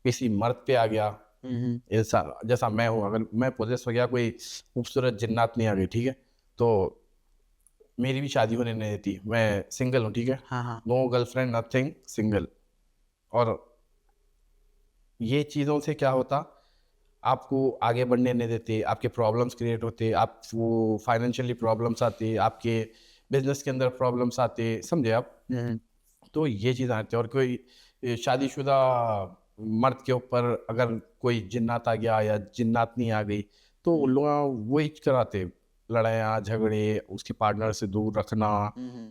किसी मर्द पे आ गया, ऐसा जैसा मैं हूँ, अगर मैं पोजेस हो गया, कोई खूबसूरत जिन्नात नहीं आ गई, ठीक है, तो मेरी भी शादी होने नहीं देती, मैं सिंगल हूँ, ठीक है, हाँ, हाँ। No girlfriend nothing, single. और ये चीज़ों से क्या होता, आपको आगे बढ़ने नहीं देते, आपके प्रॉब्लम्स क्रिएट होते, आप वो फाइनेंशियली प्रॉब्लम्स आते, आपके बिजनेस के अंदर प्रॉब्लम्स आते, समझे आप। तो ये चीज़ आती है। और कोई शादीशुदा मर्द के ऊपर अगर कोई जिन्नात आ गया या जिन्नात नहीं आ गई, तो उन लोग वही कराते, लड़ाइयाँ झगड़े, उसके पार्टनर से दूर रखना,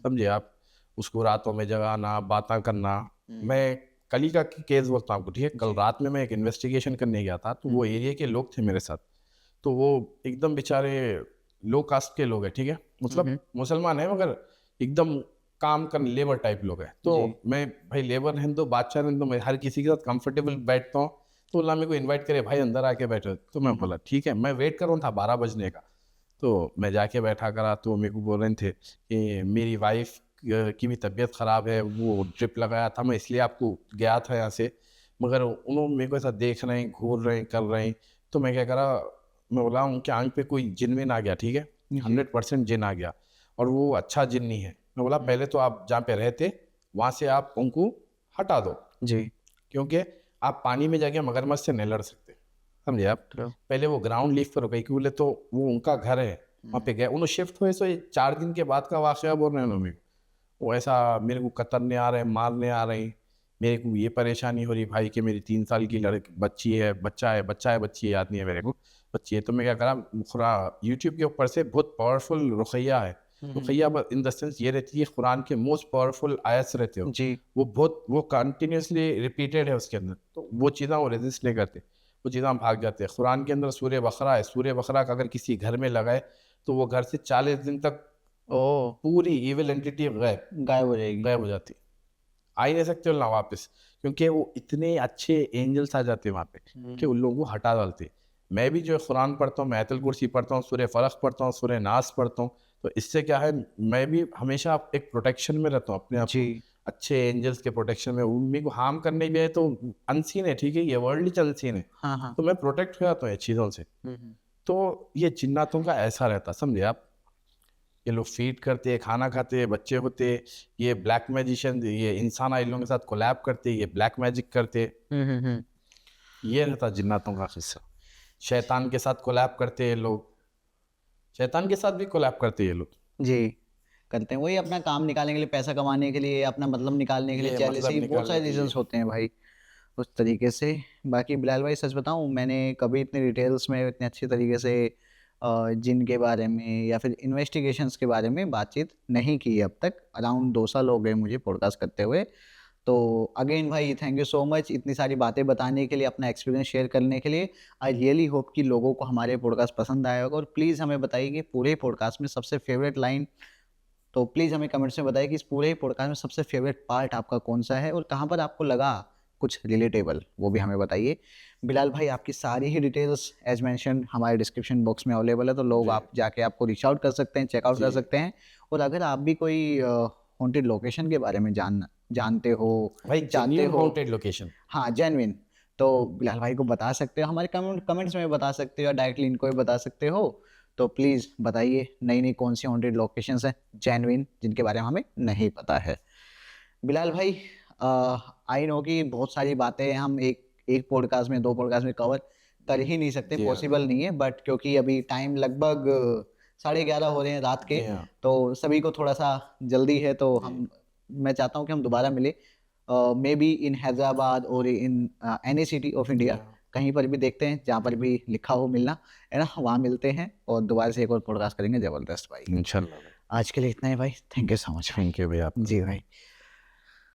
समझे आप, उसको रातों में जगाना, बातें करना। मैं कल ही का केस बोलता हूँ आपको, ठीक है, कल रात में मैं एक इन्वेस्टिगेशन करने गया था, तो वो एरिया के लोग थे मेरे साथ, तो वो एकदम बेचारे लो कास्ट के लोग हैं, ठीक है, मतलब मुसलमान है मगर एकदम काम कर लेबर टाइप लोग हैं। तो मैं भाई लेबर हैं तो बादशाह हैं, तो मैं हर किसी के साथ कंफर्टेबल बैठता हूँ, तो अल्लाह मेरे को इन्वाइट करे, भाई अंदर आके बैठो, तो मैं बोला ठीक है, मैं वेट कर रहा था 12 बजने का, तो मैं जाके बैठा करा, तो मेरे को बोल रहे थे कि मेरी वाइफ की भी तबीयत ख़राब है, वो ड्रिप लगाया था, मैं इसलिए आपको गया था यहाँ से, मगर उन्होंने मेरे को ऐसा देख रहे हैं, घूर रहे हैं, कर रहे हैं। तो मैं क्या करा, मैं बोला उनके आंख पे कोई जिन विन आ गया, ठीक है, 100% जिन आ गया, और वो अच्छा जिन नहीं है। मैं बोला पहले तो आप जहाँ पे रहते वहाँ से आप उनको हटा दो, जी। क्योंकि आप पानी में जाके मगरमच्छ से नहीं लड़ सकते, समझे आप। पहले वो ग्राउंड लीफ पर गई, बोले तो वो उनका घर है, वहाँ पे गए, उन्होंने शिफ्ट हुए, सो ये 4 दिन के बाद का वाक़या बोल रहे हैं उन्होंने। वो ऐसा मेरे को कतरने आ रहे हैं, मारने आ रहे हैं, मेरे को ये परेशानी हो रही भाई कि मेरी 3 साल की लड़की बच्ची है, बच्ची है, याद नहीं है मेरे को, बच्ची है। तो मैं क्या करा, थोड़ा यूट्यूब के ऊपर से बहुत पावरफुल रुक़ैया है, रुक़ैया इन द सेंस ये रहती है, कुरान के मोस्ट पावरफुल आयत रहते हो जी। वो कंटिन्यूसली रिपीटेड है उसके अंदर, तो वो चीज़ें वो रेजिस्ट नहीं करते, वो चीज़ें हम भाग जाते हैं। कुरान के अंदर सूरह बकरा है, सूरह बकरा का अगर किसी घर में लगाए तो वो घर से 40 दिन तक ओह, पूरी इविल एंटिटी गायब हो जाएगी। गायब हो जाती, आ ही नहीं सकते उन लोग वापस, क्योंकि वो इतने अच्छे एंजल्स आ जाते हैं वहाँ पे कि उन लोगों को हटा डालते। मैं भी जो है कुरान पढ़ता हूँ, मैं आयतुल कुर्सी पढ़ता हूँ, सूरह फलक पढ़ता हूँ, सूरह नास पढ़ता हूँ, तो इससे क्या है, मैं भी हमेशा एक प्रोटेक्शन में रहता हूँ अपने आप को, जी। अच्छे एंजल्स के प्रोटेक्शन में। उन्हीं को हार्म करने भी है तो अनसीन है, ठीक है, ये वर्ल्ड अनसीन है, हाँ, हाँ। तो मैं प्रोटेक्ट हो जाता हूँ ये चीज़ों से। तो ये जिन्नातों का ऐसा रहता, समझे आप। ये लोग फीड करते, खाना खाते, बच्चे होते, ये ब्लैक मैजिशियन, ये इंसान इन लोगों के साथ कोलैब करते, ये ब्लैक मैजिक करते, ये रहता जिन्नातों का किस्सा। शैतान के साथ कोलैब करते ये लोग, शैतान के साथ भी कोलैब करते ये लोग, जी, करते हैं। वही अपना काम निकालने के लिए, पैसा कमाने के लिए, अपना मतलब निकालने के लिए, ये जेलसी, मतलब बहुत सारे निकालने के रीज़न्स होते हैं भाई, उस तरीके से। बाकी बिलाल भाई सच बताऊँ, मैंने कभी इतने डिटेल्स में, इतने अच्छे तरीके से जिन के बारे में या फिर इन्वेस्टिगेशंस के बारे में बातचीत नहीं की अब तक। अराउंड 2 साल हो गए मुझे पॉडकास्ट करते हुए। तो अगेन भाई थैंक यू सो मच इतनी सारी बातें बताने के लिए, अपना एक्सपीरियंस शेयर करने के लिए। आई रियली होप कि लोगों को हमारे पॉडकास्ट पसंद आया होगा, और प्लीज़ हमें बताइए कि पूरे पॉडकास्ट में सबसे फेवरेट लाइन, तो प्लीज़ हमें कमेंट्स में बताइए कि इस पूरे पॉडकास्ट में सबसे फेवरेट पार्ट आपका कौन सा है और कहाँ पर आपको लगा कुछ रिलेटेबल, वो भी हमें बताइए। बिलाल भाई आपकी सारी ही डिटेल्स एज मेंशन हमारे डिस्क्रिप्शन बॉक्स में अवेलेबल है, तो लोग जी। आप जाके आपको रीच आउट कर सकते हैं, चेकआउट कर जी। सकते हैं। और अगर आप भी कोई हॉन्टेड लोकेशन के बारे में जानते हो, भाई चाहते जेन्युइन हो, हॉन्टेड लोकेशन। हाँ जेन्युइन, तो बिलाल भाई को बता सकते हो, हमारे कमेंट्स में बता सकते हो, या डायरेक्टली इनको भी बता सकते हो। तो प्लीज़ बताइए नई नई कौन सी हॉन्टेड लोकेशंस हैं जेन्युइन जिनके बारे में हमें नहीं पता है। बिलाल भाई आई नो कि बहुत सारी बातें हम एक पॉडकास्ट में, दो पॉडकास्ट में कवर कर ही नहीं सकते, जी हाँ। पॉसिबल नहीं है, बट क्योंकि अभी टाइम लगभग 11:30 हो रहे हैं रात के, जी हाँ। तो सभी को थोड़ा सा जल्दी है, तो जी। मैं चाहता हूँ कि हम दोबारा मिले, मे बी इन हैदराबाद और इन एनी सिटी ऑफ जी इंडिया, हाँ। कहीं पर भी देखते हैं जहाँ पर भी लिखा हो मिलना, है ना, वहाँ मिलते हैं और दोबारा से एक और पॉडकास्ट करेंगे। जबरदस्त भाई, इंशाल्लाह भाई। आज के लिए इतना ही भाई, थैंक यू सो मच भाई। थैंक यू भाई आपका। जी भाई।